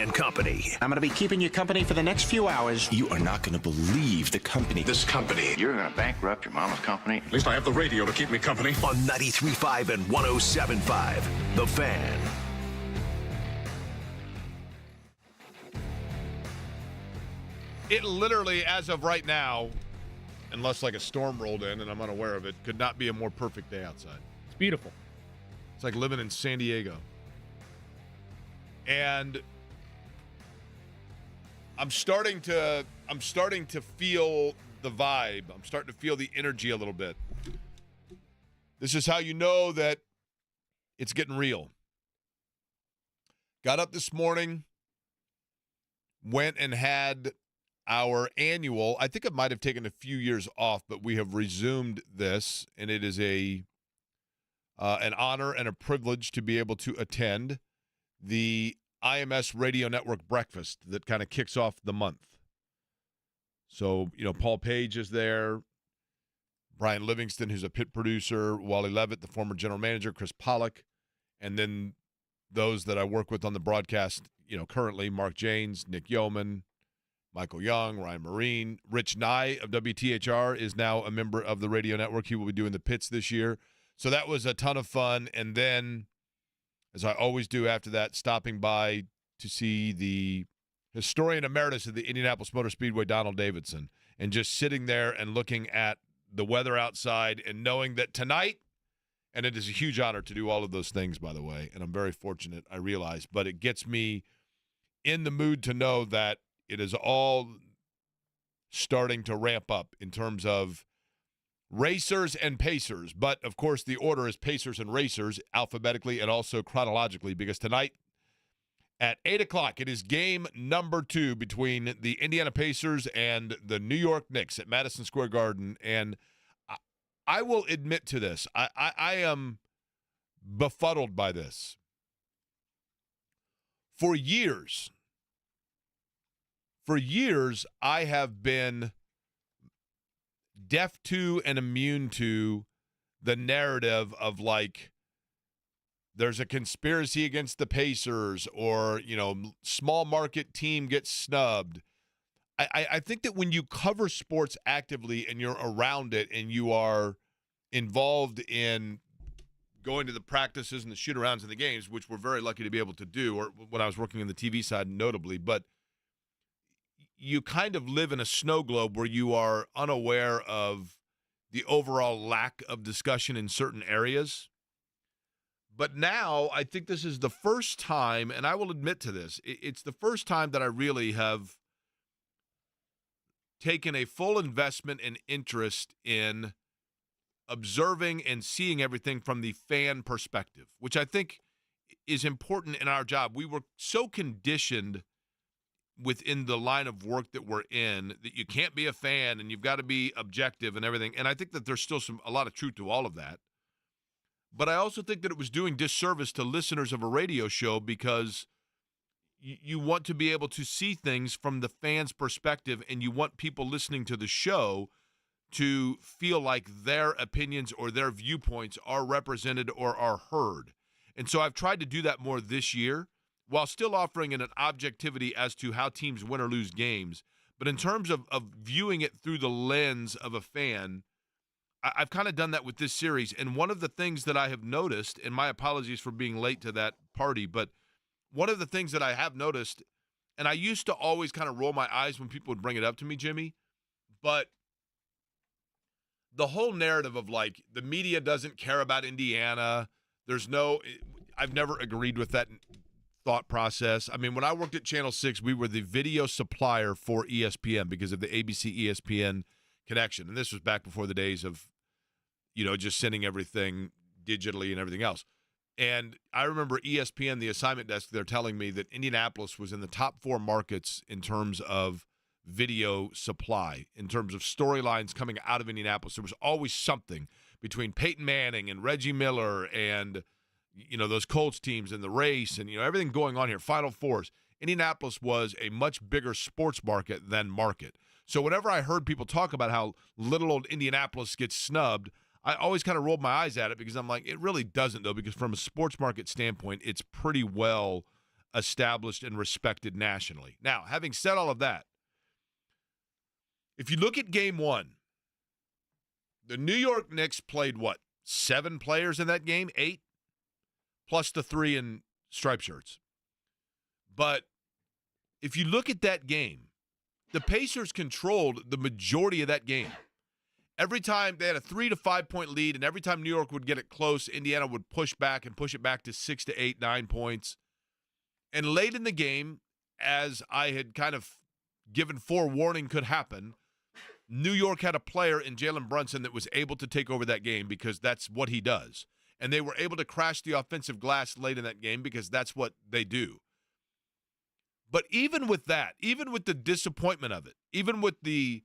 and Company. I'm going to be keeping you company for the next few hours. You are not going to believe the company. This company. You're going to bankrupt your mama's company? At least I have the radio to keep me company. On 93.5 and 107.5, The Fan. It literally, as of right now, unless like a storm rolled in and I'm unaware of it, could not be a more perfect day outside. It's beautiful. It's like living in San Diego. And I'm starting to feel the vibe. I'm starting to feel the energy a little bit. This is how you know that it's getting real. Got up this morning, went and had our annual, I think it might have taken a few years off, but we have resumed this, and it is an honor and a privilege to be able to attend the IMS Radio Network breakfast that kind of kicks off the month. So, Paul Page is there, Brian Livingston, who's a pit producer, Wally Levitt, the former general manager, Chris Pollock, and then those that I work with on the broadcast, currently, Mark Janes, Nick Yeoman, Michael Young, Ryan Marine. Rich Nye of WTHR is now a member of the radio network. He will be doing the pits this year. So that was a ton of fun. And then, as I always do after that, stopping by to see the historian emeritus of the Indianapolis Motor Speedway, Donald Davidson, and just sitting there and looking at the weather outside and knowing that tonight, and it is a huge honor to do all of those things, by the way, and I'm very fortunate, I realize, but it gets me in the mood to know that it is all starting to ramp up in terms of racers and pacers. But, of course, the order is pacers and racers alphabetically and also chronologically, because tonight at 8 o'clock, it is game number 2 between the Indiana Pacers and the New York Knicks at Madison Square Garden. And I will admit to this. I am befuddled by this. For years, I have been deaf to and immune to the narrative of, like, there's a conspiracy against the Pacers or, small market team gets snubbed. I think that when you cover sports actively and you're around it and you are involved in going to the practices and the shoot-arounds and the games, which we're very lucky to be able to do, or when I was working on the TV side notably, but you kind of live in a snow globe where you are unaware of the overall lack of discussion in certain areas. But now I think this is the first time, and I will admit to this, it's the first time that I really have taken a full investment and interest in observing and seeing everything from the fan perspective, which I think is important in our job. We were so conditioned within the line of work that we're in that you can't be a fan and you've got to be objective and everything. And I think that there's still a lot of truth to all of that. But I also think that it was doing disservice to listeners of a radio show because you want to be able to see things from the fans' perspective, and you want people listening to the show to feel like their opinions or their viewpoints are represented or are heard. And so I've tried to do that more this year, while still offering an objectivity as to how teams win or lose games. But in terms of viewing it through the lens of a fan, I've kind of done that with this series. And one of the things that I have noticed, and my apologies for being late to that party, but one of the things that I have noticed, and I used to always kind of roll my eyes when people would bring it up to me, Jimmy, but the whole narrative of, like, the media doesn't care about Indiana, I've never agreed with that thought process. I mean, when I worked at Channel 6, we were the video supplier for ESPN because of the ABC ESPN connection. And this was back before the days of, just sending everything digitally and everything else. And I remember ESPN, the assignment desk, they're telling me that Indianapolis was in the top 4 markets in terms of video supply, in terms of storylines coming out of Indianapolis. There was always something between Peyton Manning and Reggie Miller and those Colts teams and the race and, everything going on here, Final Fours. Indianapolis was a much bigger sports market than market. So whenever I heard people talk about how little old Indianapolis gets snubbed, I always kind of rolled my eyes at it because I'm like, it really doesn't, though, because from a sports market standpoint, it's pretty well established and respected nationally. Now, having said all of that, if you look at game one, the New York Knicks played, 7 players in that game? 8? Plus the 3 in striped shirts. But if you look at that game, the Pacers controlled the majority of that game. Every time they had a 3 to 5 point lead, and every time New York would get it close, Indiana would push back and push it back to 6 to 8, 9 points. And late in the game, as I had kind of given forewarning could happen, New York had a player in Jalen Brunson that was able to take over that game because that's what he does. And they were able to crash the offensive glass late in that game because that's what they do. But even with that, even with the disappointment of it, even with the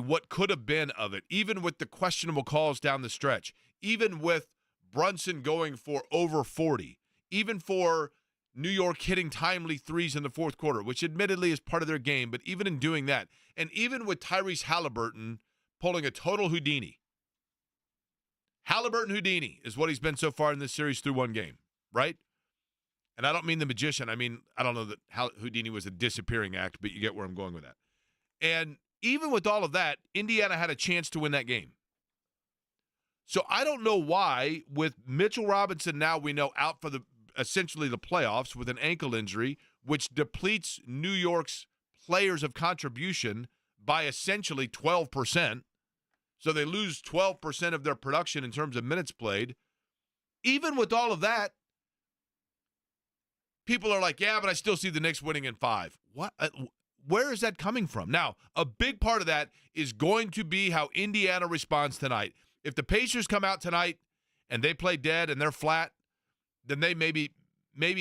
what could have been of it, even with the questionable calls down the stretch, even with Brunson going for over 40, even for New York hitting timely threes in the fourth quarter, which admittedly is part of their game, but even in doing that, and even with Tyrese Halliburton pulling a total Houdini. Halliburton Houdini is what he's been so far in this series through one game, right? And I don't mean the magician. I mean, I don't know that Houdini was a disappearing act, but you get where I'm going with that. And even with all of that, Indiana had a chance to win that game. So I don't know why, with Mitchell Robinson now we know out for essentially the playoffs with an ankle injury, which depletes New York's players of contribution by essentially 12%. So they lose 12% of their production in terms of minutes played. Even with all of that, people are like, yeah, but I still see the Knicks winning in 5. What? Where is that coming from? Now, a big part of that is going to be how Indiana responds tonight. If the Pacers come out tonight and they play dead and they're flat, then they maybe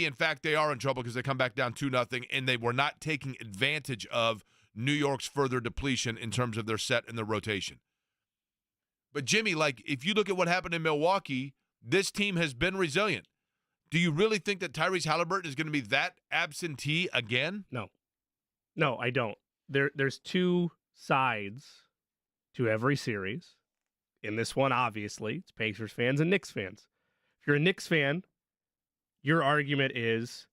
in fact they are in trouble because they come back down 2-0 and they were not taking advantage of New York's further depletion in terms of their set and their rotation. But Jimmy, like, if you look at what happened in Milwaukee, this team has been resilient. Do you really think that Tyrese Halliburton is going to be that absentee again? No, I don't. There's 2 sides to every series. In this one, obviously, it's Pacers fans and Knicks fans. If you're a Knicks fan, your argument is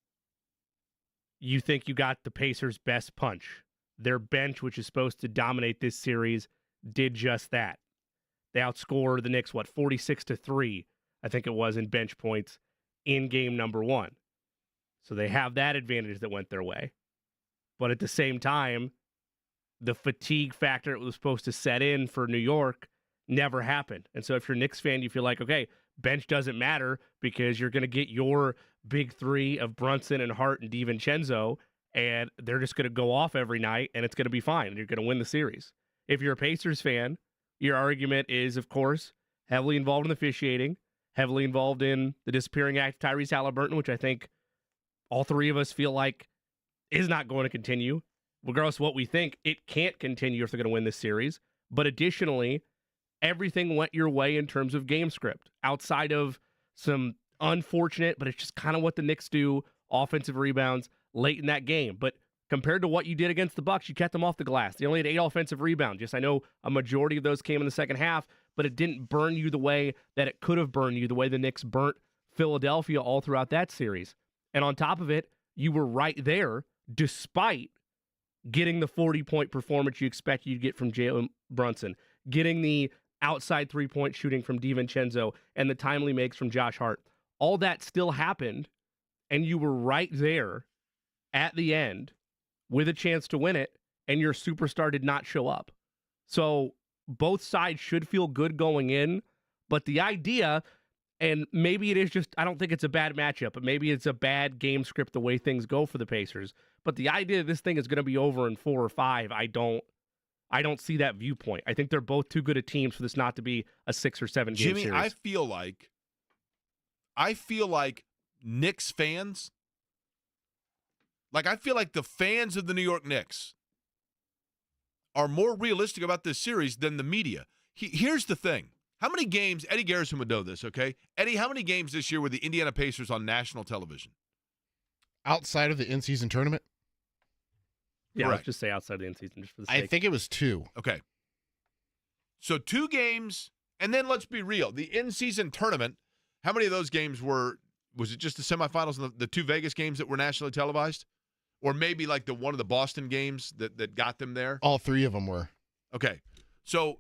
you think you got the Pacers' best punch. Their bench, which is supposed to dominate this series, did just that. They outscored the Knicks, 46-3, I think it was, in bench points in game number 1. So they have that advantage that went their way. But at the same time, the fatigue factor that was supposed to set in for New York never happened. And so if you're a Knicks fan, you feel like, okay, bench doesn't matter because you're going to get your big 3 of Brunson and Hart and DiVincenzo, and they're just going to go off every night, and it's going to be fine, and you're going to win the series. If you're a Pacers fan, your argument is, of course, heavily involved in the officiating, heavily involved in the disappearing act of Tyrese Halliburton, which I think all 3 of us feel like is not going to continue. Regardless of what we think, it can't continue if they're going to win this series. But additionally, everything went your way in terms of game script. Outside of some unfortunate, but it's just kind of what the Knicks do, offensive rebounds late in that game. But compared to what you did against the Bucks, you kept them off the glass. They only had 8 offensive rebounds. Yes, I know a majority of those came in the second half, but it didn't burn you the way that it could have burned you, the way the Knicks burnt Philadelphia all throughout that series. And on top of it, you were right there despite getting the 40-point performance you expect you'd get from Jalen Brunson, getting the outside 3-point shooting from DiVincenzo, and the timely makes from Josh Hart. All that still happened, and you were right there at the end with a chance to win it, and your superstar did not show up. So both sides should feel good going in, but the idea, and maybe it is just, I don't think it's a bad matchup, but maybe it's a bad game script the way things go for the Pacers, but the idea that this thing is going to be over in 4 or 5, I don't see that viewpoint. I think they're both too good a teams for this not to be a 6 or 7 game series. Jimmy, I feel like Knicks fans, I feel like the fans of the New York Knicks are more realistic about this series than the media. Here's the thing. How many games, Eddie Garrison would know this, okay? Eddie, how many games this year were the Indiana Pacers on national television? Outside of the in-season tournament? Yeah, Correct. let's just say outside of the in-season, just for the sake. I think it was 2. Okay. So 2 games, and then let's be real. The in-season tournament, how many of those games were was it just the semifinals and the two Vegas games that were nationally televised? Or maybe like one of the Boston games that got them there? All three of them were. Okay. So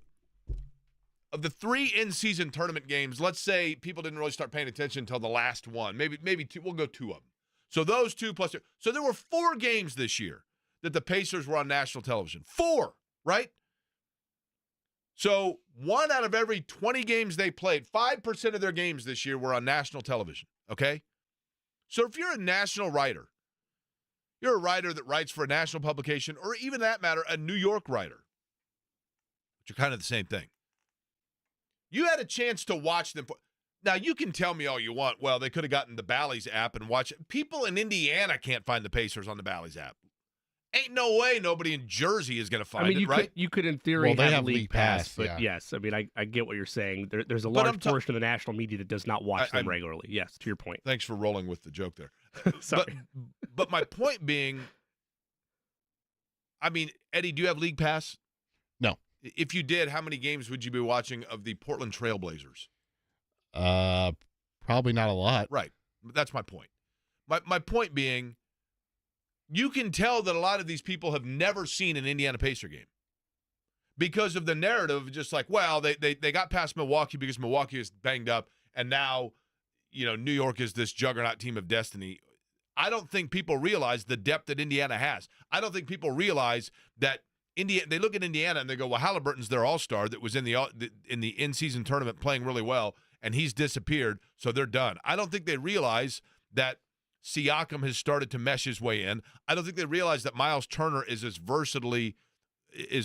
of the 3 in-season tournament games, let's say people didn't really start paying attention until the last one. Maybe 2. We'll go 2 of them. So those 2 plus 2. So there were 4 games this year that the Pacers were on national television. 4, right? So 1 out of every 20 games they played, 5% of their games this year were on national television, okay? So if you're a national writer, you're a writer that writes for a national publication, or even that matter, a New York writer, which are kind of the same thing. You had a chance to watch them. Now, you can tell me all you want. Well, they could have gotten the Bally's app and watched it. People in Indiana can't find the Pacers on the Bally's app. Ain't no way nobody in Jersey is going to find it, right? You could in theory Well, they have League Pass, but yeah. yes, I mean, I get what you're saying. There's a large portion of the national media that does not watch them regularly. Yes, to your point. Thanks for rolling with the joke there. Sorry. But my point being, I mean, Eddie, do you have League Pass? No. If you did, how many games would you be watching of the Portland Trailblazers? Probably not a lot. Right. That's my point. My point being, you can tell that a lot of these people have never seen an Indiana Pacer game because of the narrative, just like, well, they got past Milwaukee because Milwaukee is banged up, and now, New York is this juggernaut team of destiny. I don't think people realize the depth that Indiana has. I don't think people realize that they look at Indiana and they go, well, Halliburton's their all-star that was in the in-season tournament playing really well, and he's disappeared, so they're done. I don't think they realize that Siakam has started to mesh his way in. I don't think they realize that Miles Turner is as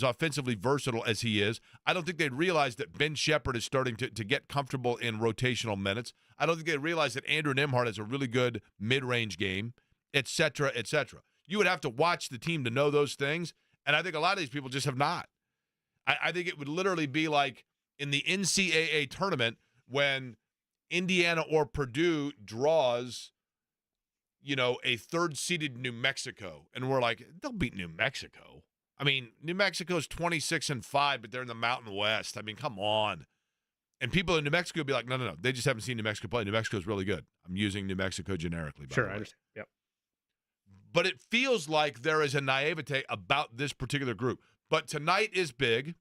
offensively versatile as he is. I don't think they realize that Ben Shepherd is starting to get comfortable in rotational minutes. I don't think they realize that Andrew Nembhard has a really good mid-range game, et cetera, et cetera. You would have to watch the team to know those things, and I think a lot of these people just have not. I think it would literally be like in the NCAA tournament when Indiana or Purdue draws a third-seeded New Mexico, and we're like, they'll beat New Mexico. I mean, New Mexico's 26-5, but they're in the Mountain West. I mean, come on. And people in New Mexico would be like, no. They just haven't seen New Mexico play. New Mexico's really good. I'm using New Mexico generically. Sure, I understand. Yep. But it feels like there is a naivete about this particular group. But tonight is big,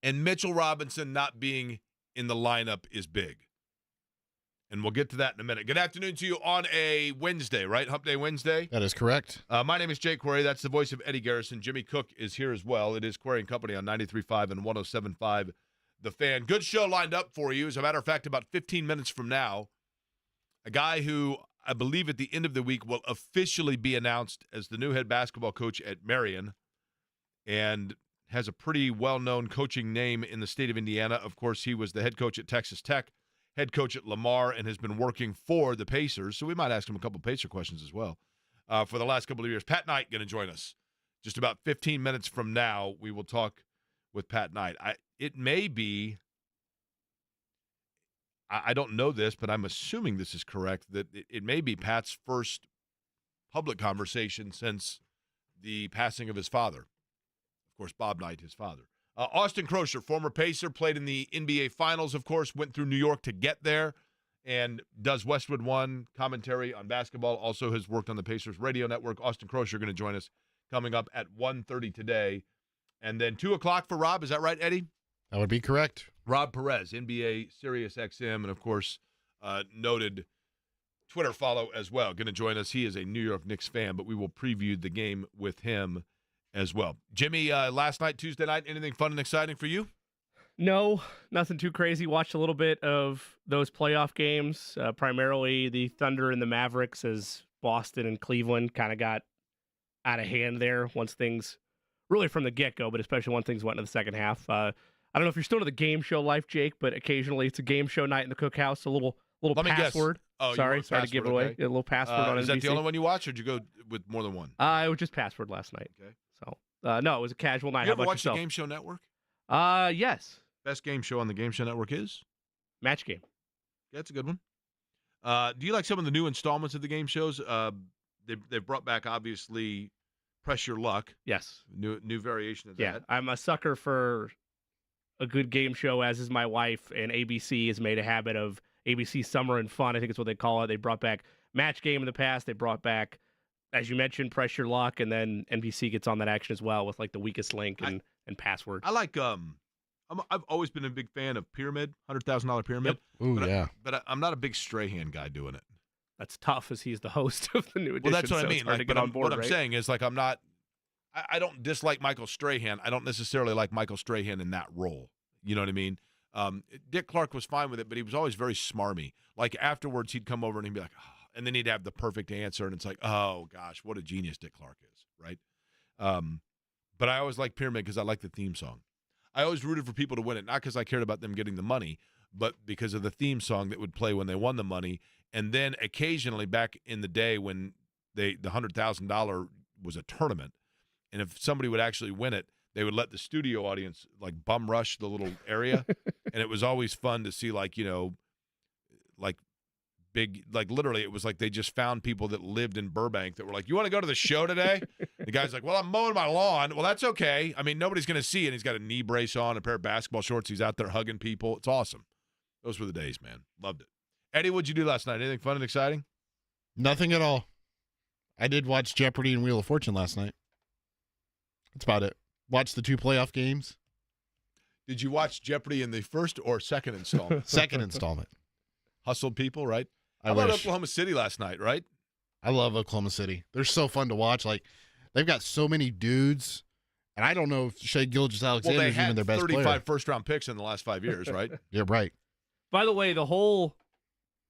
and Mitchell Robinson not being in the lineup is big. And we'll get to that in a minute. Good afternoon to you on a Wednesday, right? Hump Day Wednesday? That is correct. My name is Jake Query. That's the voice of Eddie Garrison. Jimmy Cook is here as well. It is Query and Company on 93.5 and 107.5 The Fan. Good show lined up for you. As a matter of fact, about 15 minutes from now, a guy who I believe at the end of the week will officially be announced as the new head basketball coach at Marion and has a pretty well-known coaching name in the state of Indiana. Of course, he was the head coach at Texas Tech, head coach at Lamar, and has been working for the Pacers. So we might ask him a couple Pacer questions as well for the last couple of years. Pat Knight going to join us. Just about 15 minutes from now, we will talk with Pat Knight. It may be, I don't know this, but I'm assuming this is correct, that it may be Pat's first public conversation since the passing of his father. Of course, Bob Knight, his father. Austin Croshere, former Pacer, played in the NBA Finals, of course, went through New York to get there, and does Westwood One commentary on basketball. Also has worked on the Pacers radio network. Austin Croshere going to join us coming up at 1:30 today. And then 2 o'clock for Rob. Is that right, Eddie? That would be correct. Rob Perez, NBA Sirius XM, and, of course, noted Twitter follow as well. Going to join us. He is a New York Knicks fan, but we will preview the game with him as well. Jimmy, last night, Tuesday night, anything fun and exciting for you? No, nothing too crazy. Watched a little bit of those playoff games, primarily the Thunder and the Mavericks, as Boston and Cleveland kind of got out of hand there once things, really from the get-go, but especially when things went into the second half. I don't know if you're still to the game show life, Jake, but occasionally it's a game show night in the Cookhouse. A little Let password. Oh, sorry to give it away. Okay. A little password on Is NBC. that the only one you watched, or did you go with more than one? It was just password last night. Okay. So, no, it was a casual night. You How ever about watched the yourself? Game Show Network? Yes. Best game show on the Game Show Network is? Match Game. Yeah, that's a good one. Do you like some of the new installments of the game shows? They've brought back, obviously, Press Your Luck. Yes. New variation of Yeah, that. I'm a sucker for a good game show, as is my wife, and ABC has made a habit of ABC Summer and Fun, I think it's what they call it. They brought back Match Game in the past. They brought back, as you mentioned, Pressure Luck, and then NBC gets on that action as well with like the weakest link and password. I like I've always been a big fan of Pyramid, $100,000 Pyramid. Yep. Ooh, yeah. But I'm not a big Strahan guy doing it. That's tough, as he's the host of the new edition. Well, that's what so I mean. It's hard to But get on board, what I'm right? saying is, like, I don't dislike Michael Strahan. I don't necessarily like Michael Strahan in that role. You know what I mean? Dick Clark was fine with it, but he was always very smarmy. Like, afterwards, he'd come over and he'd be like, oh, and then he'd have the perfect answer, and it's like, oh, gosh, what a genius Dick Clark is, right? But I always like Pyramid because I like the theme song. I always rooted for people to win it, not because I cared about them getting the money, but because of the theme song that would play when they won the money. And then occasionally back in the day when the $100,000 was a tournament, and if somebody would actually win it, they would let the studio audience like bum rush the little area. And it was always fun to see, like, you know, like big, like literally it was like they just found people that lived in Burbank that were like, you want to go to the show today? The guy's like, well, I'm mowing my lawn. Well, that's okay. I mean, nobody's going to see it. He's got a knee brace on, a pair of basketball shorts. He's out there hugging people. It's awesome. Those were the days, man. Loved it. Eddie, what'd you do last night? Anything fun and exciting? Nothing at all. I did watch Jeopardy and Wheel of Fortune last night. That's about it. Watched the 2 playoff games. Did you watch Jeopardy in the first or second installment? Second installment. Hustled people, right? I How about wish. Oklahoma City last night, right? I love Oklahoma City. They're so fun to watch. Like, they've got so many dudes, and I don't know if Shea Gilgeous-Alexander Well, they is even had their best 35 player. first-round picks in the last 5 years, right? You're right. By the way, the whole,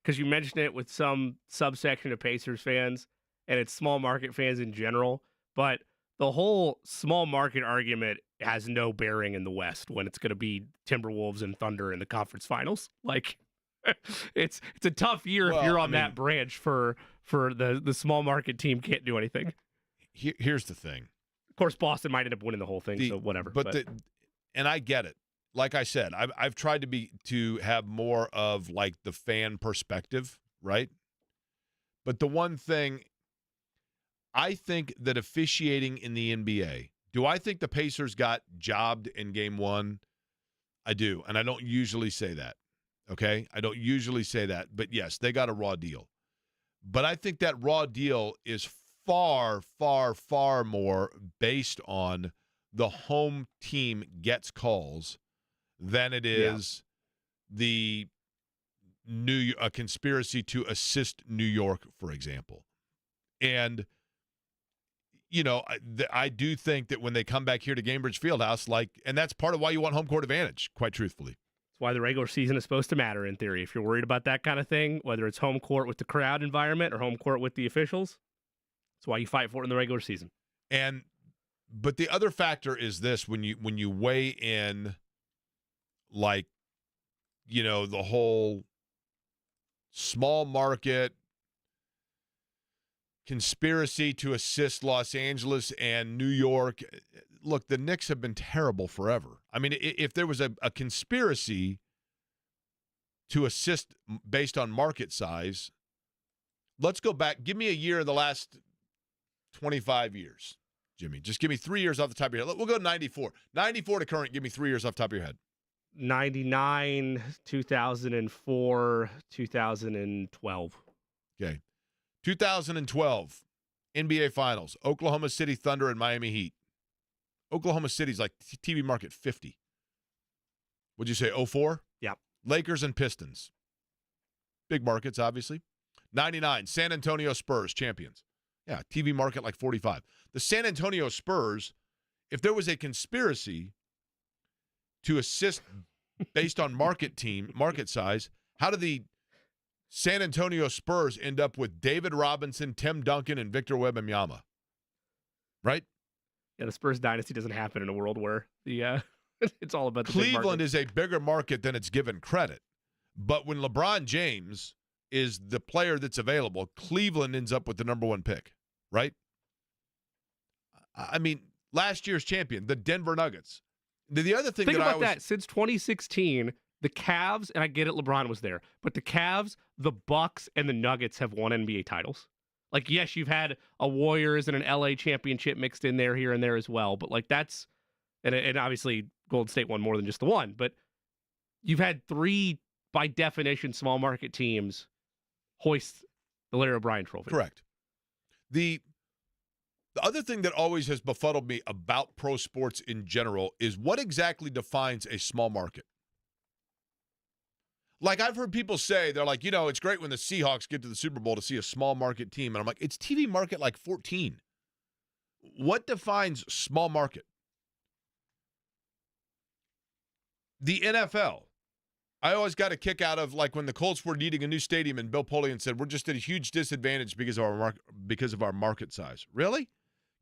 because you mentioned it with some subsection of Pacers fans, and it's small market fans in general, but the whole small market argument has no bearing in the West when it's going to be Timberwolves and Thunder in the conference finals. Like, it's a tough year if you're on that branch for the small market team can't do anything. Here's the thing. Of course, Boston might end up winning the whole thing, so whatever. And I get it. Like I said, I've tried to have more of like the fan perspective, right? But the one thing, I think that officiating in the NBA, do I think the Pacers got jobbed in game 1? I do, and I don't usually say that, okay? I don't usually say that, but yes, they got a raw deal. But I think that raw deal is far, far, far more based on the home team gets calls than it is a conspiracy to assist New York, for example. And, you know, I do think that when they come back here to Gainbridge Fieldhouse, and that's part of why you want home court advantage, quite truthfully. That's why the regular season is supposed to matter in theory. If you're worried about that kind of thing, whether it's home court with the crowd environment or home court with the officials, that's why you fight for it in the regular season. But the other factor is this: when you weigh in, like, you know, the whole small market conspiracy to assist Los Angeles and New York. Look, the Knicks have been terrible forever. I mean, if there was a conspiracy to assist based on market size, let's go back. Give me a year in the last 25 years, Jimmy. Just give me 3 years off the top of your head. We'll go 94. 94 to current. Give me 3 years off the top of your head. 99, 2004, 2012. Okay. 2012, NBA Finals, Oklahoma City Thunder and Miami Heat. Oklahoma City's like TV market 50. Would you say 04? Yep. Lakers and Pistons. Big markets, obviously. 99, San Antonio Spurs, champions. Yeah, TV market like 45. The San Antonio Spurs, if there was a conspiracy to assist based on market size, how do the San Antonio Spurs end up with David Robinson, Tim Duncan, and Victor Wembanyama? Right? Yeah, the Spurs dynasty doesn't happen in a world where it's all about the Cleveland is a bigger market than it's given credit. But when LeBron James is the player that's available, Cleveland ends up with the number 1 pick, right? I mean, last year's champion, the Denver Nuggets. The other thing Think that about that. Since 2016, the Cavs, and I get it, LeBron was there, but the Cavs, the Bucks, and the Nuggets have won NBA titles. Like, yes, you've had a Warriors and an LA championship mixed in there, here and there as well, but like that's, and obviously Golden State won more than just the one, but you've had 3 by definition, small market teams hoist the Larry O'Brien Trophy. Correct. The other thing that always has befuddled me about pro sports in general is what exactly defines a small market. Like, I've heard people say, they're like, it's great when the Seahawks get to the Super Bowl to see a small market team. And I'm like, it's TV market like 14. What defines small market? The NFL. I always got a kick out of, like, when the Colts were needing a new stadium and Bill Polian said, we're just at a huge disadvantage because of our market size. Really?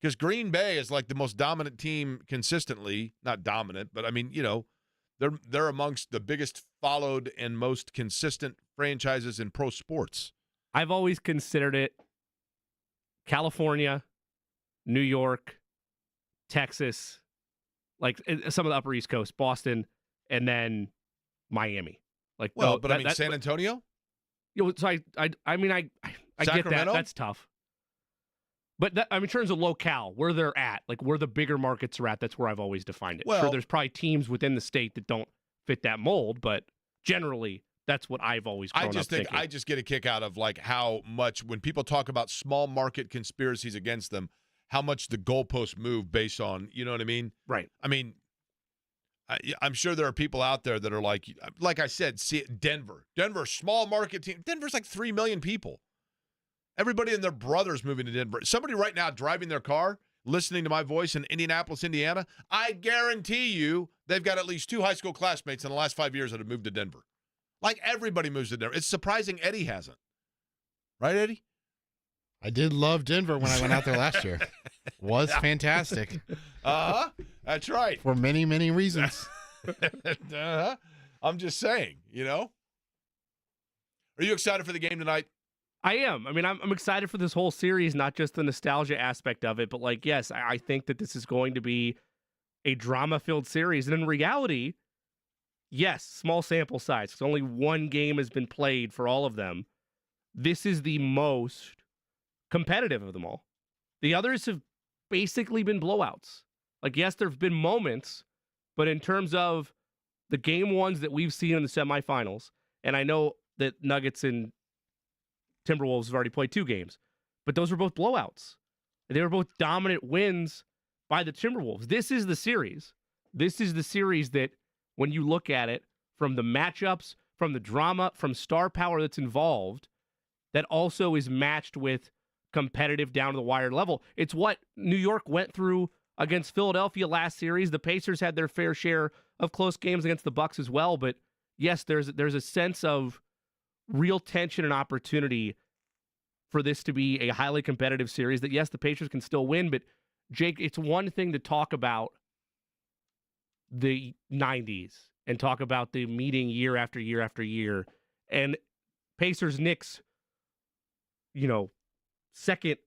Because Green Bay is like the most dominant team consistently. Not dominant, but I mean, they're amongst the biggest followed and most consistent franchises in pro sports. I've always considered it California, New York, Texas, like some of the Upper East Coast, Boston, and then Miami. Like, San Antonio? So I get that. That's tough. But in terms of locale, where they're at, like where the bigger markets are at, that's where I've always defined it. Well, sure, there's probably teams within the state that don't fit that mold, but generally, that's what I've always grown up thinking. I just get a kick out of like how much when people talk about small market conspiracies against them, how much the goalposts move based on, you know what I mean? Right. I mean, I'm sure there are people out there that are like I said, see Denver, small market team. Denver's like 3 million people. Everybody and their brothers moving to Denver. Somebody right now driving their car, listening to my voice in Indianapolis, Indiana, I guarantee you they've got at least 2 high school classmates in the last 5 years that have moved to Denver. Like everybody moves to Denver. It's surprising Eddie hasn't. Right, Eddie? I did love Denver when I went out there last year. Was fantastic. Uh-huh. That's right. For many, many reasons. Uh-huh. I'm just saying, Are you excited for the game tonight? I am. I mean, I'm excited for this whole series, not just the nostalgia aspect of it, but like, yes, I think that this is going to be a drama-filled series. And in reality, yes, small sample size, because only one game has been played for all of them. This is the most competitive of them all. The others have basically been blowouts. Like, yes, there have been moments, but in terms of the game ones that we've seen in the semifinals, and I know that Nuggets and Timberwolves have already played 2 games, but those were both blowouts. They were both dominant wins by the Timberwolves. This is the series. This is the series that, when you look at it, from the matchups, from the drama, from star power that's involved, that also is matched with competitive down-to-the-wire level. It's what New York went through against Philadelphia last series. The Pacers had their fair share of close games against the Bucks as well, but yes, there's a sense of real tension and opportunity for this to be a highly competitive series that, yes, the Pacers can still win, but Jake, it's one thing to talk about the 90s and talk about the meeting year after year after year, and Pacers-Knicks, second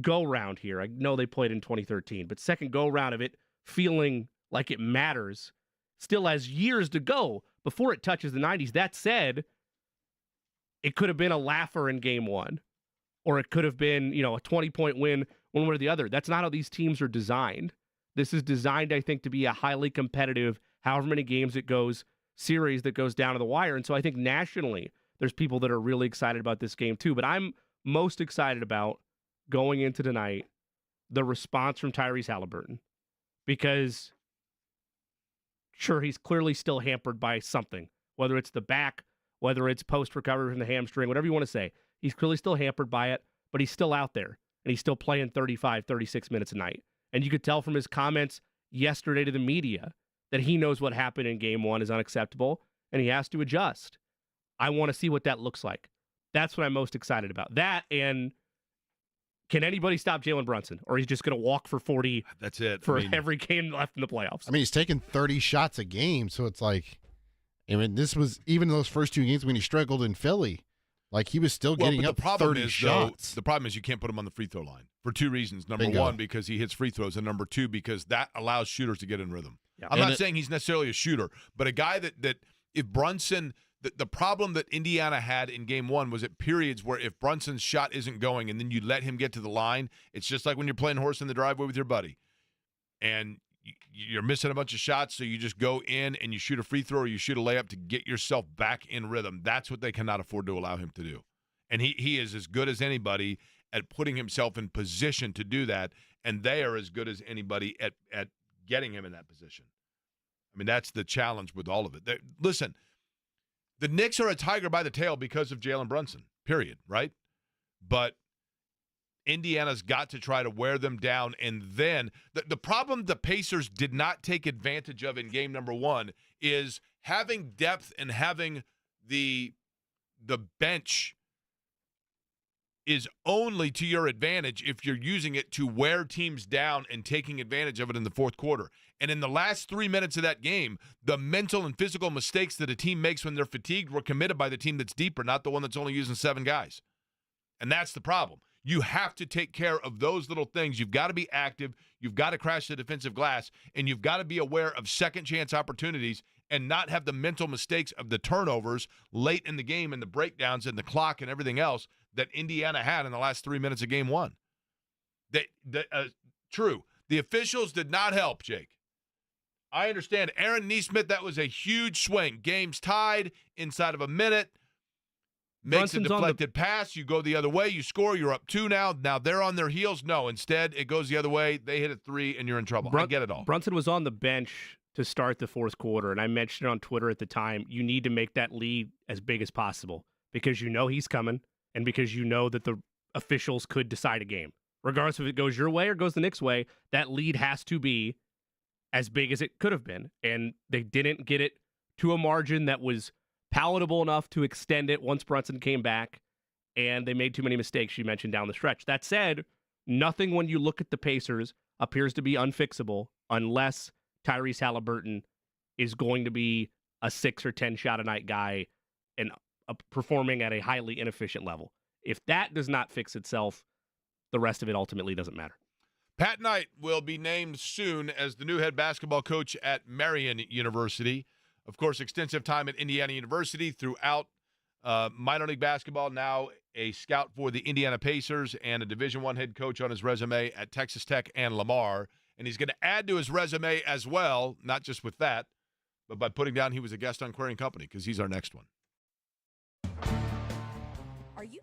go-round here. I know they played in 2013, but second go-round of it feeling like it matters still has years to go before it touches the 90s. That said, it could have been a laugher in game 1, or it could have been, a 20-point win one way or the other. That's not how these teams are designed. This is designed, I think, to be a highly competitive, however many games it goes, series that goes down to the wire. And so I think nationally, there's people that are really excited about this game too. But I'm most excited about going into tonight, the response from Tyrese Halliburton. Because, sure, he's clearly still hampered by something, whether it's the back, whether it's post-recovery from the hamstring, whatever you want to say. He's clearly still hampered by it, but he's still out there, and he's still playing 35, 36 minutes a night. And you could tell from his comments yesterday to the media that he knows what happened in game 1 is unacceptable, and he has to adjust. I want to see what that looks like. That's what I'm most excited about. That, and can anybody stop Jalen Brunson? Or he's just going to walk for 40 That's it. for every game left in the playoffs? I mean, he's taking 30 shots a game, so it's like, this was, even those first 2 games when he struggled in Philly, like he was still getting up 30 shots. The problem is you can't put him on the free throw line for 2 reasons. Number one, because he hits free throws, and number 2, because that allows shooters to get in rhythm. Yeah. I'm not saying he's necessarily a shooter, but a guy that if Brunson, the problem that Indiana had in game 1 was at periods where if Brunson's shot isn't going and then you let him get to the line, it's just like when you're playing horse in the driveway with your buddy. And you're missing a bunch of shots, so you just go in and you shoot a free throw or you shoot a layup to get yourself back in rhythm. That's what they cannot afford to allow him to do. And he is as good as anybody at putting himself in position to do that, and they are as good as anybody at getting him in that position. I mean, that's the challenge with all of it. Listen, the Knicks are a tiger by the tail because of Jalen Brunson, period, right? But Indiana's got to try to wear them down. And then the problem the Pacers did not take advantage of in game number one is having depth and having the bench is only to your advantage if you're using it to wear teams down and taking advantage of it in the fourth quarter. And in the last 3 minutes of that game, the mental and physical mistakes that a team makes when they're fatigued were committed by the team that's deeper, not the one that's only using 7 guys. And that's the problem. You have to take care of those little things. You've got to be active. You've got to crash the defensive glass, and you've got to be aware of second chance opportunities and not have the mental mistakes of the turnovers late in the game and the breakdowns and the clock and everything else that Indiana had in the last 3 minutes of game one. True. The officials did not help, Jake. I understand. Aaron Nesmith, that was a huge swing. Game's tied inside of a minute. Makes a deflected pass. You go the other way. You score. You're up 2 now. Now they're on their heels. No, instead it goes the other way. They hit a 3, and you're in trouble. I get it all. Brunson was on the bench to start the fourth quarter, and I mentioned it on Twitter at the time. You need to make that lead as big as possible because you know he's coming and because you know that the officials could decide a game. Regardless if it goes your way or goes the Knicks' way, that lead has to be as big as it could have been, and they didn't get it to a margin that was palatable enough to extend it once Brunson came back, and they made too many mistakes you mentioned down the stretch. That said, nothing when you look at the Pacers appears to be unfixable unless Tyrese Halliburton is going to be a 6 or 10 shot a night guy and performing at a highly inefficient level. If that does not fix itself, the rest of it ultimately doesn't matter. Pat Knight will be named soon as the new head basketball coach at Marian University. Of course, extensive time at Indiana University throughout minor league basketball, now a scout for the Indiana Pacers and a Division I head coach on his resume at Texas Tech and Lamar. And he's going to add to his resume as well, not just with that, but by putting down he was a guest on Query & Company because he's our next one. Are you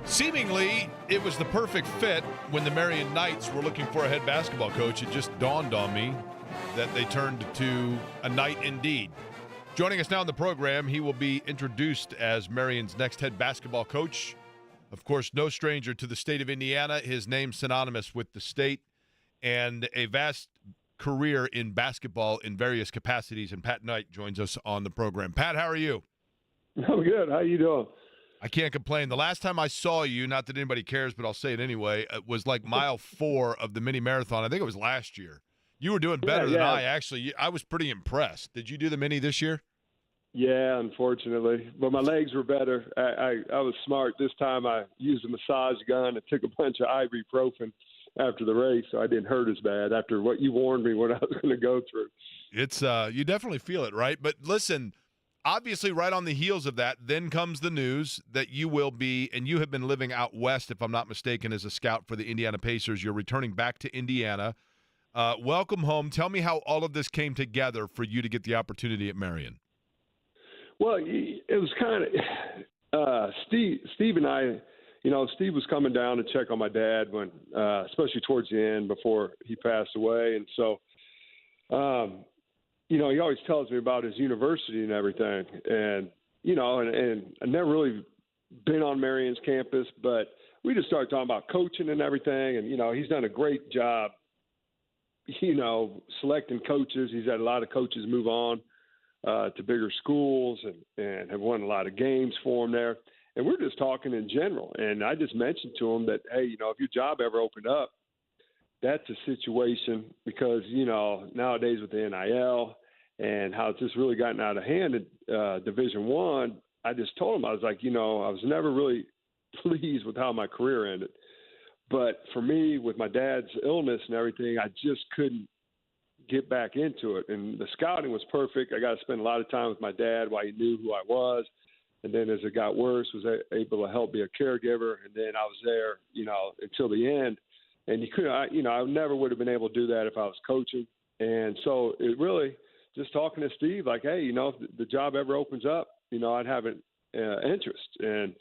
Seemingly, it was the perfect fit when the Marion Knights were looking for a head basketball coach. It just dawned on me that they turned to a Knight indeed. Joining us now in the program, he will be introduced as Marion's next head basketball coach. Of course, no stranger to the state of Indiana. His name synonymous with the state and a vast career in basketball in various capacities. And Pat Knight joins us on the program. Pat, how are you? I'm good. How you doing? I can't complain. The last time I saw you, not that anybody cares, but I'll say it anyway, it was like mile 4 of the mini marathon. I think it was last year. You were doing better than I, actually. I was pretty impressed. Did you do the mini this year? Yeah, unfortunately. But my legs were better. I was smart. This time I used a massage gun and took a bunch of ibuprofen after the race, so I didn't hurt as bad after what you warned me what I was going to go through. It's you definitely feel it, right? But listen, obviously right on the heels of that, then comes the news that you will be, and you have been living out west, if I'm not mistaken, as a scout for the Indiana Pacers. You're returning back to Indiana. Welcome home. Tell me how all of this came together for you to get the opportunity at Marion. Well, it was kind of Steve and I, Steve was coming down to check on my dad when, especially towards the end before he passed away. And so, he always tells me about his university and everything. And, and I never really been on Marion's campus, but we just started talking about coaching and everything. And, he's done a great job, selecting coaches. He's had a lot of coaches move on to bigger schools and have won a lot of games for him there. And we're just talking in general. And I just mentioned to him that, hey, if your job ever opened up, that's a situation because, nowadays with the NIL and how it's just really gotten out of hand at Division I just told him, I was like, I was never really pleased with how my career ended. But for me, with my dad's illness and everything, I just couldn't get back into it. And the scouting was perfect. I got to spend a lot of time with my dad while he knew who I was. And then as it got worse, was able to help be a caregiver. And then I was there, until the end. And you couldn't, I never would have been able to do that if I was coaching. And so it really just talking to Steve, like, hey, if the job ever opens up, I'd have an interest. And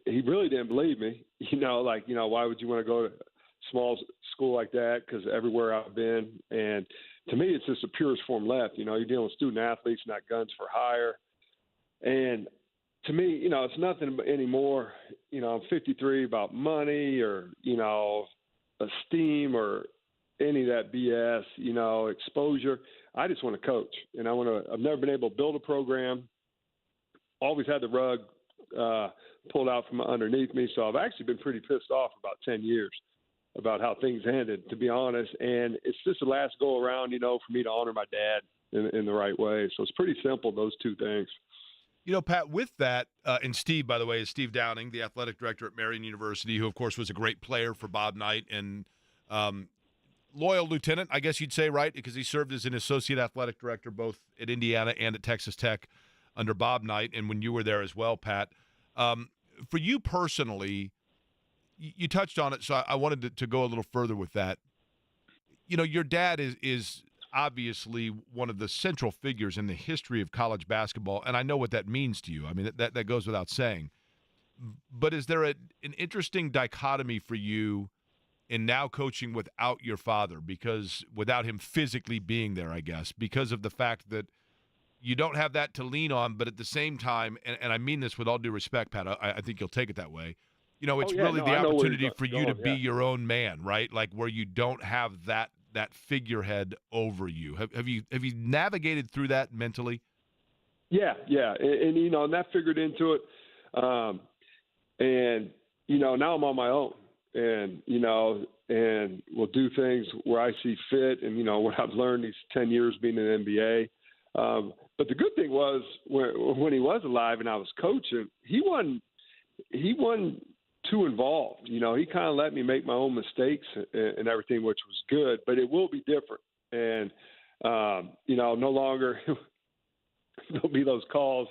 he really didn't believe me, why would you want to go to small school like that? Because everywhere I've been. And to me, it's just the purest form left. You're dealing with student athletes, not guns for hire. And to me, it's nothing anymore, I'm 53 about money or, esteem or any of that BS, exposure. I just want to coach. And I've never been able to build a program, always had the rug pulled out from underneath me. So I've actually been pretty pissed off for about 10 years about how things ended, to be honest. And it's just the last go around, for me to honor my dad in the right way. So it's pretty simple, those two things. Pat, with that, and Steve, by the way, is Steve Downing, the athletic director at Marion University, who, of course, was a great player for Bob Knight and loyal lieutenant, I guess you'd say, right? Because he served as an associate athletic director both at Indiana and at Texas Tech under Bob Knight, and when you were there as well, Pat. For you personally, you touched on it, so I wanted to go a little further with that. Your dad is obviously one of the central figures in the history of college basketball, and I know what that means to you. I mean, that goes without saying. But is there an interesting dichotomy for you in now coaching without your father, because without him physically being there, I guess, because of the fact that you don't have that to lean on, but at the same time, and I mean this with all due respect, Pat, I think you'll take it that way, it's really the opportunity for you to be your own man, right? Like where you don't have that figurehead over you. Have you navigated through that mentally? Yeah, and and that figured into it. And now I'm on my own, and and we'll do things where I see fit, and what I've learned these 10 years being in the NBA. But the good thing was when he was alive and I was coaching, he wasn't too involved. He kind of let me make my own mistakes and everything, which was good, but it will be different. And, no longer there'll be those calls,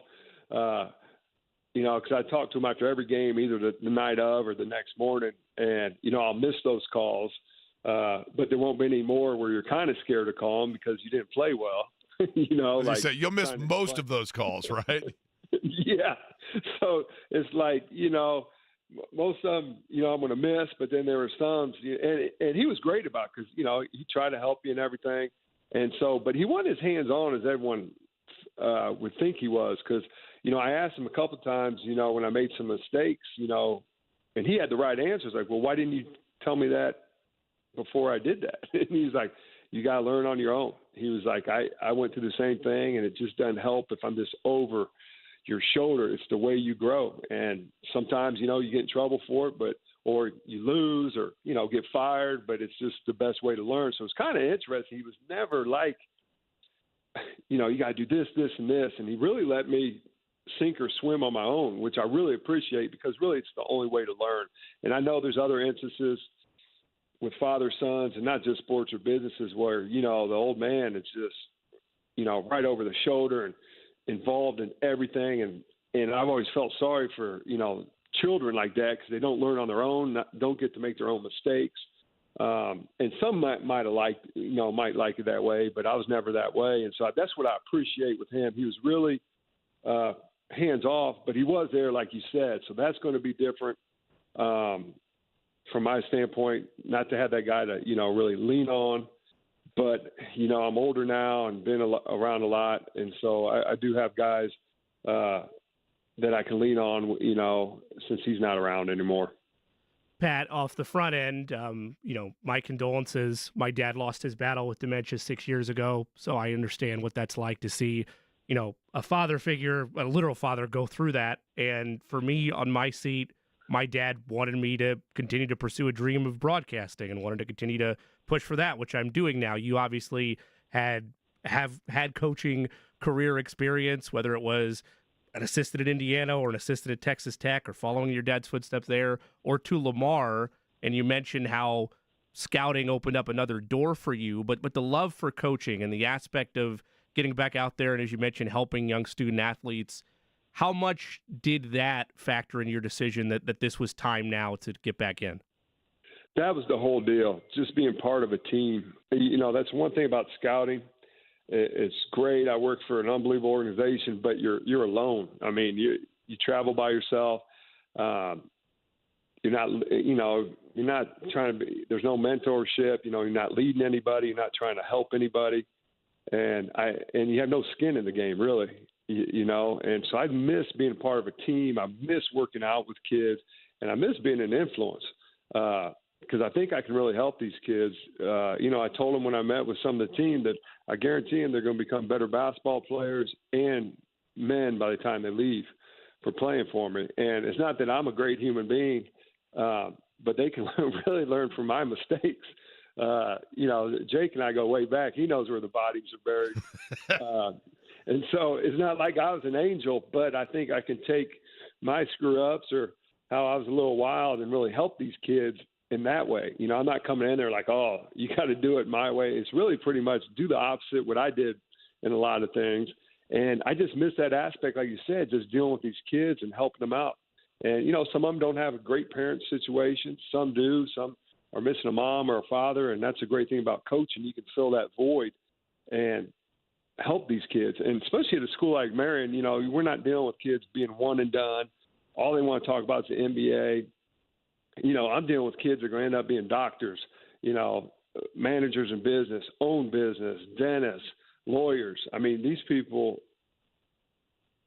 because I talk to him after every game, either the night of or the next morning. And, I'll miss those calls, but there won't be any more where you're kind of scared to call him because you didn't play well. Like you say, you'll miss most of those calls, right? Yeah. So it's like, most of them, I'm going to miss, but then there were some, and he was great about it because, he tried to help you and everything. And so, but he wasn't as hands-on as everyone would think he was because, I asked him a couple of times, when I made some mistakes, and he had the right answers. Like, well, why didn't you tell me that before I did that? And he's like, you got to learn on your own. He was like, I went through the same thing, and it just doesn't help if I'm just over your shoulder. It's the way you grow. And sometimes, you get in trouble for it, or you lose or, get fired, but it's just the best way to learn. So it's kind of interesting. He was never like, you got to do this, this, and this. And he really let me sink or swim on my own, which I really appreciate because really it's the only way to learn. And I know there's other instances with father-sons and not just sports or businesses where, the old man is just, right over the shoulder and involved in everything. And I've always felt sorry for, children like that because they don't learn on their own, don't get to make their own mistakes. And some might like it that way, but I was never that way. And so that's what I appreciate with him. He was really hands off, but he was there, like you said. So that's going to be different from my standpoint, not to have that guy to, really lean on. But, I'm older now and been around a lot. And so I do have guys that I can lean on, since he's not around anymore. Pat, off the front end, my condolences. My dad lost his battle with dementia 6 years ago, so I understand what that's like to see, a father figure, a literal father, go through that. And for me, on my seat, my dad wanted me to continue to pursue a dream of broadcasting and wanted to continue to push for that, which I'm doing now. You obviously have had coaching career experience, whether it was an assistant at Indiana or an assistant at Texas Tech or following your dad's footsteps there or to Lamar. And you mentioned how scouting opened up another door for you, but the love for coaching and the aspect of getting back out there and, as you mentioned, helping young student athletes, how much did that factor in your decision that this was time now to get back in? That was the whole deal, just being part of a team. That's one thing about scouting. It's great. I work for an unbelievable organization, but you're alone. I mean, you travel by yourself. You're not trying to be. There's no mentorship. You're not leading anybody. You're not trying to help anybody, and you have no skin in the game, really. And so I miss being part of a team. I miss working out with kids, and I miss being an influence because I think I can really help these kids. I told them when I met with some of the team that I guarantee them they're going to become better basketball players and men by the time they leave for playing for me. And it's not that I'm a great human being, but they can really learn from my mistakes. Jake and I go way back. He knows where the bodies are buried. And so it's not like I was an angel, but I think I can take my screw-ups or how I was a little wild and really help these kids in that way. I'm not coming in there like, oh, you got to do it my way. It's really pretty much do the opposite what I did in a lot of things. And I just miss that aspect, like you said, just dealing with these kids and helping them out. And, some of them don't have a great parent situation. Some do. Some are missing a mom or a father, and that's a great thing about coaching. You can fill that void and help these kids. And especially at a school like Marion, we're not dealing with kids being one and done. All they want to talk about is the NBA. I'm dealing with kids that are going to end up being doctors, managers in business, own business, dentists, lawyers. I mean, these people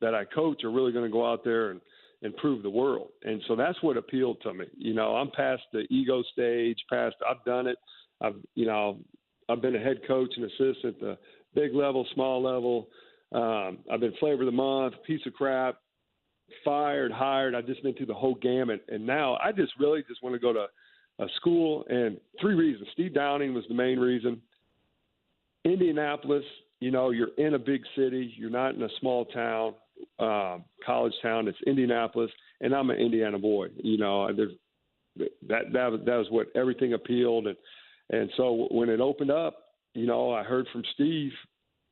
that I coach are really going to go out there and improve the world. And so that's what appealed to me. I'm past the ego stage, I've done it. I've been a head coach and assistant, the big level, small level. I've been flavor of the month, piece of crap, fired, hired. I've just been through the whole gamut. And now I just really just want to go to a school, and 3 reasons. Steve Downing was the main reason. Indianapolis, you're in a big city. You're not in a small town, college town. It's Indianapolis, and I'm an Indiana boy. That was what everything appealed. And so when it opened up, I heard from Steve,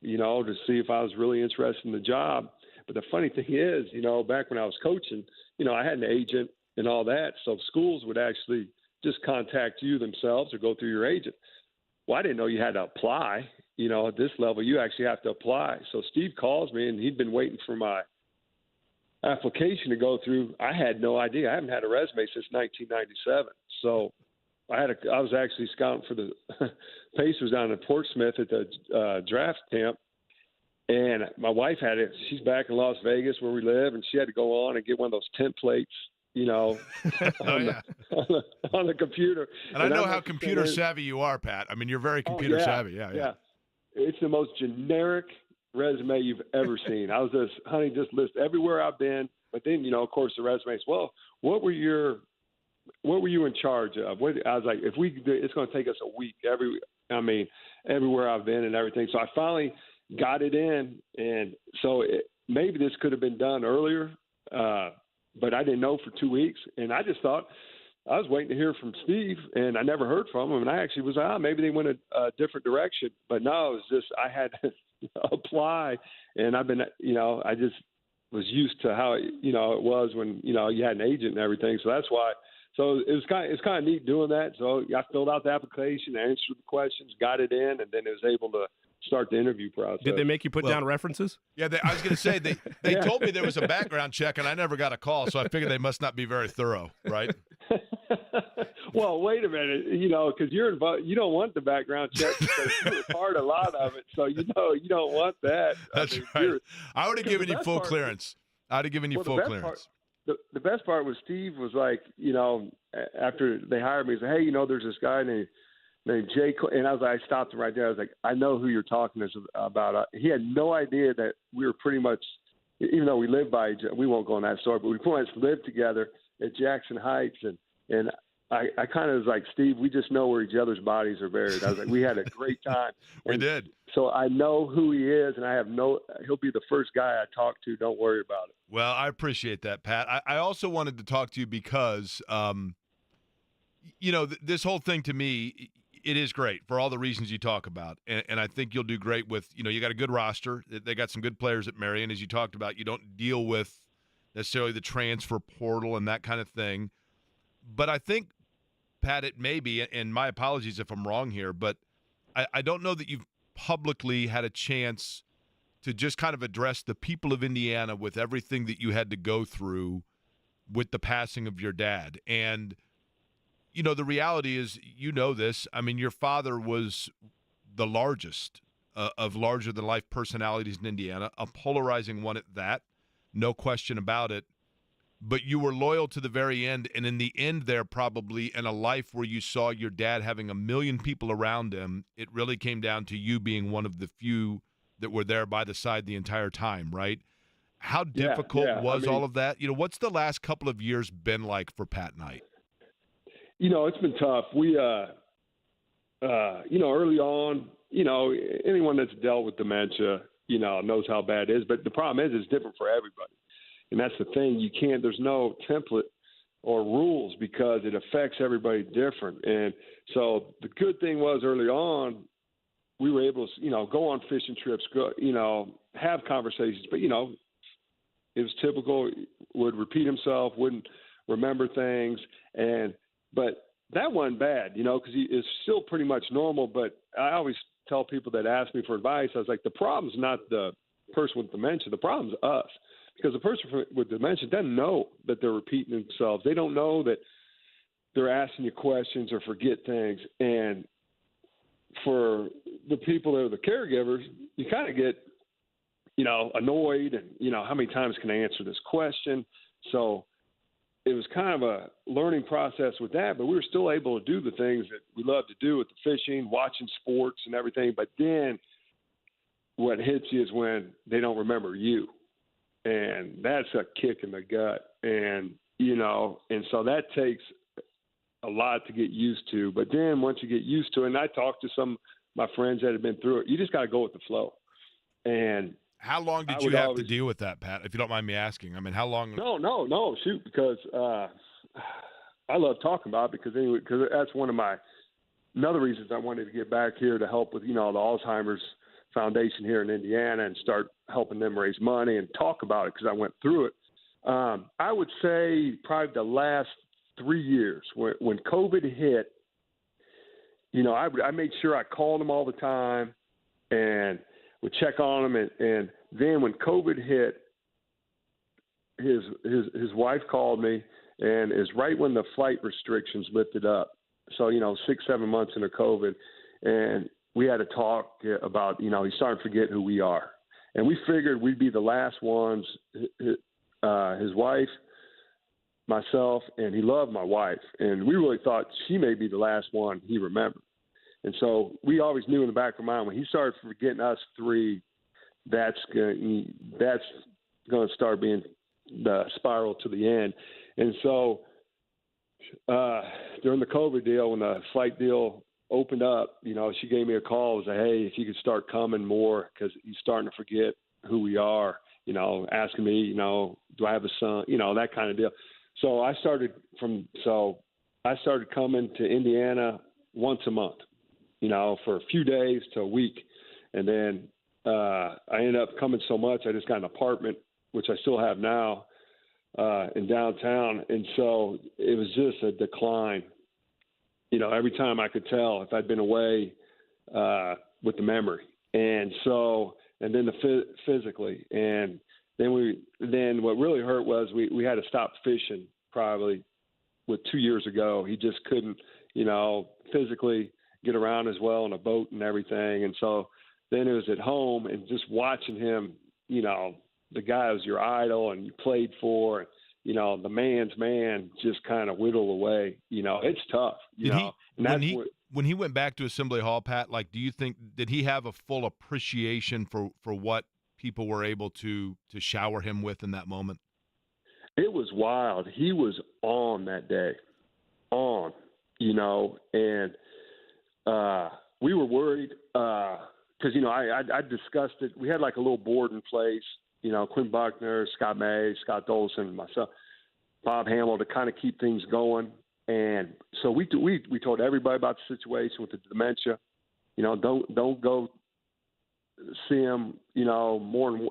to see if I was really interested in the job. But the funny thing is, back when I was coaching, I had an agent and all that. So schools would actually just contact you themselves or go through your agent. Well, I didn't know you had to apply. At this level, you actually have to apply. So Steve calls me, and he'd been waiting for my application to go through. I had no idea. I haven't had a resume since 1997. So I was actually scouting for the Pacers down in Portsmouth at the draft camp. And my wife had it. She's back in Las Vegas where we live, and she had to go on and get one of those templates, on the computer. And I know how computer savvy you are, Pat. I mean, you're very computer savvy. Yeah. It's the most generic resume you've ever seen. I was just list everywhere I've been. But then, of course, the resumes. Well, what were you in charge of? I was like, it's going to take us a week. Everywhere I've been and everything. So I finally got it in, and so maybe this could have been done earlier, but I didn't know for 2 weeks, and I just thought I was waiting to hear from Steve, and I never heard from him, and I actually was maybe they went a different direction, but no, it was just I had to apply, and I've been I just was used to how it was when you had an agent and everything, so that's why. So it's kind of neat doing that. So I filled out the application, answered the questions, got it in, and then it was able to start the interview process. Did they make you put down references? Yeah, I was going to say, they told me there was a background check, and I never got a call, so I figured they must not be very thorough, right? Well, wait a minute, because you're involved. You don't want the background check because you're part of a lot of it, so you don't want that. That's right. I would have given you full clearance. I'd have given you full clearance. The best part was Steve was like, after they hired me, he said, hey, there's this guy named Jay, and I stopped him right there. I was like, I know who you're talking about. He had no idea that we were pretty much, even though we lived by each other, we won't go on that story, but we pretty much lived together at Jackson Heights, and I kind of was like, Steve, we just know where each other's bodies are buried. I was like, we had a great time. We did. So I know who he is, and he'll be the first guy I talk to. Don't worry about it. Well, I appreciate that, Pat. I also wanted to talk to you because, this whole thing to me, it is great for all the reasons you talk about. And I think you'll do great with, you got a good roster. They got some good players at Marion. As you talked about, you don't deal with necessarily the transfer portal and that kind of thing. But I think, Pat, it may be, and my apologies if I'm wrong here, but I don't know that you've publicly had a chance to just kind of address the people of Indiana with everything that you had to go through with the passing of your dad. And, the reality is, this, I mean, your father was the largest of larger-than-life personalities in Indiana, a polarizing one at that, no question about it. But you were loyal to the very end, and in the end there, probably in a life where you saw your dad having 1 million people around him, it really came down to you being one of the few that were there by the side the entire time, right? How difficult was all of that? What's the last couple of years been like for Pat Knight? It's been tough. We, early on, anyone that's dealt with dementia, knows how bad it is. But the problem is it's different for everybody. And that's the thing. There's no template or rules because it affects everybody different. And so the good thing was early on, we were able to, go on fishing trips, have conversations. But, it was typical, would repeat himself, wouldn't remember things. But that wasn't bad, because it's still pretty much normal. But I always tell people that ask me for advice, I was like, the problem's not the person with dementia. The problem's us. Because the person with dementia doesn't know that they're repeating themselves. They don't know that they're asking you questions or forget things. And for the people that are the caregivers, you kind of get, annoyed and, how many times can I answer this question? So it was kind of a learning process with that, but we were still able to do the things that we love to do with the fishing, watching sports and everything. But then what hits you is when they don't remember you. And that's a kick in the gut. And, and so that takes a lot to get used to. But then once you get used to it, and I talked to some of my friends that have been through it, you just got to go with the flow. And how long did you have to deal with that, Pat, if you don't mind me asking? I mean, how long? No, shoot, because I love talking about it because that's another reasons I wanted to get back here to help with, the Alzheimer's Foundation here in Indiana and start helping them raise money and talk about it because I went through it. I would say probably the last 3 years when COVID hit, I made sure I called them all the time and would check on them. And then when COVID hit, his wife called me, and it's right when the flight restrictions lifted up. So 6-7 months into COVID, and we had a talk about he's starting to forget who we are, and we figured we'd be the last ones. His wife, myself, and he loved my wife, and we really thought she may be the last one he remembered. And so we always knew in the back of our mind when he started forgetting us three, that's going to start being the spiral to the end. And so during the COVID deal, when the flight deal opened up, she gave me a call and said, hey, if you could start coming more because he's starting to forget who we are, asking me, do I have a son, that kind of deal. So I started coming to Indiana once a month, for a few days to a week. And then I ended up coming so much, I just got an apartment, which I still have now, in downtown. And so it was just a decline. Every time I could tell if I'd been away with the memory. And then physically. And then what really hurt was we had to stop fishing probably 2 years ago. He just couldn't, physically get around as well on a boat and everything. And so then it was at home and just watching him, the guy was your idol and you played for, the man's man just kind of whittle away. It's tough. When he went back to Assembly Hall, Pat, do you think, did he have a full appreciation for what people were able to shower him with in that moment? It was wild. He was on that day, and we were worried because, I discussed it. We had like a little board in place, Quinn Buckner, Scott May, Scott Dolson, myself, Bob Hamill, to kind of keep things going. And so we told everybody about the situation with the dementia. Don't go see him, more than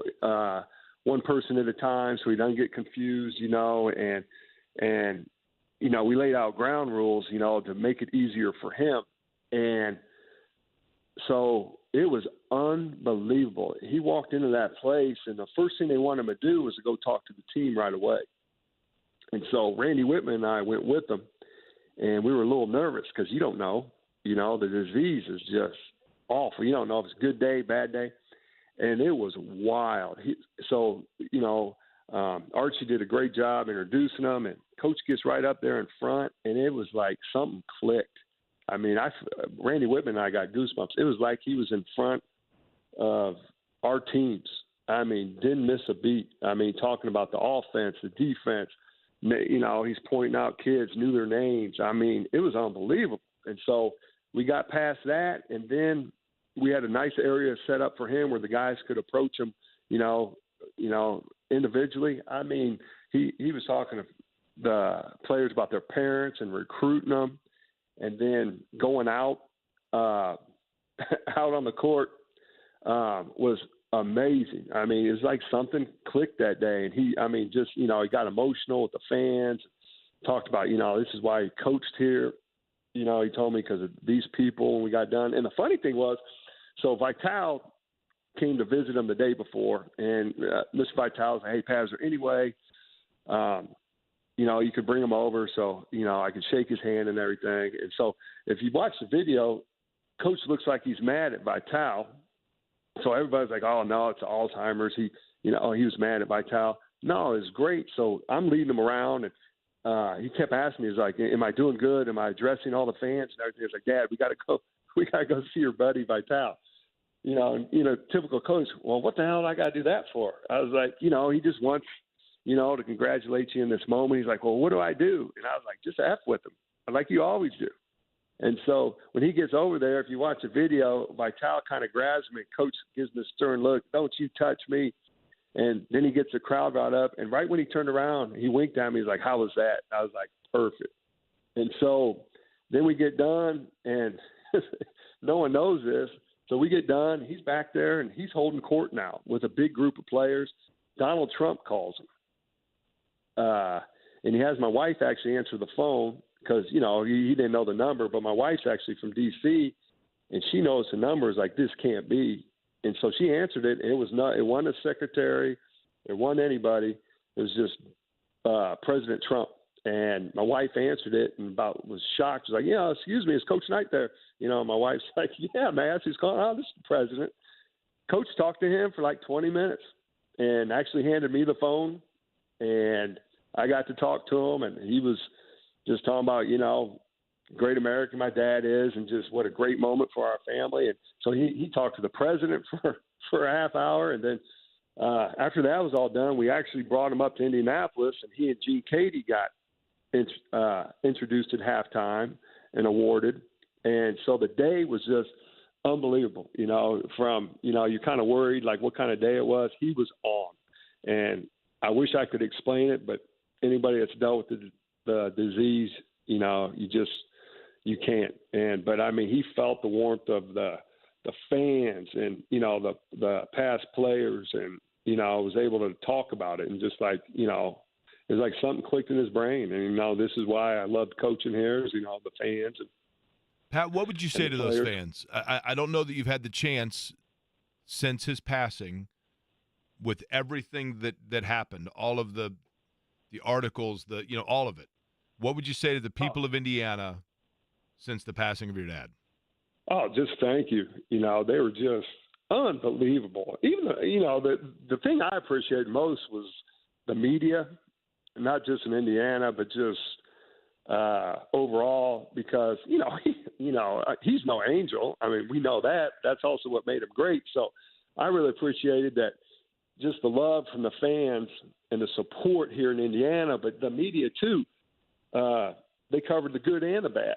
one person at a time, so he doesn't get confused. And we laid out ground rules, to make it easier for him. And so it was unbelievable. He walked into that place, and the first thing they wanted him to do was to go talk to the team right away. And so Randy Whitman and I went with him, and we were a little nervous because you don't know. The disease is just awful. You don't know if it's a good day, bad day. And it was wild. Archie did a great job introducing them, and Coach gets right up there in front, and it was like something clicked. I mean, Randy Whitman and I got goosebumps. It was like he was in front of our teams. I mean, didn't miss a beat. I mean, talking about the offense, the defense. He's pointing out kids, knew their names. I mean, it was unbelievable. And so we got past that, and then we had a nice area set up for him where the guys could approach him, individually. I mean, he was talking to the players about their parents and recruiting them, and then going out on the court was amazing. I mean, it was like something clicked that day, and he got emotional with the fans, talked about, this is why he coached here. He told me because of these people when we got done. And the funny thing was, so Vital came to visit him the day before, and Mr. Vital said, hey, Pat, is there any way, you could bring him over so, I could shake his hand and everything. And so if you watch the video, Coach looks like he's mad at Vital. So everybody's like, oh, no, it's Alzheimer's. He was mad at Vital. No, it's great. So I'm leading him around, and he kept asking me, he's like, am I doing good? Am I addressing all the fans and everything? I was like, Dad, we got to go see your buddy Vital. Typical coach, well, what the hell do I got to do that for? I was like, he just wants, to congratulate you in this moment. He's like, well, what do I do? And I was like, just F with him, like you always do. And so when he gets over there, if you watch the video, Vital kind of grabs him, and Coach gives him a stern look, don't you touch me. And then he gets the crowd right up. And right when he turned around, he winked at me. He's like, how was that? I was like, perfect. And so then we get done, and no one knows this. So we get done. He's back there, and he's holding court now with a big group of players. Donald Trump calls him. And he has my wife actually answer the phone because, he didn't know the number. But my wife's actually from D.C., and she knows the numbers like this can't be. And so she answered it, and it wasn't a secretary. It wasn't anybody. it was just President Trump. And my wife answered it and was shocked. She's like, "Yeah, excuse me, is Coach Knight there?" My wife's like, "Yeah, man, he's calling. Oh, this is the president." Coach talked to him for like 20 minutes and actually handed me the phone, and I got to talk to him, and he was just talking about, great American my dad is, and just what a great moment for our family. And so he talked to the president for a half hour, and then after that was all done, we actually brought him up to Indianapolis, and he and Gene Katie got introduced at halftime and awarded. And so the day was just unbelievable, you're kind of worried, like what kind of day it was. He was on. And I wish I could explain it, but anybody that's dealt with the disease, you can't. But I mean, he felt the warmth of the fans and, the past players, and, I was able to talk about it, and just like, it was like something clicked in his brain. And, this is why I loved coaching here is, the fans. And Pat, what would you say to those fans? I don't know that you've had the chance since his passing, with everything that happened, all of the articles, all of it. What would you say to the people of Indiana since the passing of your dad? Oh, just thank you. They were just unbelievable. Even, the thing I appreciated most was the media, not just in Indiana, but just overall, because, he's no angel. I mean, we know that. That's also what made him great. So I really appreciated that, just the love from the fans and the support here in Indiana, but the media too. They covered the good and the bad.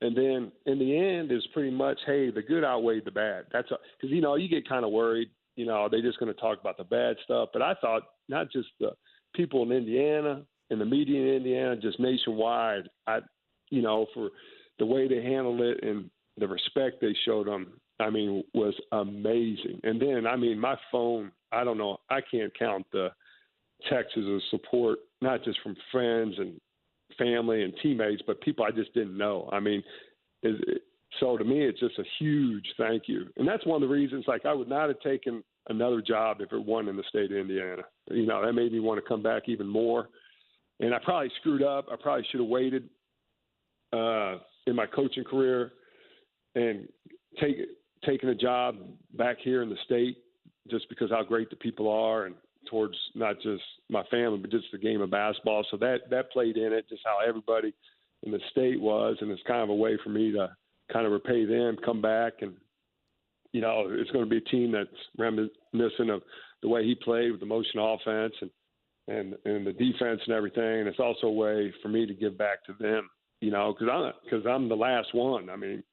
And then in the end, it's pretty much, hey, the good outweighed the bad. That's because, you get kind of worried, they're just going to talk about the bad stuff. But I thought not just the people in Indiana and the media in Indiana, just nationwide, for the way they handled it and the respect they showed them, was amazing. And then, my phone, I don't know, I can't count the texts of support, not just from friends and family and teammates, but people I just didn't know. So to me, it's just a huge thank you. And that's one of the reasons, like, I would not have taken another job if it wasn't in the state of Indiana. That made me want to come back even more. And I probably screwed up. I probably should have waited in my coaching career and taken a job back here in the state, just because how great the people are, and towards not just my family, but just the game of basketball. So that played in it, just how everybody in the state was. And it's kind of a way for me to kind of repay them, come back. And, it's going to be a team that's reminiscent of the way he played with the motion offense and the defense and everything. And it's also a way for me to give back to them, because I'm the last one.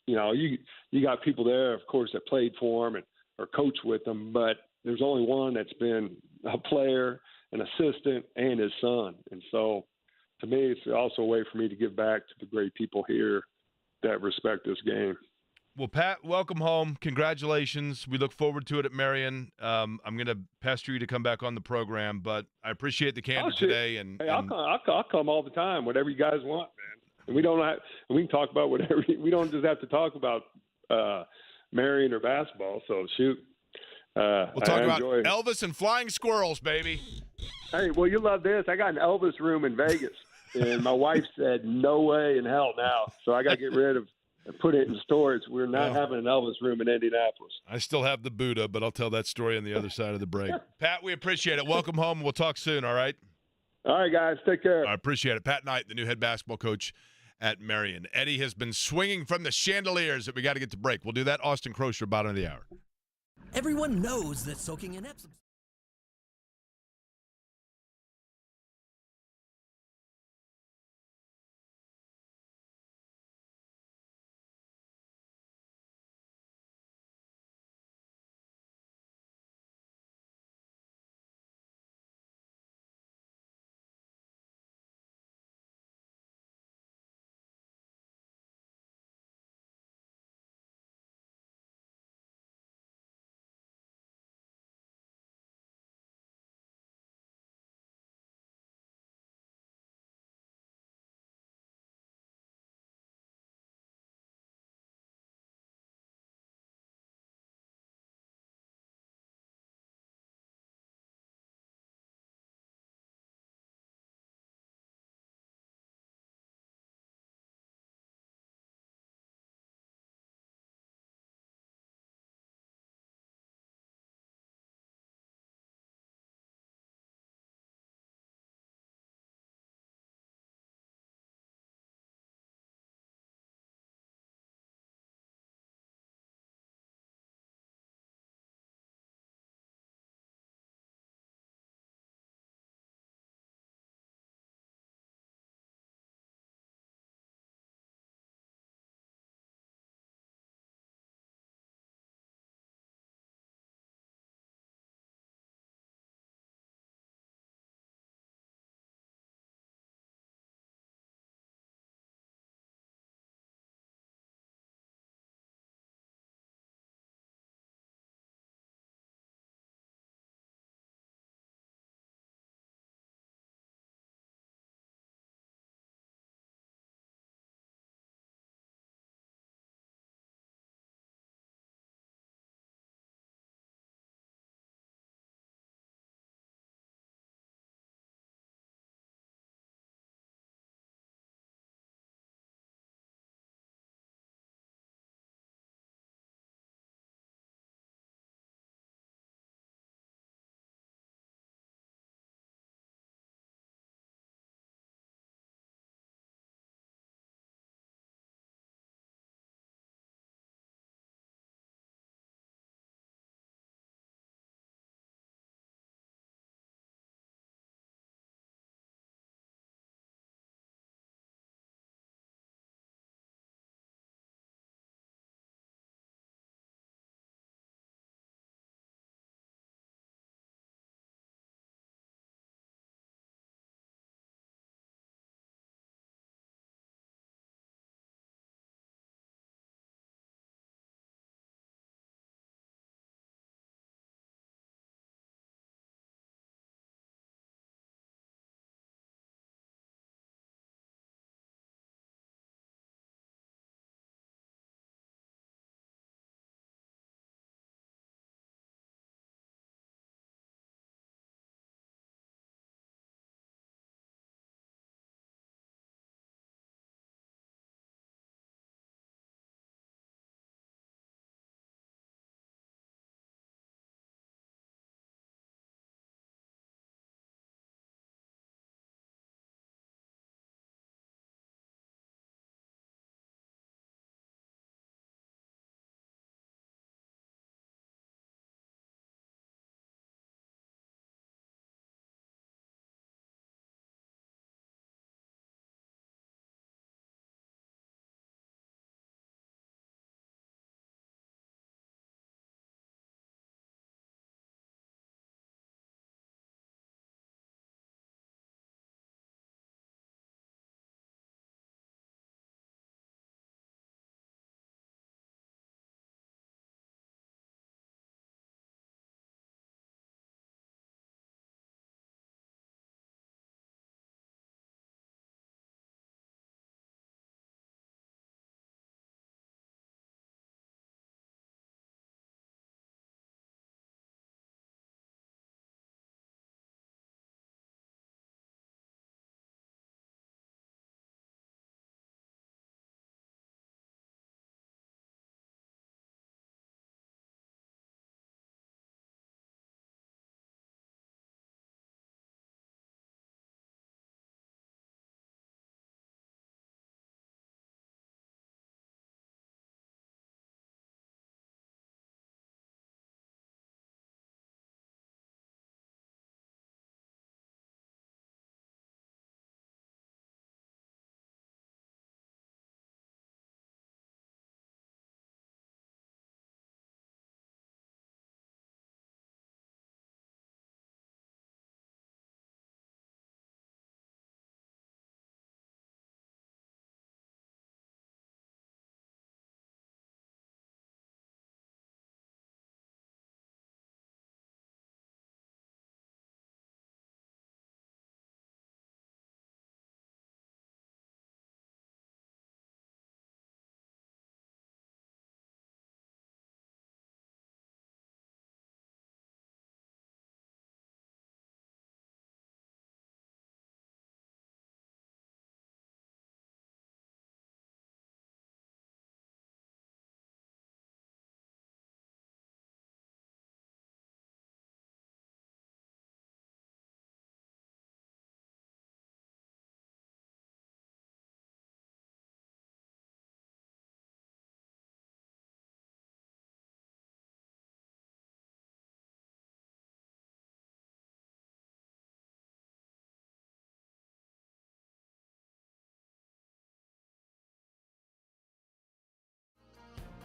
You got people there, of course, that played for him or coached with him, but there's only one that's been a player, an assistant, and his son. And so to me, it's also a way for me to give back to the great people here that respect this game. Well, Pat, welcome home. Congratulations. We look forward to it at Marion. I'm going to pester you to come back on the program, but I appreciate the candor today. I'll come all the time, whatever you guys want, man. And we can talk about whatever. We don't just have to talk about Marion or basketball. So shoot. We'll talk about Elvis and flying squirrels, baby. Hey, well, you love this. I got an Elvis room in Vegas, and my wife said, no way in hell now. So I got to get rid of and put it in storage. We're not having an Elvis room in Indianapolis. I still have the Buddha, but I'll tell that story on the other side of the break. Pat, we appreciate it. Welcome home. We'll talk soon, all right? All right, guys. Take care. I appreciate it. Pat Knight, the new head basketball coach at Marion. Eddie has been swinging from the chandeliers that we got to get to break. We'll do that. Austin Croshere, bottom of the hour. Everyone knows that soaking in Epsom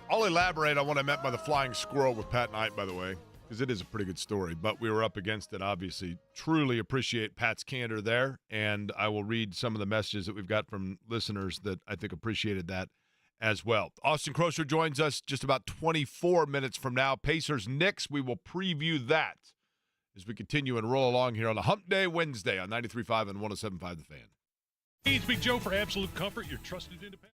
I'll elaborate on what I meant by the flying squirrel with Pat Knight, by the way, because it is a pretty good story, but we were up against it, obviously. Truly appreciate Pat's candor there, and I will read some of the messages that we've got from listeners that I think appreciated that as well. Austin Croshere joins us just about 24 minutes from now. Pacers Knicks, we will preview that as we continue and roll along here on a Hump Day Wednesday on 93.5 and 107.5 The Fan. Hey, it's Big Joe for Absolute Comfort, your trusted independent.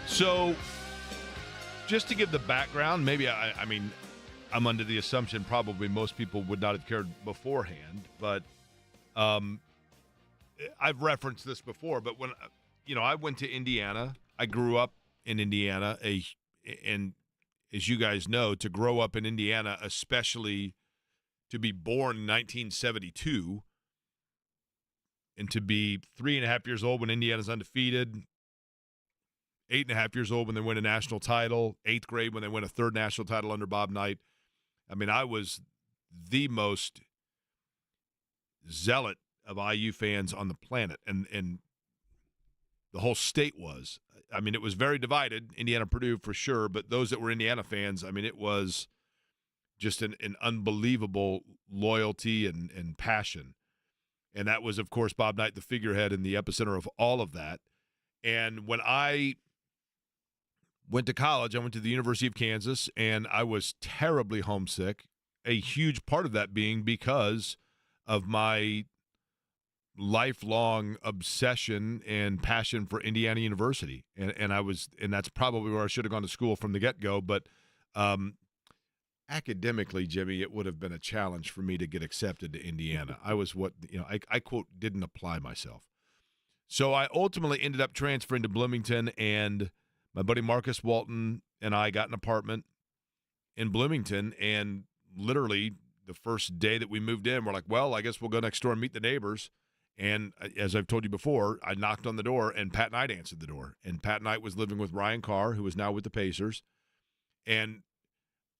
So, just to give the background, maybe I mean, I'm under the assumption probably most people would not have cared beforehand, but I've referenced this before. But when I went to Indiana, I grew up in Indiana, and as you guys know, to grow up in Indiana, especially to be born in 1972, and to be 3.5 years old when Indiana's undefeated. 8.5 years old when they win a national title, 8th grade when they win a third national title under Bob Knight. I mean, I was the most zealot of IU fans on the planet, and the whole state was. I mean, it was very divided, Indiana-Purdue for sure, but those that were Indiana fans, I mean, it was just an unbelievable loyalty and passion. And that was, of course, Bob Knight, the figurehead and the epicenter of all of that. And when I went to college, I went to the University of Kansas, and I was terribly homesick, a huge part of that being because of my lifelong obsession and passion for Indiana University. And that's probably where I should have gone to school from the get-go, but academically, Jimmy, it would have been a challenge for me to get accepted to Indiana. I was I quote, didn't apply myself. So I ultimately ended up transferring to Bloomington, and my buddy Marcus Walton and I got an apartment in Bloomington, and literally the first day that we moved in, we're like, well, I guess we'll go next door and meet the neighbors. And as I've told you before, I knocked on the door, and Pat Knight answered the door. And Pat Knight was living with Ryan Carr, who is now with the Pacers. And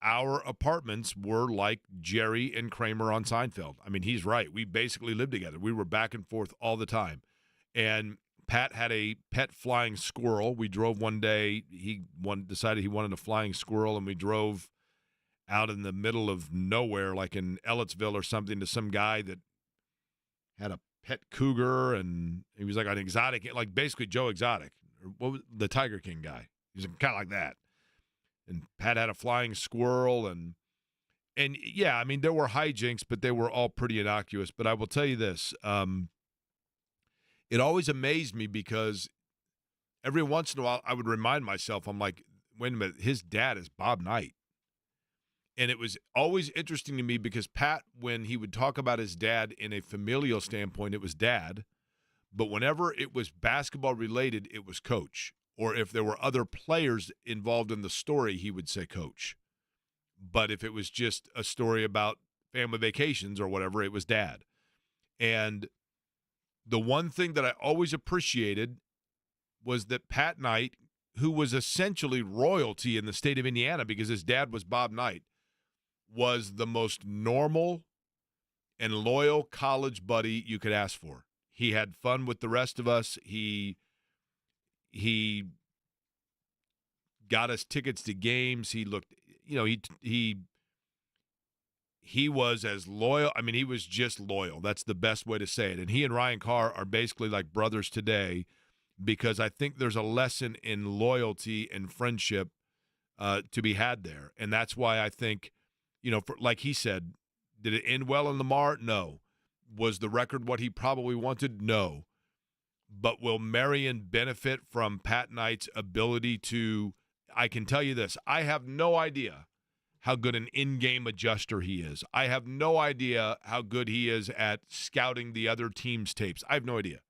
our apartments were like Jerry and Kramer on Seinfeld. I mean, he's right. We basically lived together. We were back and forth all the time. And Pat had a pet flying squirrel. We drove one day. He decided he wanted a flying squirrel, and we drove out in the middle of nowhere, like in Ellettsville or something, to some guy that had a pet cougar, and he was like an exotic, like basically Joe Exotic, or what was the Tiger King guy. He was kind of like that. And Pat had a flying squirrel, and yeah, I mean, there were hijinks, but they were all pretty innocuous. But I will tell you this. It always amazed me because every once in a while I would remind myself, I'm like, wait a minute, his dad is Bob Knight. And it was always interesting to me because Pat, when he would talk about his dad in a familial standpoint, it was dad. But whenever it was basketball related, it was coach. Or if there were other players involved in the story, he would say coach. But if it was just a story about family vacations or whatever, it was dad. And the one thing that I always appreciated was that Pat Knight, who was essentially royalty in the state of Indiana because his dad was Bob Knight, was the most normal and loyal college buddy you could ask for. He had fun with the rest of us. He got us tickets to games. He looked, he was as loyal. I mean, he was just loyal. That's the best way to say it. And he and Ryan Carr are basically like brothers today because I think there's a lesson in loyalty and friendship to be had there. And that's why I think, like he said, did it end well in Lamar? No. Was the record what he probably wanted? No. But will Marion benefit from Pat Knight's ability to, I can tell you this, I have no idea how good an in-game adjuster he is. I have no idea how good he is at scouting the other team's tapes. I have no idea.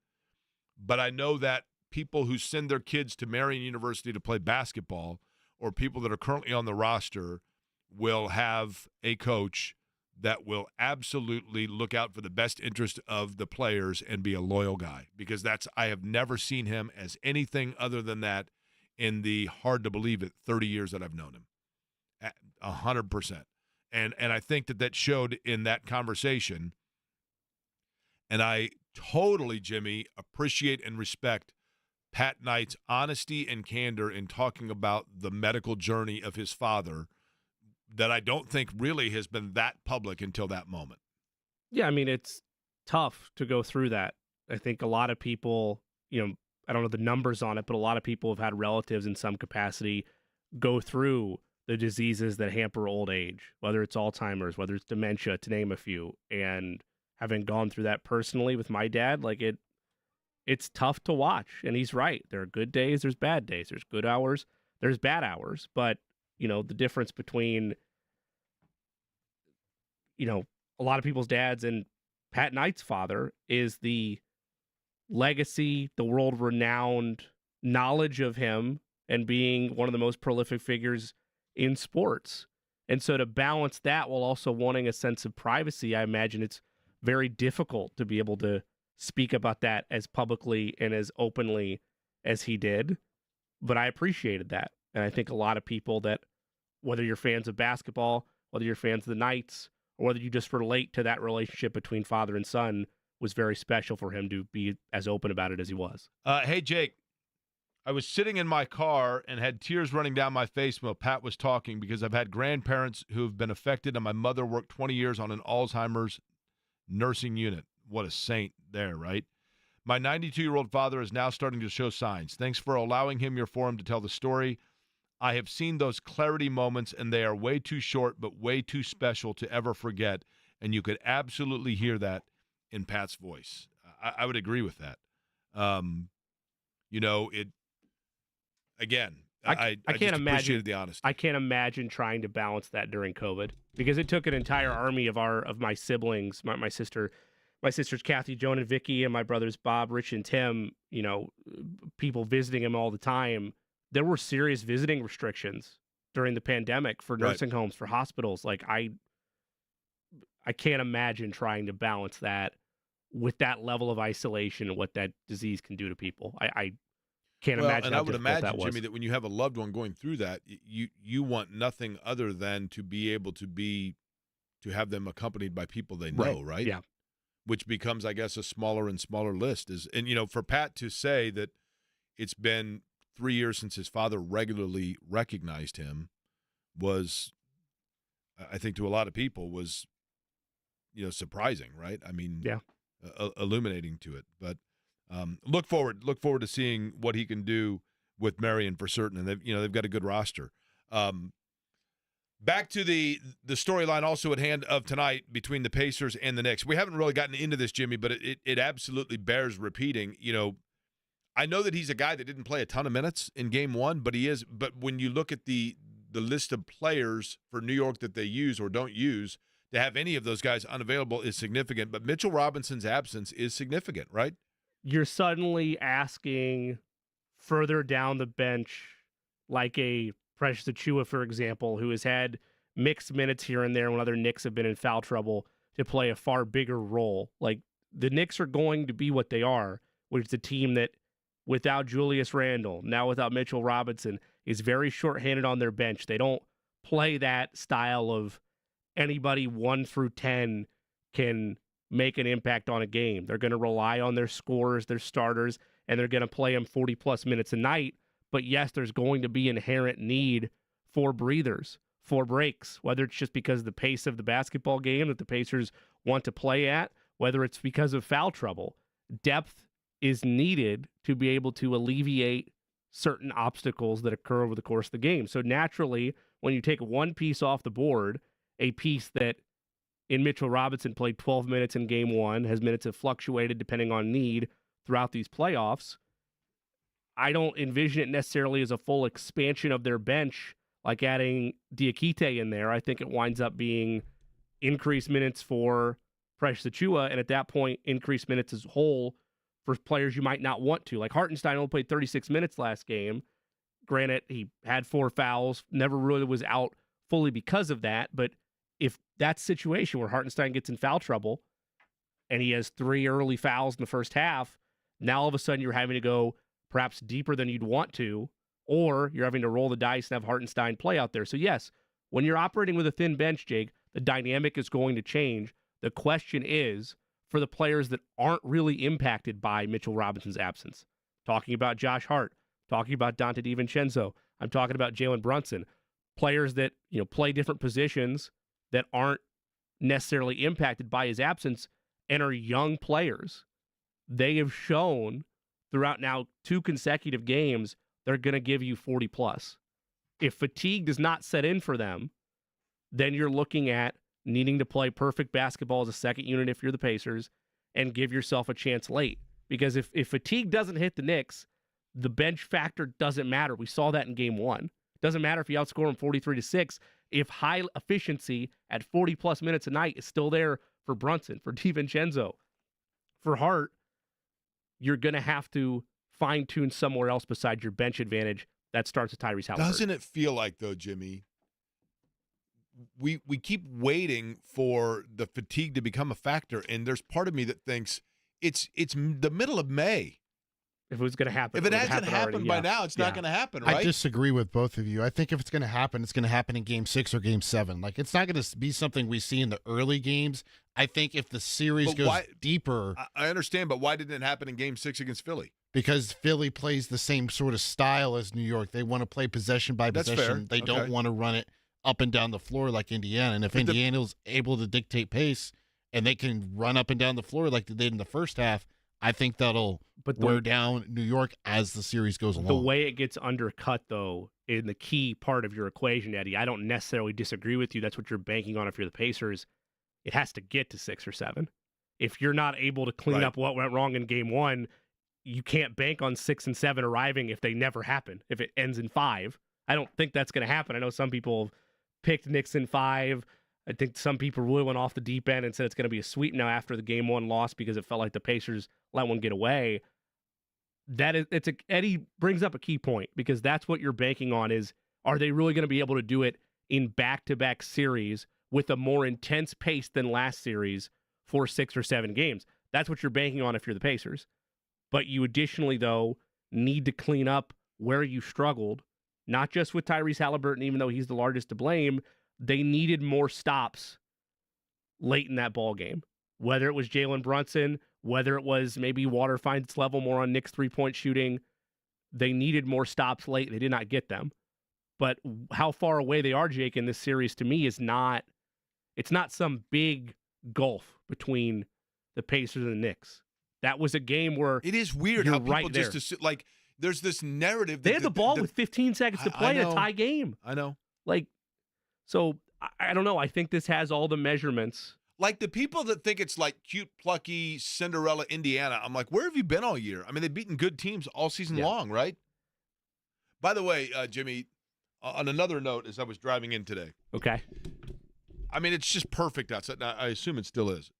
But I know that people who send their kids to Marion University to play basketball or people that are currently on the roster will have a coach that will absolutely look out for the best interest of the players and be a loyal guy. Because I have never seen him as anything other than that in the hard-to-believe-it 30 years that I've known him. 100%. And I think that showed in that conversation. And I totally, Jimmy, appreciate and respect Pat Knight's honesty and candor in talking about the medical journey of his father that I don't think really has been that public until that moment. Yeah, I mean, it's tough to go through that. I think a lot of people, I don't know the numbers on it, but a lot of people have had relatives in some capacity go through the diseases that hamper old age, whether it's Alzheimer's, whether it's dementia, to name a few. And having gone through that personally with my dad, it's tough to watch. And he's right. There are good days, there's bad days, there's good hours, there's bad hours. But, the difference between, a lot of people's dads and Pat Knight's father is the legacy, the world-renowned knowledge of him and being one of the most prolific figures in sports. And so to balance that while also wanting a sense of privacy, I imagine it's very difficult to be able to speak about that as publicly and as openly as he did. But I appreciated that. And I think a lot of people that, whether you're fans of basketball, whether you're fans of the Knights, or whether you just relate to that relationship between father and son, was very special for him to be as open about it as he was. Hey, Jake. I was sitting in my car and had tears running down my face while Pat was talking because I've had grandparents who have been affected, and my mother worked 20 years on an Alzheimer's nursing unit. What a saint there, right? My 92-year-old father is now starting to show signs. Thanks for allowing him your forum to tell the story. I have seen those clarity moments, and they are way too short but way too special to ever forget, and you could absolutely hear that in Pat's voice. I would agree with that. Again, I can't just imagine appreciated the honesty. I can't imagine trying to balance that during COVID because it took an entire army of my siblings, my sisters Kathy, Joan, and Vicky, and my brothers Bob, Rich, and Tim. People visiting him all the time. There were serious visiting restrictions during the pandemic for nursing homes, for hospitals. I can't imagine trying to balance that with that level of isolation and what that disease can do to people. I can't imagine. And how I would difficult imagine, that was. Jimmy, that when you have a loved one going through that, you want nothing other than to be able to have them accompanied by people they know, right? Yeah. Which becomes, I guess, a smaller and smaller list. For Pat to say that it's been 3 years since his father regularly recognized him was, I think, to a lot of people was, surprising, right? I mean, yeah, illuminating to it, but. Look forward to seeing what he can do with Marion for certain, and they've got a good roster. Back to the storyline also at hand of tonight between the Pacers and the Knicks. We haven't really gotten into this, Jimmy, but it absolutely bears repeating. I know that he's a guy that didn't play a ton of minutes in Game 1, but he is. But when you look at the the list of players for New York that they use or don't use, to have any of those guys unavailable is significant. But Mitchell Robinson's absence is significant, right? You're suddenly asking further down the bench, like a Precious Achiuwa, for example, who has had mixed minutes here and there when other Knicks have been in foul trouble, to play a far bigger role. Like, the Knicks are going to be what they are, which is a team that, without Julius Randle, now without Mitchell Robinson, is very shorthanded on their bench. They don't play that style of anybody 1 through 10 can make an impact on a game. They're going to rely on their scorers, their starters, and they're going to play them 40-plus minutes a night. But yes, there's going to be inherent need for breathers, for breaks, whether it's just because of the pace of the basketball game that the Pacers want to play at, whether it's because of foul trouble. Depth is needed to be able to alleviate certain obstacles that occur over the course of the game. So naturally, when you take one piece off the board, a piece that in Mitchell Robinson played 12 minutes in game 1, has minutes have fluctuated depending on need throughout these playoffs, I don't envision it necessarily as a full expansion of their bench, like adding Diakite in there. I think it winds up being increased minutes for Precious Achiuwa, and at that point, increased minutes as a whole for players you might not want to. Like Hartenstein only played 36 minutes last game. Granted, he had 4 fouls, never really was out fully because of that, but if that's a situation where Hartenstein gets in foul trouble and he has 3 early fouls in the first half, now all of a sudden you're having to go perhaps deeper than you'd want to, or you're having to roll the dice and have Hartenstein play out there. So yes, when you're operating with a thin bench, Jake, the dynamic is going to change. The question is, for the players that aren't really impacted by Mitchell Robinson's absence, talking about Josh Hart, talking about Dante DiVincenzo, I'm talking about Jalen Brunson, players that play different positions that aren't necessarily impacted by his absence and are young players. They have shown throughout now 2 consecutive games they're going to give you 40 plus. If fatigue does not set in for them, then you're looking at needing to play perfect basketball as a second unit if you're the Pacers and give yourself a chance late. Because if fatigue doesn't hit the Knicks, the bench factor doesn't matter. We saw that in game 1. It doesn't matter if you outscore them 43-6. If high efficiency at 40-plus minutes a night is still there for Brunson, for DiVincenzo, for Hart, you're going to have to fine-tune somewhere else besides your bench advantage. That starts with Tyrese Halliburton. Doesn't it feel like, though, Jimmy, we keep waiting for the fatigue to become a factor, and there's part of me that thinks it's the middle of May. If it was going to happen. If it hasn't happened by now, it's not going to happen, right? I disagree with both of you. I think if it's going to happen in Game 6 or Game 7. Like, it's not going to be something we see in the early games. I think if the series goes deeper. I understand, but why didn't it happen in Game 6 against Philly? Because Philly plays the same sort of style as New York. They want to play possession by That's possession. fair. They don't want to run it up and down the floor like Indiana. And if Indiana's able to dictate pace and they can run up and down the floor like they did in the first half, I think that'll wear down New York as the series goes along. The way it gets undercut, though, in the key part of your equation, Eddie, I don't necessarily disagree with you. That's what you're banking on if you're the Pacers. It has to get to 6 or 7. If you're not able to clean up what went wrong in Game 1, you can't bank on 6 and 7 arriving if they never happen, if it ends in 5. I don't think that's going to happen. I know some people have picked Knicks in 5. I think some people really went off the deep end and said it's going to be a sweep now after the Game 1 loss because it felt like the Pacers let one get away. Eddie brings up a key point because that's what you're banking on is, are they really going to be able to do it in back-to-back series with a more intense pace than last series for 6 or 7 games? That's what you're banking on if you're the Pacers. But you additionally, though, need to clean up where you struggled, not just with Tyrese Halliburton, even though he's the largest to blame. They needed more stops late in that ball game. Whether it was Jalen Brunson, whether it was maybe Water finds its level more on Knicks three-point shooting, they needed more stops late. They did not get them. But how far away they are, Jake, in this series to me is not, it's not some big gulf between the Pacers and the Knicks. That was a game where it is weird how people just like there's this narrative. They had the ball with 15 seconds to play in a tie game. I know. So I don't know. I think this has all the measurements. Like the people that think it's like cute, plucky Cinderella Indiana. I'm like, where have you been all year? I mean, they've beaten good teams all season long, right? By the way, Jimmy, on another note, as I was driving in today. Okay. I mean, it's just perfect outside. Now, I assume it still is.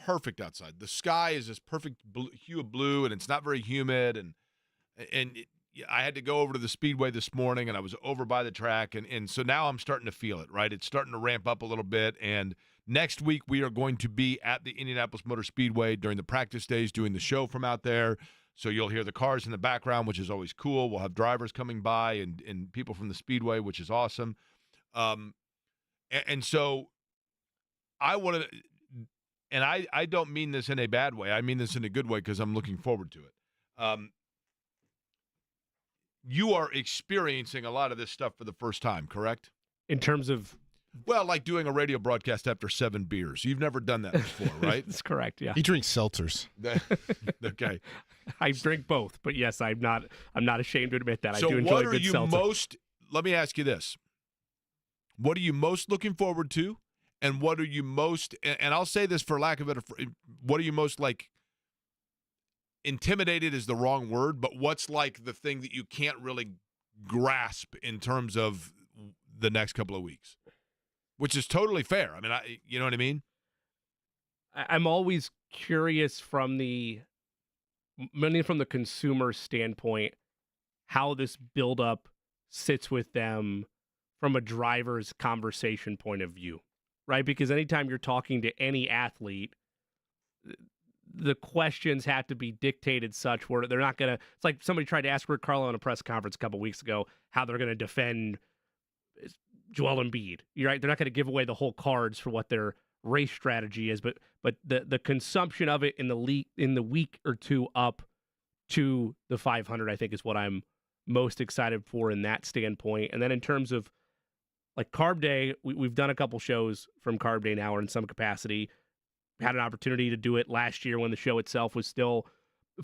Perfect outside. The sky is this perfect hue of blue, and it's not very humid. And I had to go over to the Speedway this morning, and I was over by the track. And so now I'm starting to feel it, right? It's starting to ramp up a little bit. And next week, we are going to be at the Indianapolis Motor Speedway during the practice days doing the show from out there. So you'll hear the cars in the background, which is always cool. We'll have drivers coming by and people from the Speedway, which is awesome. And so I want to – and I don't mean this in a bad way. I mean this in a good way because I'm looking forward to it. You are experiencing a lot of this stuff for the first time, correct? In terms of – well, like doing a radio broadcast after 7 beers. You've never done that before, right? That's correct, yeah. He drinks seltzers. Okay. I drink both, but yes, I'm not ashamed to admit that. So I do enjoy what a are good you seltzer. let me ask you this. What are you most looking forward to? And what are you most, and I'll say this for lack of better, what are you most like, intimidated is the wrong word, but what's like the thing that you can't really grasp in terms of the next couple of weeks? Which is totally fair. I mean, you know what I mean? I'm always curious from the consumer standpoint, how this buildup sits with them from a driver's conversation point of view, right? Because anytime you're talking to any athlete, the questions have to be dictated such where they're not going to, it's like somebody tried to ask Rick Carlisle in a press conference a couple weeks ago how they're going to defend Joel Embiid. You're right. They're not going to give away the whole cards for what their race strategy is, but the consumption of it in the week or two up to the 500, I think is what I'm most excited for in that standpoint. And then in terms of like Carb Day, we've done a couple shows from Carb Day now or in some capacity. Had an opportunity to do it last year when the show itself was still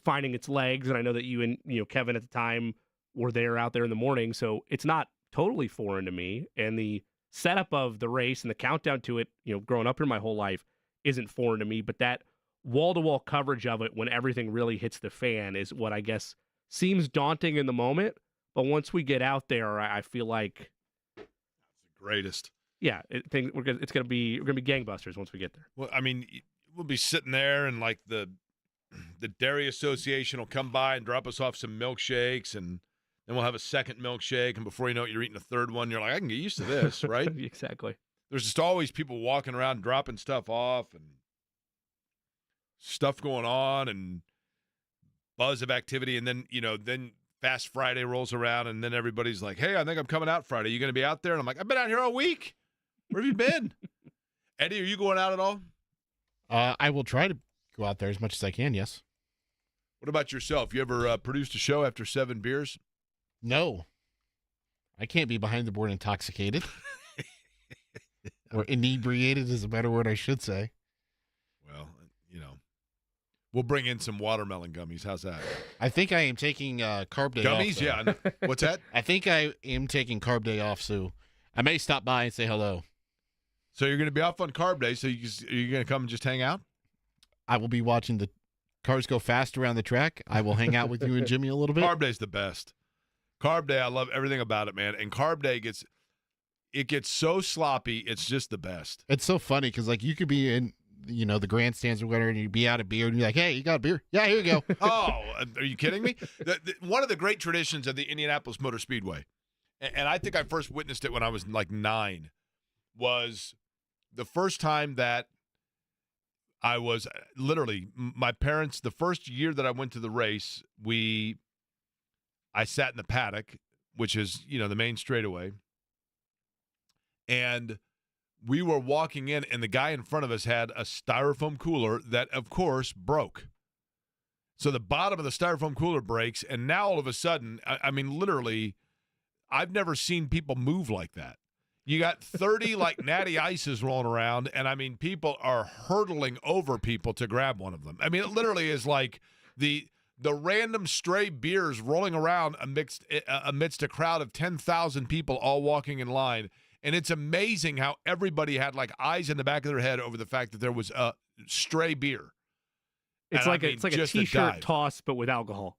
finding its legs. And I know that you and Kevin at the time were there out there in the morning. So it's not totally foreign to me. And the setup of the race and the countdown to it, growing up here my whole life isn't foreign to me. But that wall-to-wall coverage of it when everything really hits the fan is what I guess seems daunting in the moment. But once we get out there, I feel like that's the greatest. Yeah, we're gonna be gangbusters once we get there. Well, I mean, we'll be sitting there, and like the Dairy Association will come by and drop us off some milkshakes, and then we'll have a second milkshake, and before you know it, you're eating a third one. You're like, I can get used to this, right? Exactly. There's just always people walking around dropping stuff off, and stuff going on, and buzz of activity, and then then Fast Friday rolls around, and then everybody's like, hey, I think I'm coming out Friday. You going to be out there? And I'm like, I've been out here all week. Where have you been? Eddie, are you going out at all? I will try to go out there as much as I can, yes. What about yourself? You ever produced a show after 7 beers? No. I can't be behind the board intoxicated. Or inebriated is a better word I should say. Well, we'll bring in some watermelon gummies. How's that? I think I am taking Carb Day off. Gummies? Yeah. What's that? I think I am taking Carb Day off, so I may stop by and say hello. So you're going to be off on Carb Day, so you're going to come and just hang out? I will be watching the cars go fast around the track. I will hang out with you and Jimmy a little bit. Carb Day's the best. Carb Day, I love everything about it, man. And Carb Day gets so sloppy, it's just the best. It's so funny because, like, you could be in, the grandstands or whatever, and you'd be out of beer, and you're like, hey, you got a beer? Yeah, here you go. Oh, are you kidding me? One of the great traditions of the Indianapolis Motor Speedway, and I think I first witnessed it when I was like 9, was the first time that I was literally, my parents, the first year that I went to the race, I sat in the paddock, which is, the main straightaway, and we were walking in, and the guy in front of us had a styrofoam cooler that, of course, broke. So the bottom of the styrofoam cooler breaks, and now all of a sudden, I mean, literally, I've never seen people move like that. You got 30 like natty ices rolling around, and I mean, people are hurtling over people to grab one of them. I mean, it literally is like the random stray beers rolling around amidst a crowd of 10,000 people all walking in line. And it's amazing how everybody had like eyes in the back of their head over the fact that there was a stray beer. It's like a t-shirt toss, but with alcohol.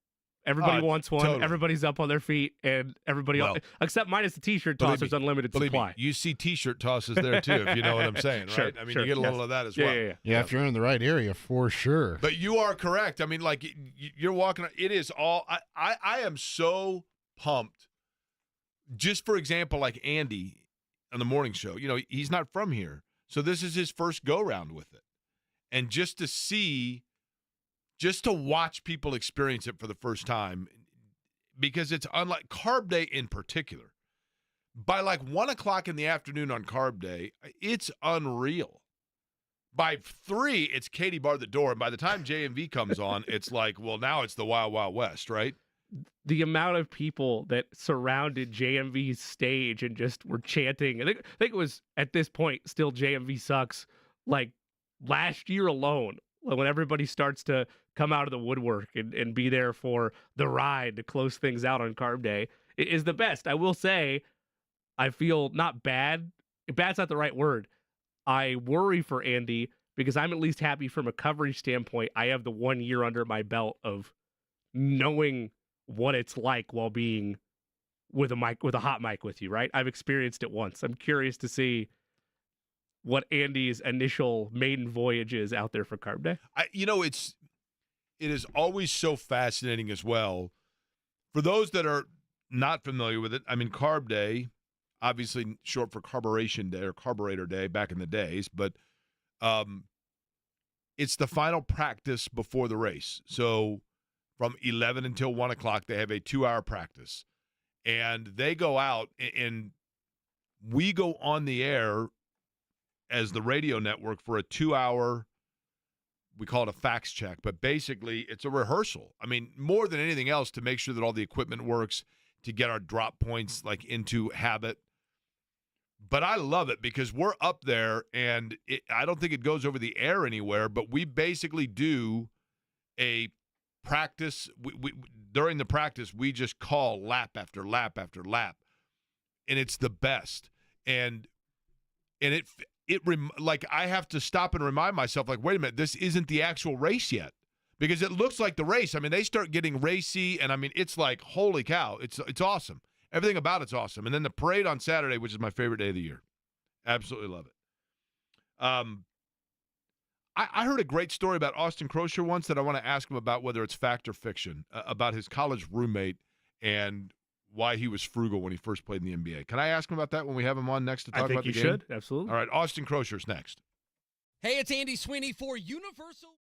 Everybody wants one. Totally. Everybody's up on their feet, and everybody else, except minus the T-shirt toss, there's unlimited supply. You see T-shirt tosses there too, if you know what I'm saying, right? Sure, I mean, sure, you get a little of that as well. Yeah, if you're in the right area, for sure. But you are correct. I mean, like you're walking. It is all. I am so pumped. Just for example, like Andy on the morning show. You know, he's not from here, so this is his first go round with it, and just to watch people experience it for the first time, because it's unlike Carb Day in particular. By like 1 o'clock in the afternoon on Carb Day, it's unreal. By 3, it's Katie bar the door, and by the time JMV comes on, it's like, well, now it's the Wild Wild West, right? The amount of people that surrounded JMV's stage and just were chanting. I think it was at this point still JMV sucks. Like last year alone, when everybody starts to come out of the woodwork and be there for the ride to close things out on Carb Day, it is the best. I will say, I feel not bad. Bad's not the right word. I worry for Andy because I'm at least happy from a coverage standpoint. I have the 1 year under my belt of knowing what it's like while being with a hot mic with you, right? I've experienced it once. I'm curious to see what Andy's initial maiden voyage is out there for Carb Day. It is always so fascinating as well. For those that are not familiar with it, I mean, Carb Day, obviously short for Carburation Day or Carburetor Day back in the days, but it's the final practice before the race. So from 11 until 1 o'clock, they have a 2-hour practice. And they go out, and we go on the air as the radio network for a 2-hour, we call it a fax check, but basically it's a rehearsal. I mean, more than anything else, to make sure that all the equipment works, to get our drop points like into habit. But I love it because we're up there, and I don't think it goes over the air anywhere, but we basically do a practice. We during the practice, we just call lap after lap after lap, and it's the best. And like I have to stop and remind myself, like, wait a minute, this isn't the actual race yet, because it looks like the race. I mean, they start getting racy, and I mean, it's like, holy cow, it's awesome. Everything about it's awesome. And then the parade on Saturday, which is my favorite day of the year. Absolutely love it. I heard a great story about Austin Croshere once that I want to ask him about, whether it's fact or fiction, about his college roommate and why he was frugal when he first played in the NBA. Can I ask him about that when we have him on next to talk about the game? I think you should. Absolutely. All right, Austin Croshere's next. Hey, it's Andy Sweeney for Universal.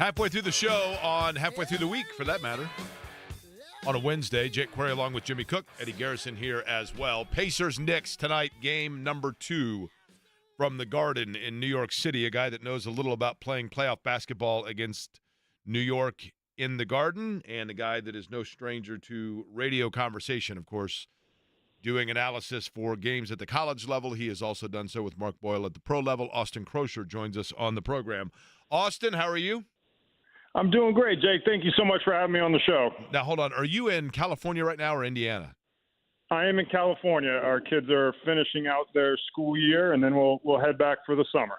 Halfway through the show on halfway through the week, for that matter. On a Wednesday, Jake Query along with Jimmy Cook, Eddie Garrison here as well. Pacers Knicks tonight, game number 2 from the Garden in New York City. A guy that knows a little about playing playoff basketball against New York in the Garden, and a guy that is no stranger to radio conversation, of course, doing analysis for games at the college level. He has also done so with Mark Boyle at the pro level. Austin Croshere joins us on the program. Austin, how are you? I'm doing great, Jake. Thank you so much for having me on the show. Now, hold on. Are you in California right now or Indiana? I am in California. Our kids are finishing out their school year, and then we'll head back for the summer.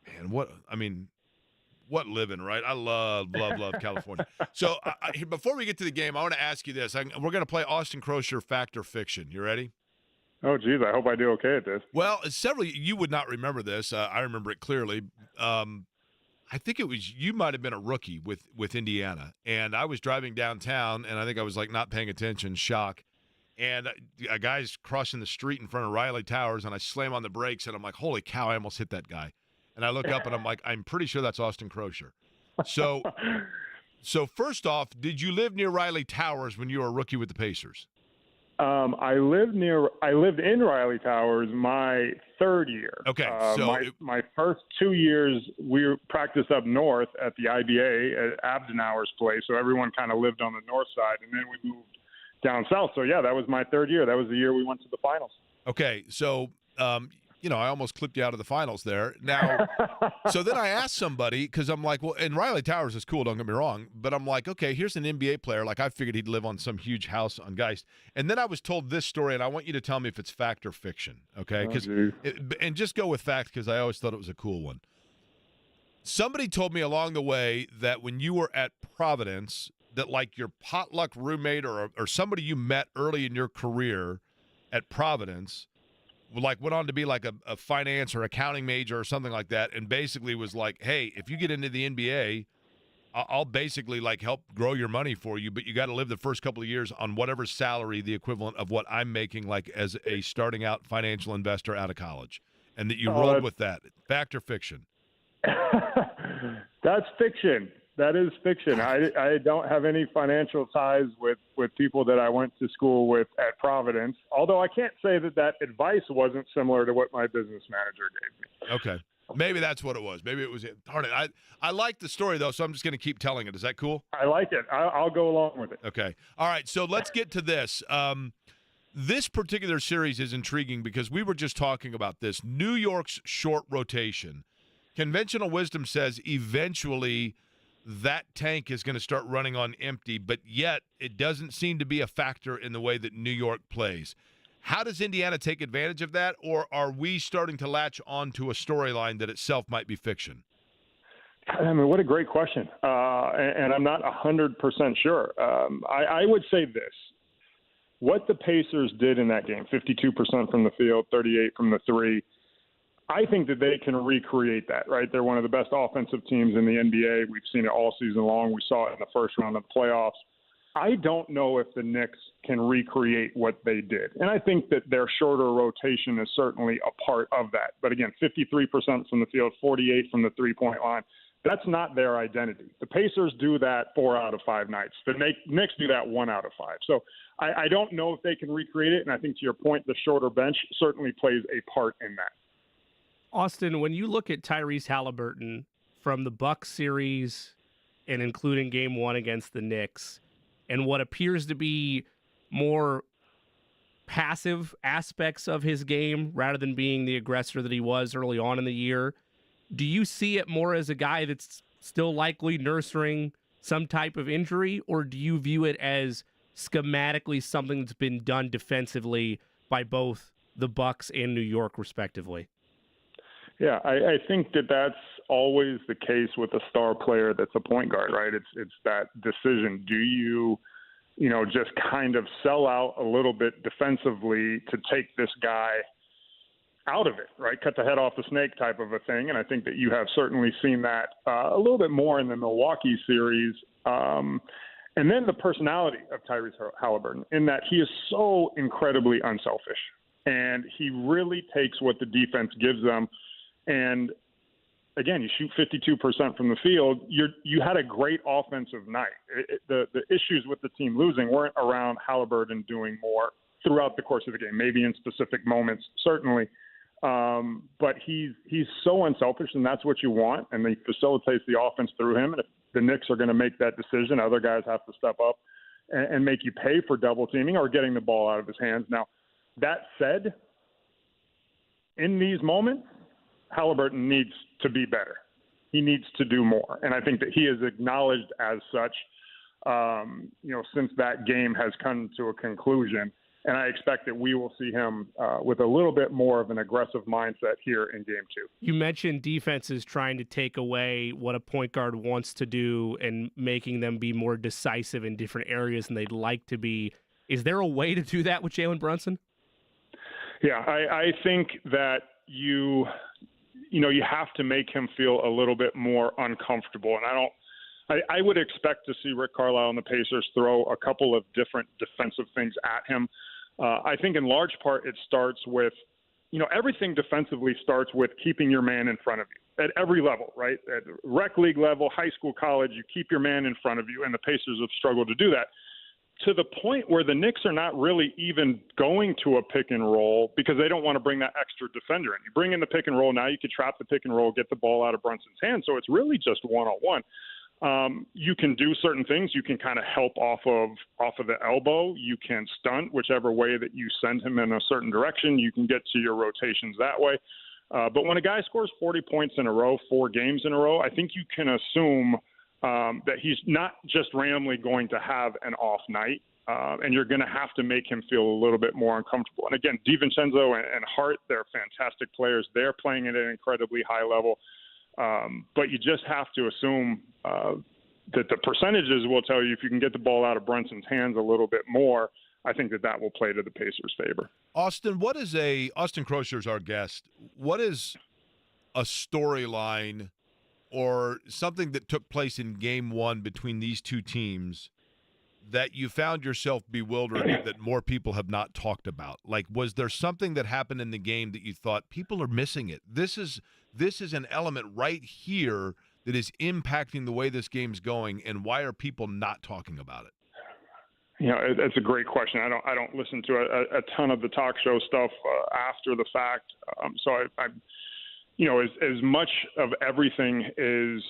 Man, what living, right? I love California. So before we get to the game, I want to ask you this. We're going to play Austin Croshere Fact or Fiction. You ready? Oh, geez. I hope I do okay at this. Well, you would not remember this. I remember it clearly. I think it was you might have been a rookie with Indiana, and I was driving downtown, and I think I was like not paying attention, shock, and a guy's crossing the street in front of Riley Towers, and I slam on the brakes, and I'm like, holy cow, I almost hit that guy. And I look up, and I'm like, I'm pretty sure that's Austin Croshere. So first off, did you live near Riley Towers when you were a rookie with the Pacers? I lived in Riley Towers my third year. Okay. My first 2 years, we practiced up north at the IBA at Abdenauer's place, so everyone kind of lived on the north side, and then we moved down south. So, yeah, that was my third year. That was the year we went to the finals. Okay. So, I almost clipped you out of the finals there. Now, so then I asked somebody, because I'm like, well, and Riley Towers is cool, don't get me wrong, but I'm like, okay, here's an NBA player. Like, I figured he'd live on some huge house on Geist. And then I was told this story, and I want you to tell me if it's fact or fiction, okay? And just go with fact, because I always thought it was a cool one. Somebody told me along the way that when you were at Providence, that like your potluck roommate or somebody you met early in your career at Providence like went on to be like a finance or accounting major or something like that, and basically was like, hey, if you get into the NBA, I'll basically like help grow your money for you, but you got to live the first couple of years on whatever salary, the equivalent of what I'm making like as a starting out financial investor out of college, and that you rolled with that. Fact or fiction? That's fiction. That is fiction. I don't have any financial ties with people that I went to school with at Providence, although I can't say that advice wasn't similar to what my business manager gave me. Okay. Maybe that's what it was. Maybe it was it. Darn it. I like the story, though, so I'm just going to keep telling it. Is that cool? I like it. I'll go along with it. Okay. All right, so let's get to this. This particular series is intriguing because we were just talking about this. New York's short rotation. Conventional wisdom says eventually that tank is going to start running on empty, but yet it doesn't seem to be a factor in the way that New York plays. How does Indiana take advantage of that, or are we starting to latch on to a storyline that itself might be fiction? I mean, what a great question. And I'm not 100% sure. I would say this. What the Pacers did in that game, 52% from the field, 38 from the three, I think that they can recreate that, right? They're one of the best offensive teams in the NBA. We've seen it all season long. We saw it in the first round of the playoffs. I don't know if the Knicks can recreate what they did. And I think that their shorter rotation is certainly a part of that. But again, 53% from the field, 48 from the three-point line. That's not their identity. The Pacers do that 4 out of 5 nights. The Knicks do that 1 out of 5. So I don't know if they can recreate it. And I think to your point, the shorter bench certainly plays a part in that. Austin, when you look at Tyrese Halliburton from the Bucks series and including game 1 against the Knicks and what appears to be more passive aspects of his game rather than being the aggressor that he was early on in the year, do you see it more as a guy that's still likely nursing some type of injury, or do you view it as schematically something that's been done defensively by both the Bucks and New York respectively? Yeah, I think that that's always the case with a star player that's a point guard, right? It's that decision. Do you just kind of sell out a little bit defensively to take this guy out of it, right? Cut the head off the snake type of a thing. And I think that you have certainly seen that a little bit more in the Milwaukee series. And then the personality of Tyrese Halliburton, in that he is so incredibly unselfish. And he really takes what the defense gives them and again, you shoot 52% from the field. You had a great offensive night. The issues with the team losing weren't around Halliburton doing more throughout the course of the game, maybe in specific moments, certainly. But he's so unselfish, and that's what you want, and he facilitates the offense through him. And if the Knicks are going to make that decision, other guys have to step up and make you pay for double teaming or getting the ball out of his hands. Now, that said, in these moments, Halliburton needs to be better. He needs to do more. And I think that he is acknowledged as such, since that game has come to a conclusion. And I expect that we will see him with a little bit more of an aggressive mindset here in Game 2. You mentioned defenses trying to take away what a point guard wants to do and making them be more decisive in different areas than they'd like to be. Is there a way to do that with Jalen Brunson? Yeah, I think that you have to make him feel a little bit more uncomfortable. And I would expect to see Rick Carlisle and the Pacers throw a couple of different defensive things at him. I think in large part it starts with, everything defensively starts with keeping your man in front of you at every level, right? At rec league level, high school, college, you keep your man in front of you, and the Pacers have struggled to do that. To the point where the Knicks are not really even going to a pick and roll because they don't want to bring that extra defender in. You bring in the pick and roll, now you can trap the pick and roll, get the ball out of Brunson's hands, so it's really just one-on-one. You can do certain things. You can kind of help off of the elbow. You can stunt whichever way that you send him in a certain direction. You can get to your rotations that way. But when a guy scores 40 points in a row, 4 games in a row, I think you can assume that he's not just randomly going to have an off night, and you're going to have to make him feel a little bit more uncomfortable. And again, DiVincenzo and Hart, they're fantastic players. They're playing at an incredibly high level. But you just have to assume that the percentages will tell you if you can get the ball out of Brunson's hands a little bit more, I think that will play to the Pacers' favor. Austin, Austin Croshere is our guest. What is a storyline or something that took place in Game 1 between these two teams that you found yourself bewildered that more people have not talked about? Like, was there something that happened in the game that you thought people are missing it? This is an element right here that is impacting the way this game's going, and why are people not talking about it? It's a great question. I don't listen to a ton of the talk show stuff after the fact. So I as much of everything is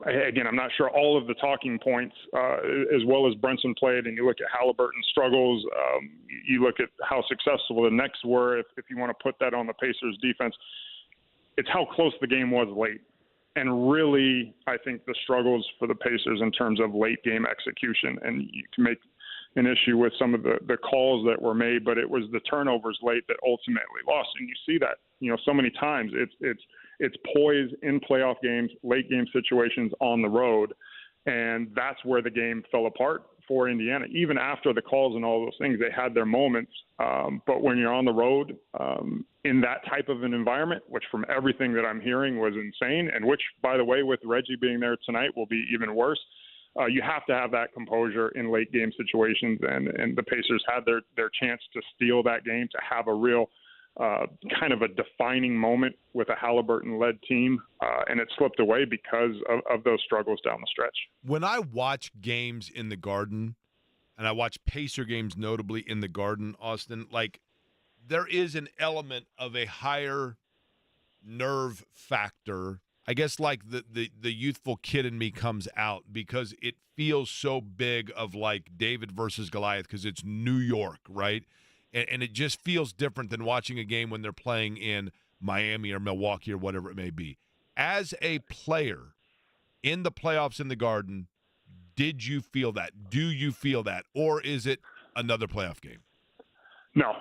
again, I'm not sure all of the talking points as well as Brunson played, and you look at Halliburton's struggles, you look at how successful the Knicks were, if you want to put that on the Pacers defense, it's how close the game was late. And really, I think the struggles for the Pacers in terms of late game execution, and you can make an issue with some of the calls that were made, but it was the turnovers late that ultimately lost. And you see that, so many times. It's poise in playoff games, late game situations on the road, and that's where the game fell apart for Indiana. Even after the calls and all those things, they had their moments. But when you're on the road in that type of an environment, which from everything that I'm hearing was insane, and which, by the way, with Reggie being there tonight will be even worse, you have to have that composure in late game situations. And the Pacers had their chance to steal that game, to have a real kind of a defining moment with a Halliburton-led team, and it slipped away because of those struggles down the stretch. When I watch games in the Garden, and I watch Pacer games notably in the Garden, Austin, like there is an element of a higher nerve factor. I guess like the youthful kid in me comes out because it feels so big of like David versus Goliath because it's New York, right? And it just feels different than watching a game when they're playing in Miami or Milwaukee or whatever it may be. As a player in the playoffs in the Garden, did you feel that? Do you feel that? Or is it another playoff game? No.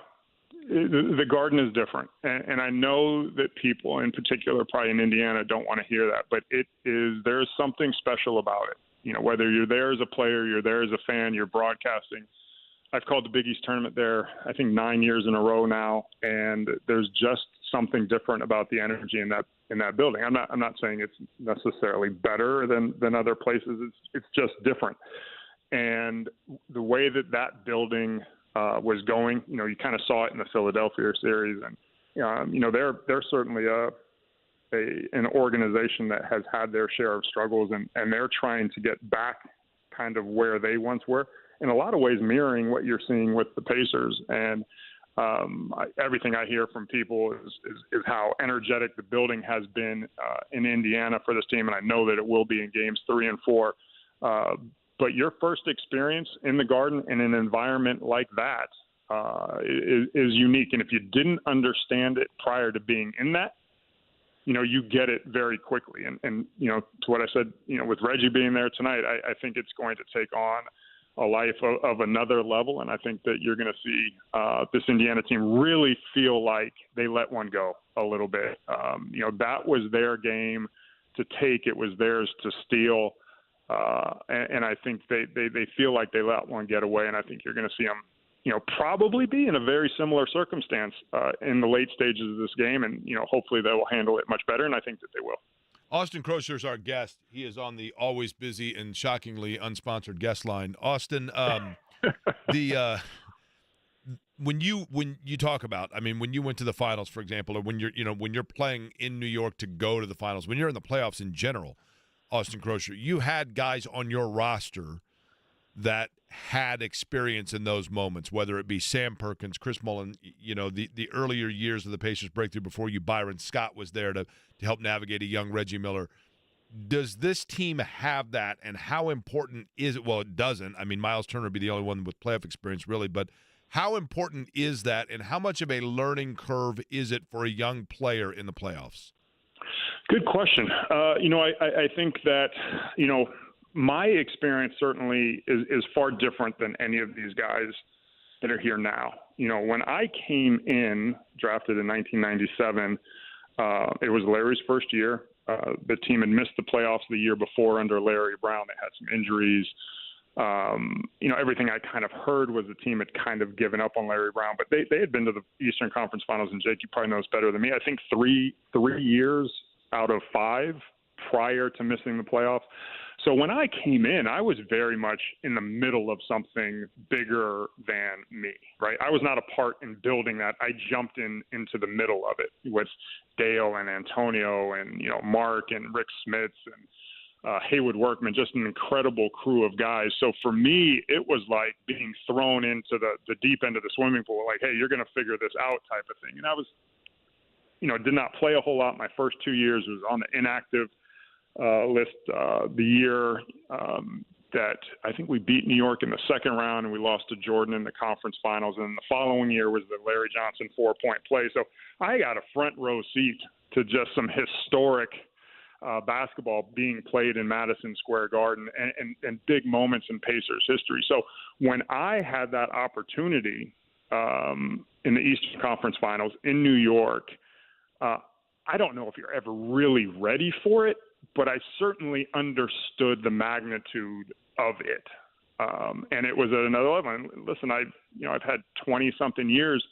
The Garden is different. And I know that people, in particular probably in Indiana, don't want to hear that. But there's something special about it. Whether you're there as a player, you're there as a fan, you're broadcasting. I've called the Big East tournament there, I think 9 years in a row now, and there's just something different about the energy in that building. I'm not saying it's necessarily better than other places. It's just different. And the way that building was going, you kind of saw it in the Philadelphia series, and they're certainly a an organization that has had their share of struggles, and they're trying to get back kind of where they once were, in a lot of ways mirroring what you're seeing with the Pacers. And everything I hear from people is how energetic the building has been in Indiana for this team, and I know that it will be in games 3 and 4. But your first experience in the Garden in an environment like that is unique. And if you didn't understand it prior to being in that, you get it very quickly. And to what I said, with Reggie being there tonight, I think it's going to take on a life of another level. And I think that you're going to see this Indiana team really feel like they let one go a little bit. That was their game to take. It was theirs to steal. And I think they feel like they let one get away. And I think you're going to see them, probably be in a very similar circumstance in the late stages of this game. And, hopefully they will handle it much better. And I think that they will. Austin Croshere is our guest. He is on the always busy and shockingly unsponsored guest line. Austin, when you talk about, when you went to the finals, for example, or when you're playing in New York to go to the finals, when you're in the playoffs in general, Austin Croshere, you had guys on your roster that had experience in those moments, whether it be Sam Perkins, Chris Mullin, the earlier years of the Pacers breakthrough before you, Byron Scott was there to help navigate a young Reggie Miller. Does this team have that, and how important is it? Well, it doesn't. Miles Turner would be the only one with playoff experience, really, but how important is that, and how much of a learning curve is it for a young player in the playoffs? Good question. I think that, my experience certainly is far different than any of these guys that are here now. When I came in, drafted in 1997, it was Larry's first year. The team had missed the playoffs the year before under Larry Brown. They had some injuries. Everything I kind of heard was the team had kind of given up on Larry Brown, but they had been to the Eastern Conference Finals, and Jake, you probably know this better than me. I think three years out of 5 prior to missing the playoffs. So when I came in, I was very much in the middle of something bigger than me, right? I was not a part in building that. I jumped into the middle of it with Dale and Antonio and, Mark and Rick Smits and Haywood Workman, just an incredible crew of guys. So for me, it was like being thrown into the deep end of the swimming pool, like, hey, you're going to figure this out type of thing. And I was, did not play a whole lot my first 2 years. Was on the inactive list the year that I think we beat New York in the second round, and we lost to Jordan in the conference finals. And the following year was the Larry Johnson 4-point play. So I got a front row seat to just some historic basketball being played in Madison Square Garden and big moments in Pacers history. So when I had that opportunity in the Eastern Conference Finals in New York, I don't know if you're ever really ready for it, but I certainly understood the magnitude of it. And it was at another level. And listen, I've had 20-something years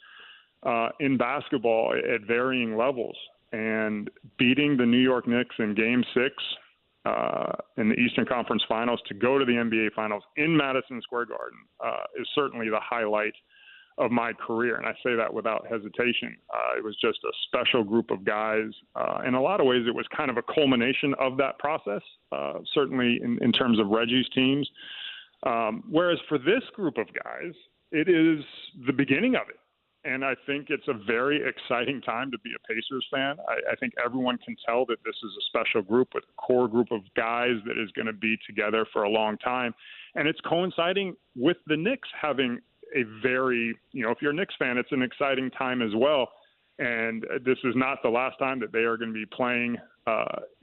in basketball at varying levels. And beating the New York Knicks in Game 6 in the Eastern Conference Finals to go to the NBA Finals in Madison Square Garden is certainly the highlight of my career. And I say that without hesitation. It was just a special group of guys. In a lot of ways, it was kind of a culmination of that process, certainly in terms of Reggie's teams. Whereas for this group of guys, it is the beginning of it. And I think it's a very exciting time to be a Pacers fan. I think everyone can tell that this is a special group with a core group of guys that is going to be together for a long time. And it's coinciding with the Knicks having a very, if you're a Knicks fan, it's an exciting time as well. And this is not the last time that they are going to be playing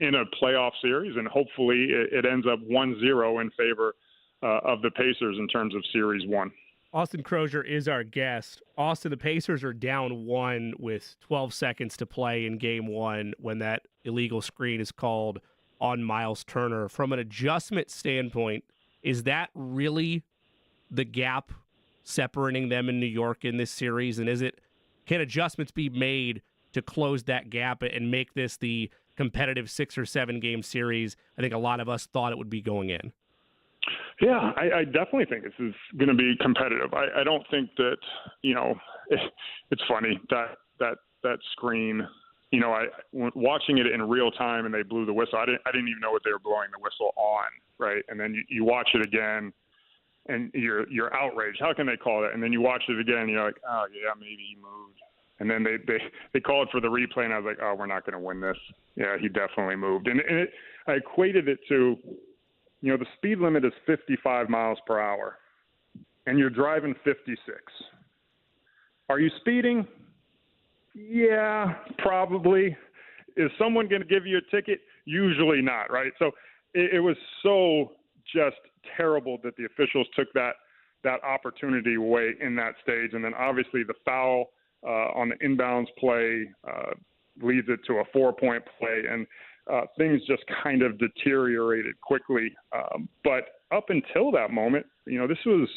in a playoff series. And hopefully it ends up 1-0 in favor of the Pacers in terms of Series 1. Austin Croshere is our guest. Austin, the Pacers are down 1 with 12 seconds to play in Game 1 when that illegal screen is called on Miles Turner. From an adjustment standpoint, is that really the gap separating them in New York in this series? And can adjustments be made to close that gap and make this the competitive 6 or 7 game series I think a lot of us thought it would be going in? Yeah, I definitely think this is going to be competitive. I don't think that, it's funny that screen watching it in real time and they blew the whistle. I didn't even know what they were blowing the whistle on, right? And then you watch it again, and you're outraged. How can they call it? And then you watch it again, and you're like, oh yeah, maybe he moved. And then they called for the replay, and I was like, oh, we're not going to win this. Yeah, he definitely moved. And I equated it to, the speed limit is 55 miles per hour, and you're driving 56. Are you speeding? Yeah, probably. Is someone going to give you a ticket? Usually not, right? So it was so just terrible that the officials took that opportunity away in that stage. And then obviously the foul on the inbounds play leads it to a 4-point play. And things just kind of deteriorated quickly. But up until that moment, this was,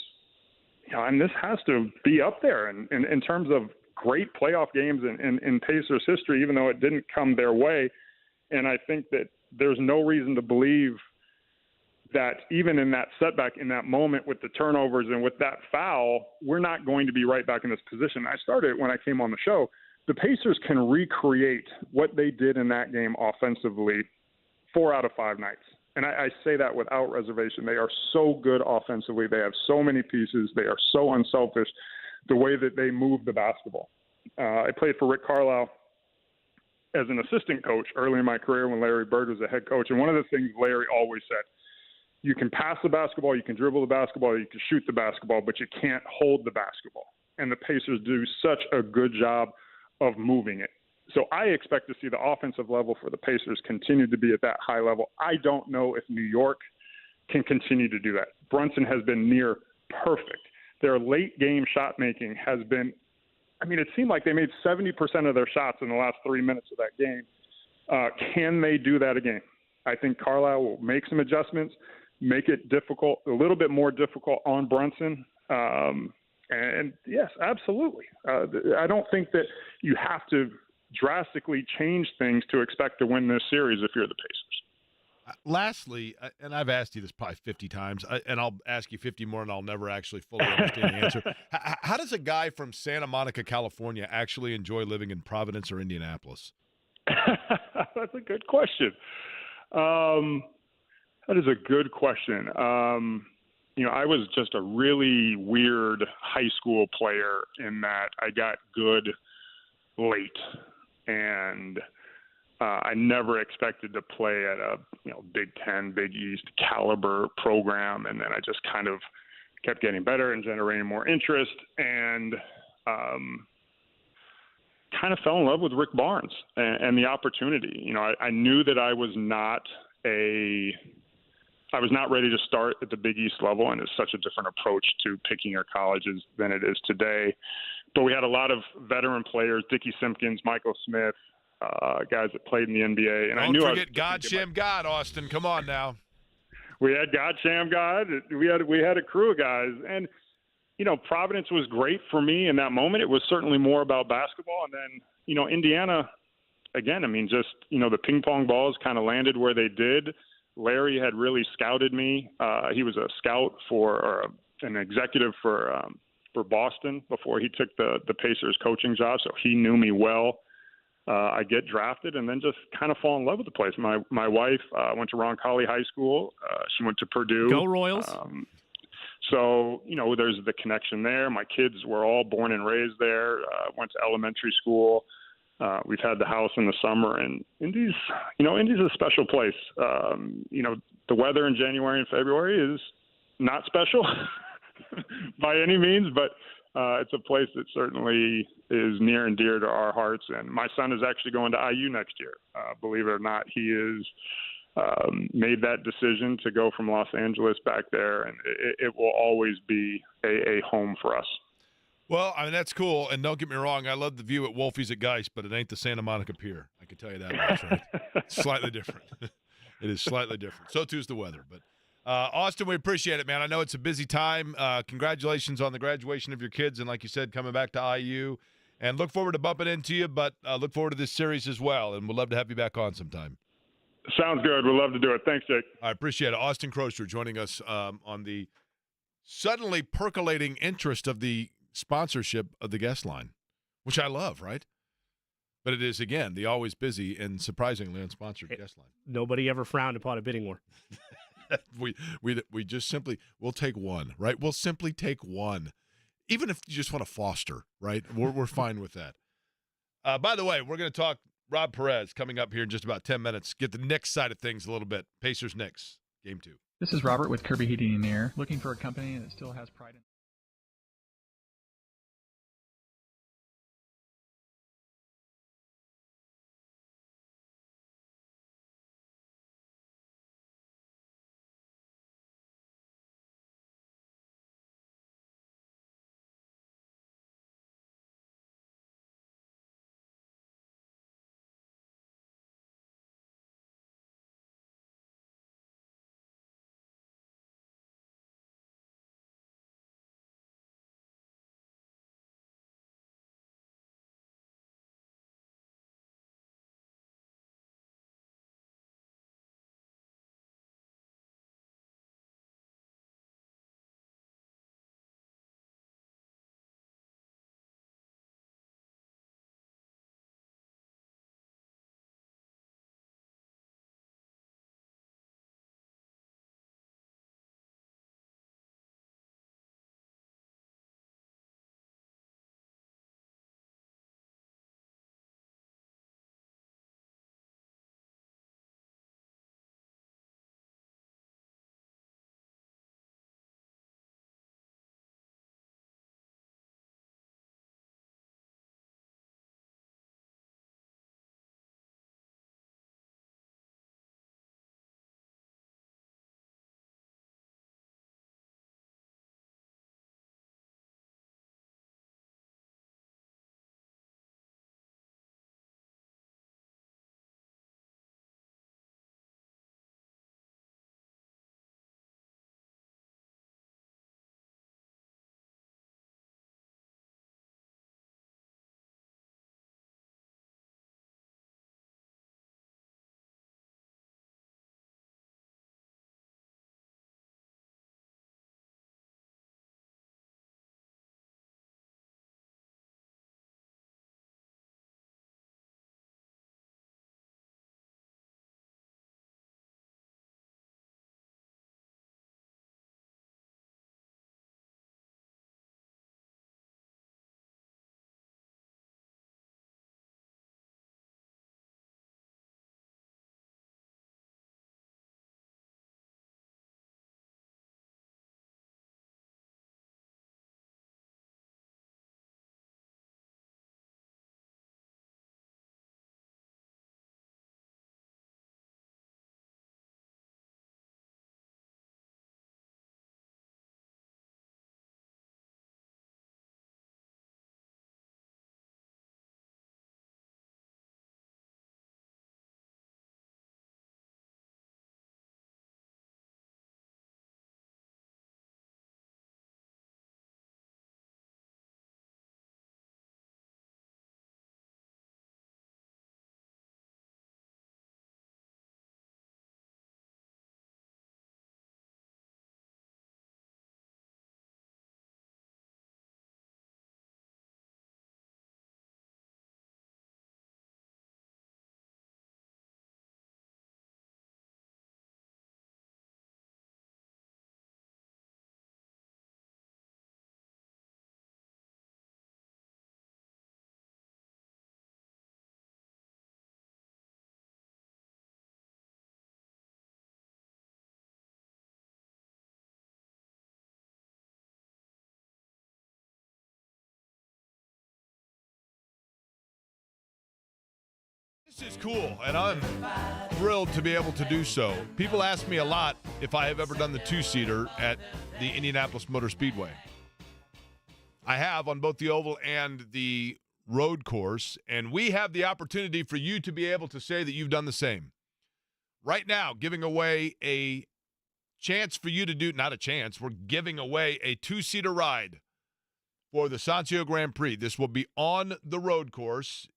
and this has to be up there in terms of great playoff games in Pacers history, even though it didn't come their way. And I think that there's no reason to believe that even in that setback, in that moment with the turnovers and with that foul, we're not going to be right back in this position. I started when I came on the show. The Pacers can recreate what they did in that game offensively 4 out of 5 nights. And I say that without reservation. They are so good offensively. They have so many pieces. They are so unselfish the way that they move the basketball. I played for Rick Carlisle as an assistant coach early in my career when Larry Bird was a head coach. And one of the things Larry always said, you can pass the basketball, you can dribble the basketball, you can shoot the basketball, but you can't hold the basketball. And the Pacers do such a good job of moving it. So I expect to see the offensive level for the Pacers continue to be at that high level. I don't know if New York can continue to do that. Brunson has been near perfect. Their late game shot making has been, it seemed like they made 70% of their shots in the last 3 minutes of that game. Can they do that again? I think Carlisle will make some adjustments, make it difficult, a little bit more difficult on Brunson. And yes, absolutely. I don't think that you have to drastically change things to expect to win this series if you're the Pacers. Lastly, and I've asked you this probably 50 times, and I'll ask you 50 more, and I'll never actually fully understand the answer. How does a guy from Santa Monica, California, actually enjoy living in Providence or Indianapolis? That's a good question. That is a good question. I was just a really weird high school player in that I got good late, and I never expected to play at a Big Ten, Big East caliber program, and then I just kind of kept getting better and generating more interest, and kind of fell in love with Rick Barnes and the opportunity. I knew that I was not ready to start at the Big East level, and it's such a different approach to picking your colleges than it is today. But we had a lot of veteran players, Dickie Simpkins, Michael Smith, guys that played in the NBA. And Don't forget God, Sham God, Austin. Come on now. We had God, Sham God. We had a crew of guys. And, Providence was great for me in that moment. It was certainly more about basketball. And then, Indiana, again, the ping pong balls kind of landed where they did. Larry had really scouted me. He was a scout or an executive for Boston before he took the Pacers coaching job, so he knew me well. I get drafted and then just kind of fall in love with the place. My wife went to Roncalli High School. She went to Purdue. Go Royals. So, there's the connection there. My kids were all born and raised there, went to elementary school. We've had the house in the summer, and Indy's a special place. The weather in January and February is not special by any means, but it's a place that certainly is near and dear to our hearts. And my son is actually going to IU next year. Believe it or not, he is made that decision to go from Los Angeles back there, and it will always be a home for us. Well, that's cool, and don't get me wrong, I love the view at Wolfie's at Geist, but it ain't the Santa Monica Pier. I can tell you that much, right? It's slightly different. It is slightly different. So too is the weather. But Austin, we appreciate it, man. I know it's a busy time. Congratulations on the graduation of your kids, and like you said, coming back to IU. And look forward to bumping into you, but look forward to this series as well, and we'd love to have you back on sometime. Sounds good. We'd love to do it. Thanks, Jake. I appreciate it. Austin Croshere joining us on the suddenly percolating interest of the sponsorship of the guest line, which I love, right? But it is, again, the always busy and surprisingly unsponsored guest line. Nobody ever frowned upon a bidding war. we just simply, we'll take one, right? We'll simply take one. Even if you just want to foster, right? We're fine with that. By the way, we're going to talk Rob Perez coming up here in just about 10 minutes. Get the Knicks side of things a little bit. Pacers-Knicks, Game 2. This is Robert with Kirby Heating and Air, looking for a company that still has pride in. This is cool, and I'm thrilled to be able to do so. People ask me a lot if I have ever done the two-seater at the Indianapolis Motor Speedway. I have on both the oval and the road course, and we have the opportunity for you to be able to say that you've done the same. Right now, giving away a chance for you to do, not a chance, we're giving away a two-seater ride for the Sancio Grand Prix. This will be on the road course.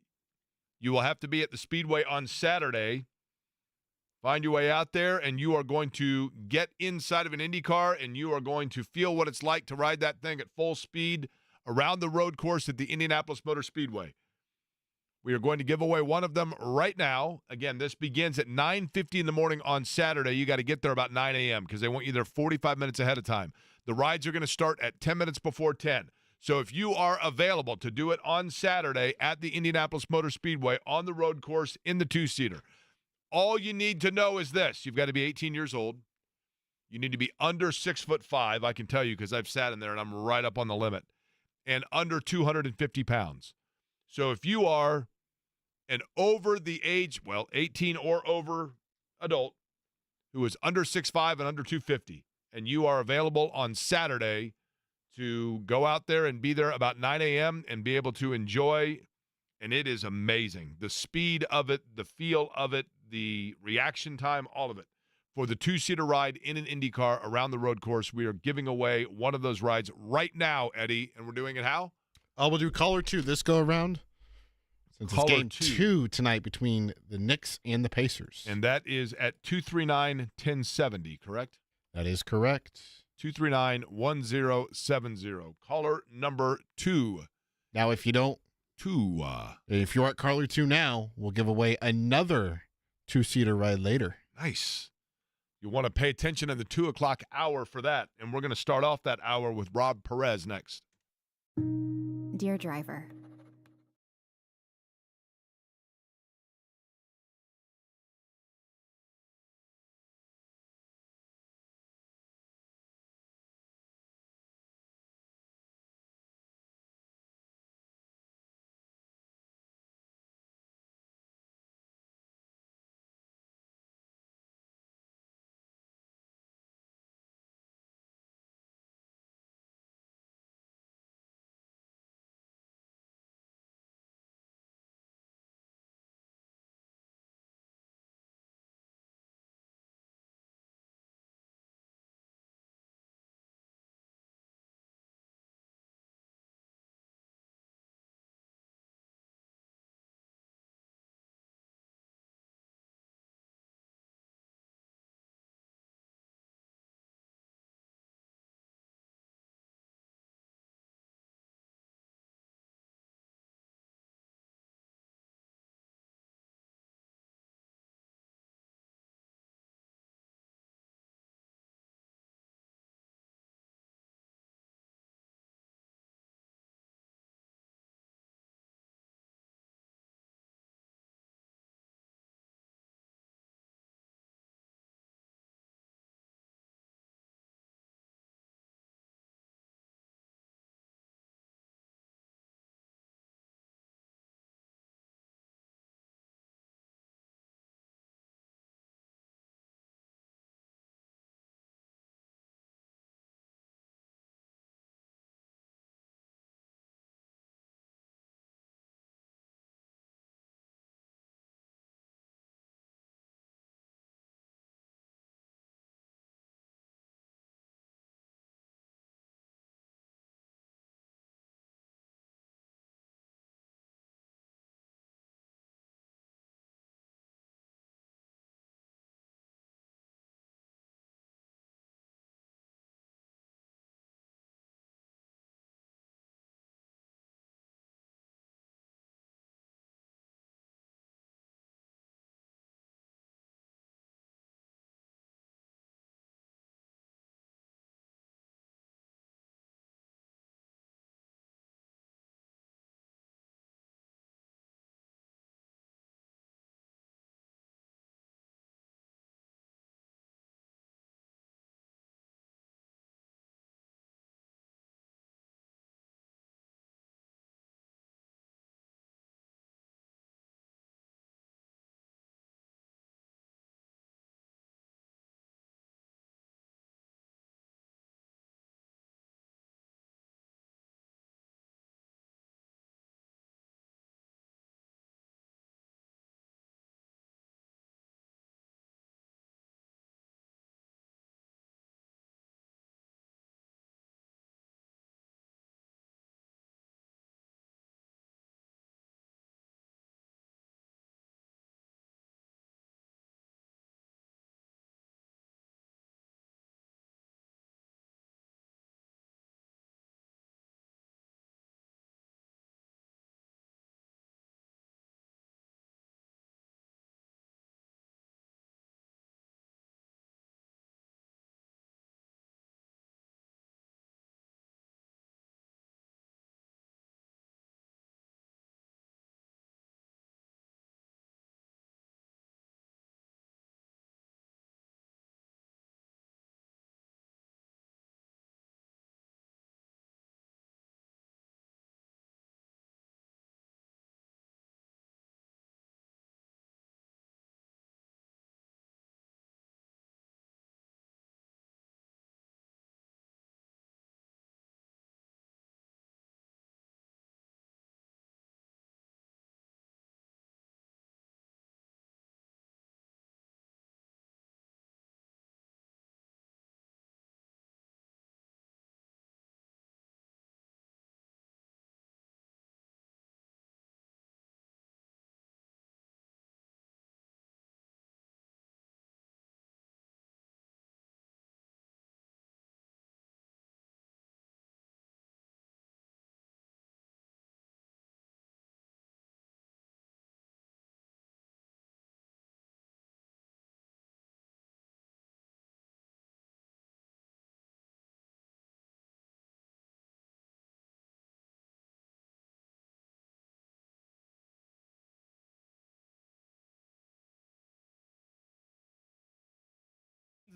You will have to be at the Speedway on Saturday. Find your way out there, and you are going to get inside of an Indy car, and you are going to feel what it's like to ride that thing at full speed around the road course at the Indianapolis Motor Speedway. We are going to give away one of them right now. Again, this begins at 9:50 in the morning on Saturday. You got to get there about 9 a.m. because they want you there 45 minutes ahead of time. The rides are going to start at 10 minutes before 10. So if you are available to do it on Saturday at the Indianapolis Motor Speedway on the road course in the two-seater, all you need to know is this. You've got to be 18 years old. You need to be under 6'5". I can tell you because I've sat in there and I'm right up on the limit. And under 250 pounds. So if you are an over the age, 18 or over adult who is under 6'5" and under 250, and you are available on Saturday to go out there and be there about 9 a.m. and be able to enjoy, and it is amazing. The speed of it, the feel of it, the reaction time, all of it. For the two-seater ride in an Indy car around the road course, we are giving away one of those rides right now, Eddie, and we're doing it how? We'll do caller 2 this go around. Since it's game 2 tonight between the Knicks and the Pacers. And that is at 239-1070, correct? That is correct. 239-1070. Caller number 2. Now, if you don't, if you're at caller 2 now, we'll give away another two-seater ride later. Nice. You want to pay attention in the 2 o'clock hour for that. And we're going to start off that hour with Rob Perez next. Dear driver,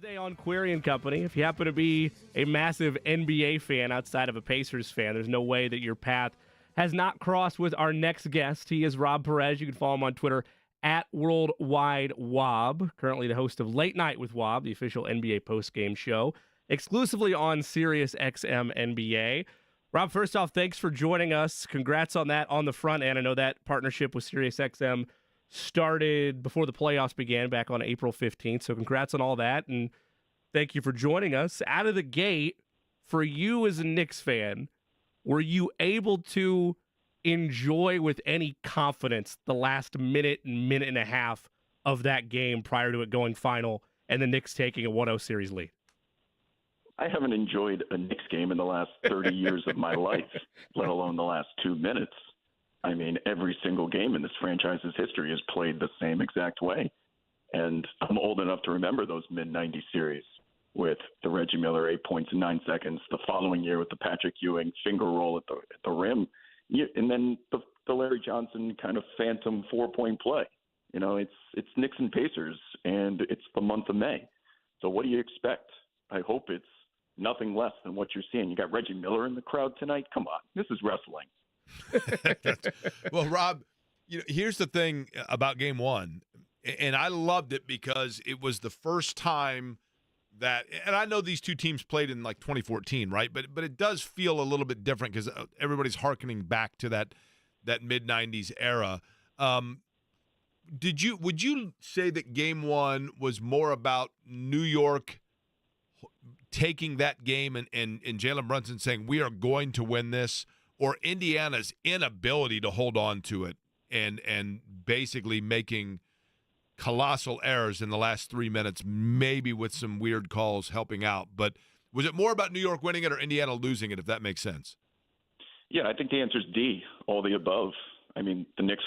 Wednesday on Query and Company. If you happen to be a massive NBA fan outside of a Pacers fan, there's no way that your path has not crossed with our next guest. He is Rob Perez. You can follow him on Twitter at Worldwide Wob, currently the host of Late Night with Wob, the official NBA postgame show, exclusively on Sirius XM NBA. Rob, first off, thanks for joining us. Congrats on that on the front end. I know that partnership with Sirius XM started before the playoffs began back on April 15th, so congrats on all that, and thank you for joining us. Out of the gate, for you as a Knicks fan, were you able to enjoy with any confidence the last minute and a half of that game prior to it going final and the Knicks taking a 1-0 series lead? I haven't enjoyed a Knicks game in the last 30 years of my life, let alone the last 2 minutes. I mean, every single game in this franchise's history is played the same exact way. And I'm old enough to remember those mid-90s series with the Reggie Miller 8 points in 9 seconds, the following year with the Patrick Ewing finger roll at the rim, and then the Larry Johnson kind of phantom 4-point play. You know, it's Knicks and Pacers, and it's the month of May. So what do you expect? I hope it's nothing less than what you're seeing. You got Reggie Miller in the crowd tonight. Come on, this is wrestling. Well, Rob, here's the thing about Game 1, and I loved it because it was the first time that, and I know these two teams played in like 2014, right? But it does feel a little bit different because everybody's hearkening back to that mid-90s era. Would you say that Game 1 was more about New York taking that game and Jalen Brunson saying, we are going to win this, or Indiana's inability to hold on to it and basically making colossal errors in the last 3 minutes, maybe with some weird calls helping out? But was it more about New York winning it or Indiana losing it, if that makes sense? Yeah, I think the answer is D, all the above. I mean, the Knicks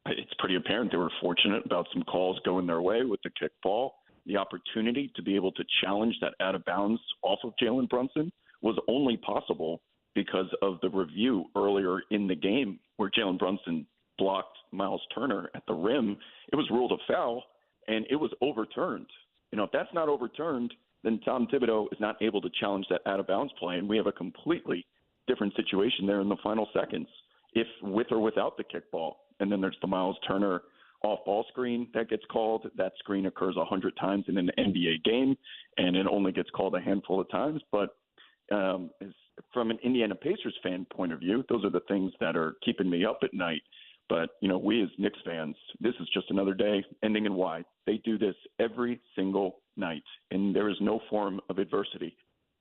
it's pretty apparent they were fortunate about some calls going their way with the kickball. The opportunity to be able to challenge that out of bounds off of Jalen Brunson was only possible because of the review earlier in the game where Jalen Brunson blocked Miles Turner at the rim. It was ruled a foul, and it was overturned. If that's not overturned, then Tom Thibodeau is not able to challenge that out-of-bounds play, and we have a completely different situation there in the final seconds, if with or without the kickball. And then there's the Miles Turner off-ball screen that gets called. That screen occurs 100 times in an NBA game, and it only gets called a handful of times. But from an Indiana Pacers fan point of view, those are the things that are keeping me up at night. But, we as Knicks fans, this is just another day ending in Y. They do this every single night, and there is no form of adversity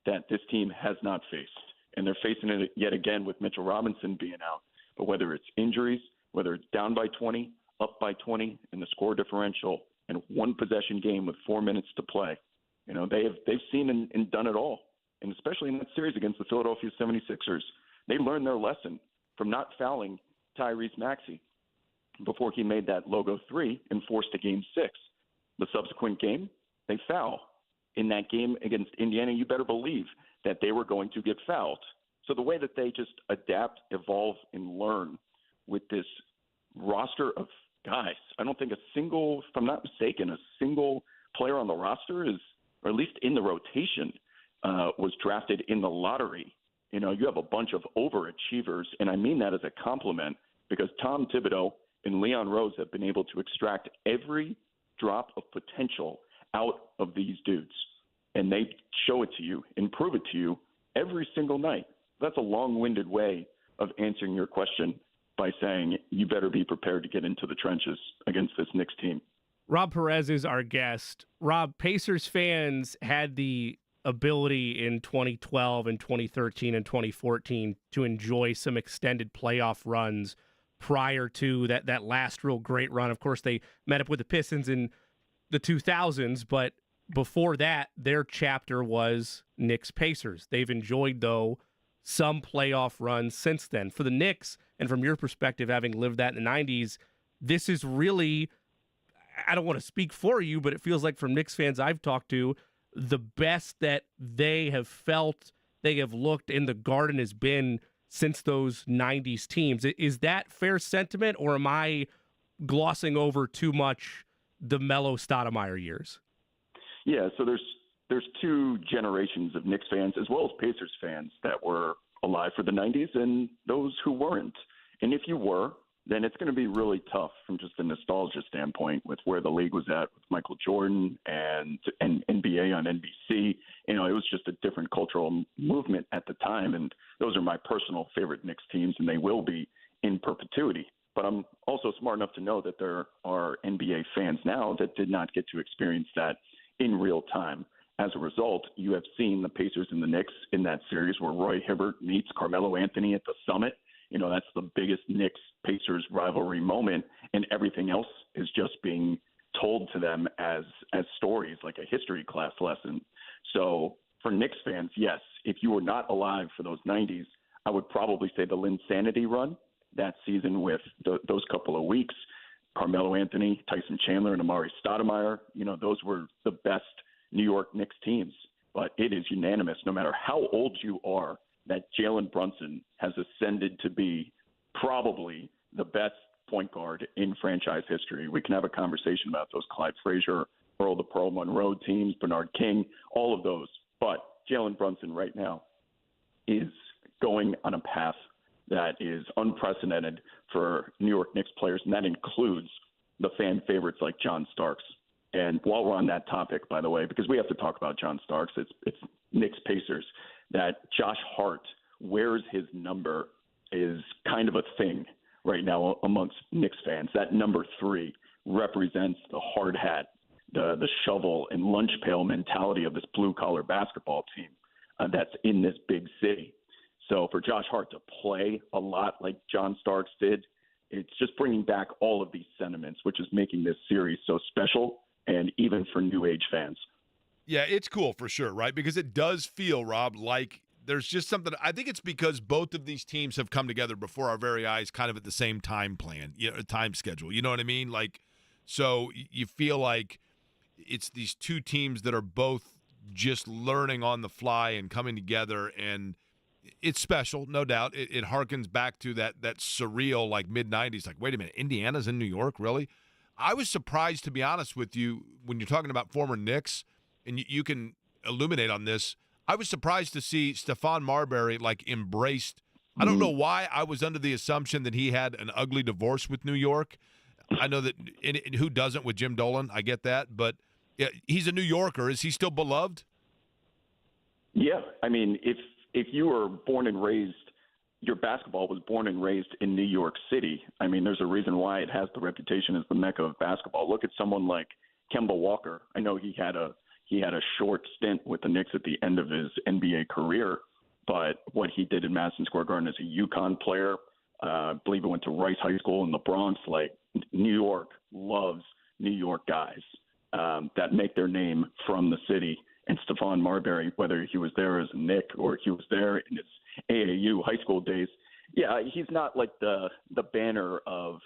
that this team has not faced. And they're facing it yet again with Mitchell Robinson being out. But whether it's injuries, whether it's down by 20, up by 20 in the score differential, and one possession game with 4 minutes to play, they've seen and done it all. And especially in that series against the Philadelphia 76ers, they learned their lesson from not fouling Tyrese Maxey before he made that logo 3 and forced a Game 6. The subsequent game, they foul. In that game against Indiana, you better believe that they were going to get fouled. So the way that they just adapt, evolve, and learn with this roster of guys, I don't think if I'm not mistaken, a single player on the roster is, or at least in the rotation, was drafted in the lottery. You have a bunch of overachievers, and I mean that as a compliment, because Tom Thibodeau and Leon Rose have been able to extract every drop of potential out of these dudes. And they show it to you and prove it to you every single night. That's a long-winded way of answering your question by saying you better be prepared to get into the trenches against this Knicks team. Rob Perez is our guest. Rob, Pacers fans had the ability in 2012 and 2013 and 2014 to enjoy some extended playoff runs prior to that last real great run. Of course, they met up with the Pistons in the 2000s, but before that, their chapter was Knicks-Pacers. They've enjoyed, though, some playoff runs since then. For the Knicks, and from your perspective, having lived that in the 90s, this is really, I don't want to speak for you, but it feels like from Knicks fans I've talked to, the best that they have felt, they have looked in the Garden has been since those 90s teams. Is that fair sentiment, or am I glossing over too much the Melo Stoudemire years? Yeah, so there's two generations of Knicks fans as well as Pacers fans that were alive for the 90s and those who weren't. And if you were, then it's going to be really tough from just a nostalgia standpoint with where the league was at with Michael Jordan and NBA on NBC. You know, it was just a different cultural movement at the time, and those are my personal favorite Knicks teams, and they will be in perpetuity. But I'm also smart enough to know that there are NBA fans now that did not get to experience that in real time. As a result, you have seen the Pacers and the Knicks in that series where Roy Hibbert meets Carmelo Anthony at the Summit. You know, that's the biggest Knicks-Pacers rivalry moment, and everything else is just being told to them as stories, like a history class lesson. So for Knicks fans, yes, if you were not alive for those 90s, I would probably say the Linsanity run, that season with those couple of weeks, Carmelo Anthony, Tyson Chandler, and Amari Stoudemire, you know, those were the best New York Knicks teams. But it is unanimous, no matter how old you are, that Jalen Brunson has ascended to be probably the best point guard in franchise history. We can have a conversation about those Clyde Frazier, Earl the Pearl Monroe teams, Bernard King, all of those. But Jalen Brunson right now is going on a path that is unprecedented for New York Knicks players, and that includes the fan favorites like John Starks. And while we're on that topic, by the way, because we have to talk about John Starks, it's Knicks Pacers, that Josh Hart wears his number is kind of a thing right now amongst Knicks fans. That number 3 represents the hard hat, the shovel and lunch pail mentality of this blue-collar basketball team that's in this big city. So for Josh Hart to play a lot like John Starks did, it's just bringing back all of these sentiments, which is making this series so special, and even for new age fans. Yeah, it's cool for sure, right? Because it does feel, Rob, like there's just something. I think it's because both of these teams have come together before our very eyes, kind of at the same time time schedule. You know what I mean? Like, so you feel like it's these two teams that are both just learning on the fly and coming together, and it's special, no doubt. It harkens back to that surreal, like, mid-'90s. Like, wait a minute, Indiana's in New York, really? I was surprised, to be honest with you, when you're talking about former Knicks, and you can illuminate on this. I was surprised to see Stephon Marbury, like, embraced. I don't know why I was under the assumption that he had an ugly divorce with New York. I know that who doesn't with Jim Dolan? I get that. But yeah, he's a New Yorker. Is he still beloved? Yeah. I mean, if you were born and raised, your basketball was born and raised in New York City. I mean, there's a reason why it has the reputation as the Mecca of basketball. Look at someone like Kemba Walker. I know he had a short stint with the Knicks at the end of his NBA career, but what he did in Madison Square Garden as a UConn player, I believe he went to Rice High School in the Bronx. Like, New York loves New York guys that make their name from the city. And Stephon Marbury, whether he was there as a Knick or he was there in his AAU high school days, yeah, he's not like the banner of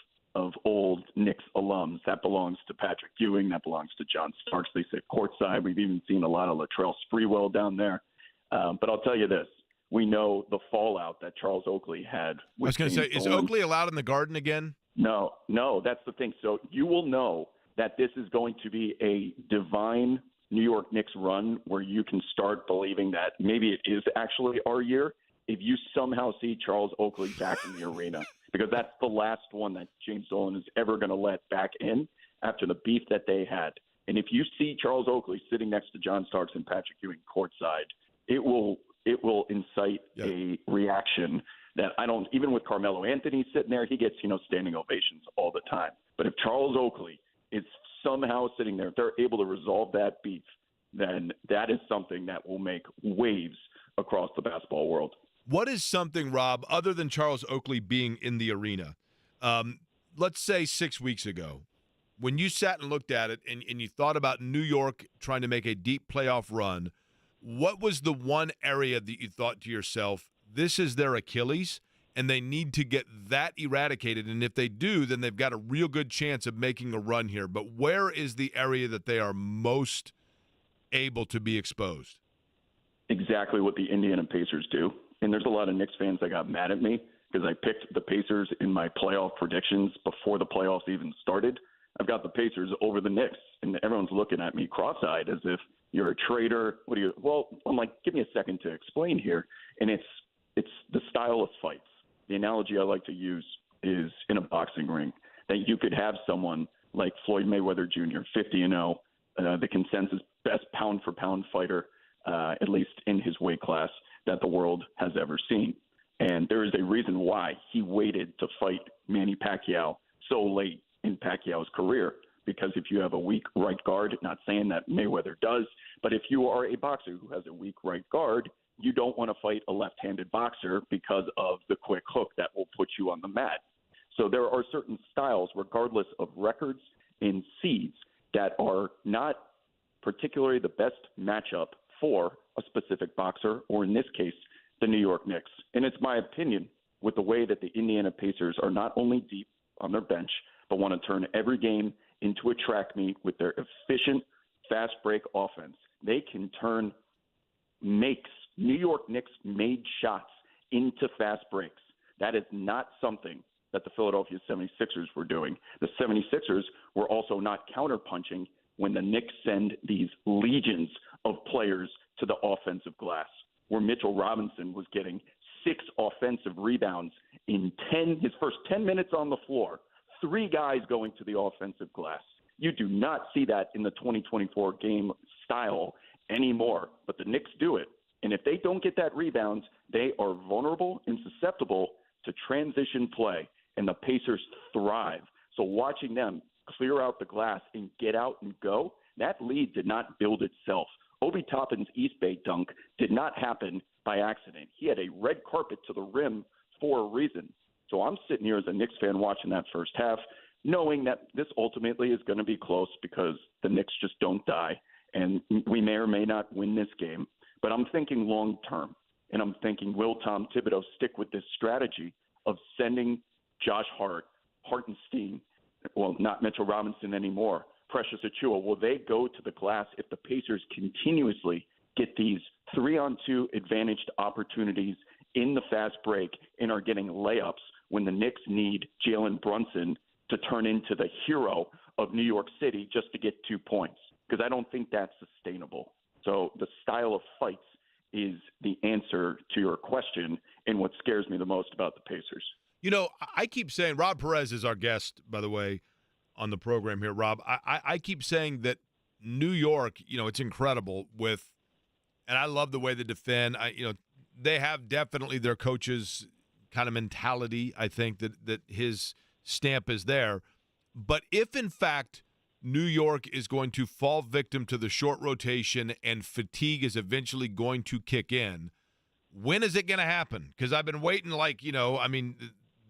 old Knicks alums. That belongs to Patrick Ewing. That belongs to John Starks. They sit courtside. We've even seen a lot of Latrell Sprewell down there. But I'll tell you this. We know the fallout that Charles Oakley had. I was going to say, is Oakley allowed in the Garden again? No, that's the thing. So you will know that this is going to be a divine New York Knicks run where you can start believing that maybe it is actually our year if you somehow see Charles Oakley back in the arena, because that's the last one that James Dolan is ever going to let back in after the beef that they had. And if you see Charles Oakley sitting next to John Starks and Patrick Ewing courtside, it will incite a reaction that even with Carmelo Anthony sitting there, he gets, standing ovations all the time. But if Charles Oakley is somehow sitting there, if they're able to resolve that beef, then that is something that will make waves across the basketball world. What is something, Rob, other than Charles Oakley being in the arena, let's say 6 weeks ago, when you sat and looked at it and you thought about New York trying to make a deep playoff run, what was the one area that you thought to yourself, this is their Achilles, and they need to get that eradicated, and if they do, then they've got a real good chance of making a run here. But where is the area that they are most able to be exposed? Exactly what the Indiana Pacers do. And there's a lot of Knicks fans that got mad at me because I picked the Pacers in my playoff predictions before the playoffs even started. I've got the Pacers over the Knicks, and everyone's looking at me cross-eyed as if you're a traitor. What do you? Well, I'm like, give me a second to explain here. And it's the style of fights. The analogy I like to use is in a boxing ring that you could have someone like Floyd Mayweather Jr., 50-0, the consensus best pound-for-pound fighter, at least in his weight class, that the world has ever seen. And there is a reason why he waited to fight Manny Pacquiao so late in Pacquiao's career, because if you have a weak right guard, not saying that Mayweather does, but if you are a boxer who has a weak right guard, you don't want to fight a left-handed boxer because of the quick hook that will put you on the mat. So there are certain styles, regardless of records and seeds, that are not particularly the best matchup for a specific boxer, or in this case, the New York Knicks. And it's my opinion, with the way that the Indiana Pacers are not only deep on their bench, but want to turn every game into a track meet with their efficient, fast break offense. They can turn New York Knicks made shots into fast breaks. That is not something that the Philadelphia 76ers were doing. The 76ers were also not counterpunching when the Knicks send these legions of players to the offensive glass, where Mitchell Robinson was getting 6 offensive rebounds in his first 10 minutes on the floor, 3 guys going to the offensive glass. You do not see that in the 2024 game style anymore, but the Knicks do it. And if they don't get that rebound, they are vulnerable and susceptible to transition play, and the Pacers thrive. So watching them clear out the glass and get out and go, that lead did not build itself. Obi Toppin's East Bay dunk did not happen by accident. He had a red carpet to the rim for a reason. So I'm sitting here as a Knicks fan watching that first half, knowing that this ultimately is going to be close because the Knicks just don't die, and we may or may not win this game. But I'm thinking long term, and I'm thinking, will Tom Thibodeau stick with this strategy of sending Josh Hart, Hartenstein, well, not Mitchell Robinson anymore, Precious Achiuwa? Will they go to the glass if the Pacers continuously get these 3-on-2 advantaged opportunities in the fast break and are getting layups when the Knicks need Jalen Brunson to turn into the hero of New York City just to get 2 points? Because I don't think that's sustainable. So the style of fights is the answer to your question and what scares me the most about the Pacers. You know, I keep saying, Rob Perez is our guest, by the way, on the program here, Rob. I keep saying that New York, you know, it's incredible with, and I love the way they defend. They have definitely their coach's kind of mentality. I think that his stamp is there. But if, in fact, New York is going to fall victim to the short rotation and fatigue is eventually going to kick in, when is it going to happen? Because I've been waiting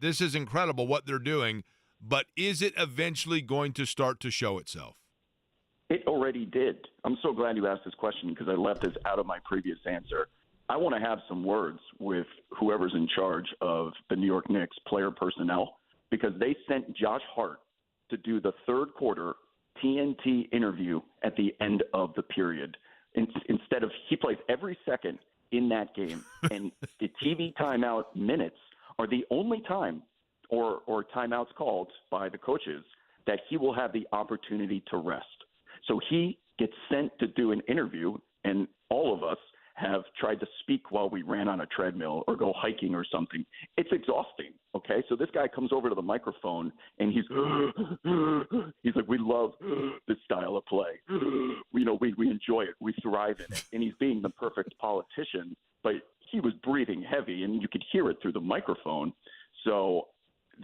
this is incredible what they're doing, but is it eventually going to start to show itself? It already did. I'm so glad you asked this question because I left this out of my previous answer. I want to have some words with whoever's in charge of the New York Knicks player personnel, because they sent Josh Hart to do the third quarter TNT interview at the end of the period. Instead of, he plays every second in that game, and the TV timeout minutes are the only time or timeouts called by the coaches that he will have the opportunity to rest. So he gets sent to do an interview, and all of us have tried to speak while we ran on a treadmill or go hiking or something. It's exhausting, okay? So this guy comes over to the microphone, and he's like, we love this style of play. We enjoy it. We thrive in it. And he's being the perfect politician, but he was breathing heavy, and you could hear it through the microphone. So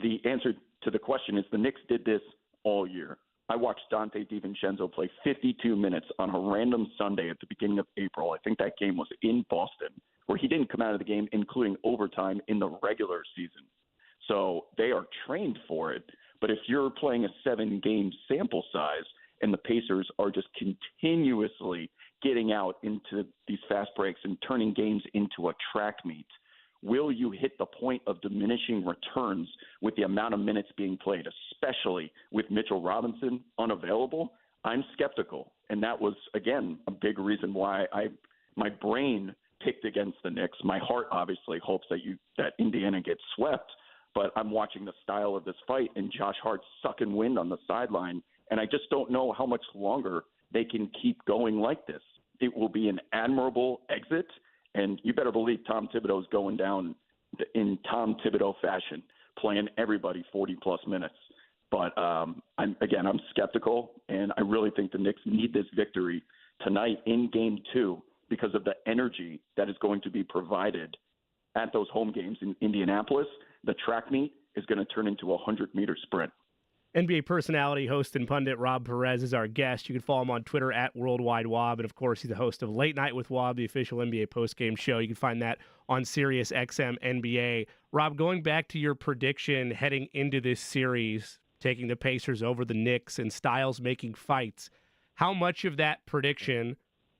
the answer to the question is the Knicks did this all year. I watched Dante DiVincenzo play 52 minutes on a random Sunday at the beginning of April. I think that game was in Boston, where he didn't come out of the game, including overtime, in the regular season. So they are trained for it. But if you're playing a 7-game sample size and the Pacers are just continuously getting out into these fast breaks and turning games into a track meet, will you hit the point of diminishing returns with the amount of minutes being played, especially with Mitchell Robinson unavailable? I'm skeptical. And that was, again, a big reason why my brain picked against the Knicks. My heart obviously hopes that Indiana gets swept. but I'm watching the style of this fight and Josh Hart sucking wind on the sideline, and I just don't know how much longer they can keep going like this. It will be an admirable exit, and you better believe Tom Thibodeau's going down in Tom Thibodeau fashion, playing everybody 40-plus minutes. But I'm skeptical, and I really think the Knicks need this victory tonight in Game 2 because of the energy that is going to be provided at those home games in Indianapolis. The track meet is going to turn into a 100-meter sprint. NBA personality, host, and pundit Rob Perez is our guest. You can follow him on Twitter at Worldwide Wob. And, of course, he's the host of Late Night with Wob, the official NBA postgame show. You can find that on Sirius XM NBA. Rob, going back to your prediction heading into this series, taking the Pacers over the Knicks and Styles making fights, how much of that prediction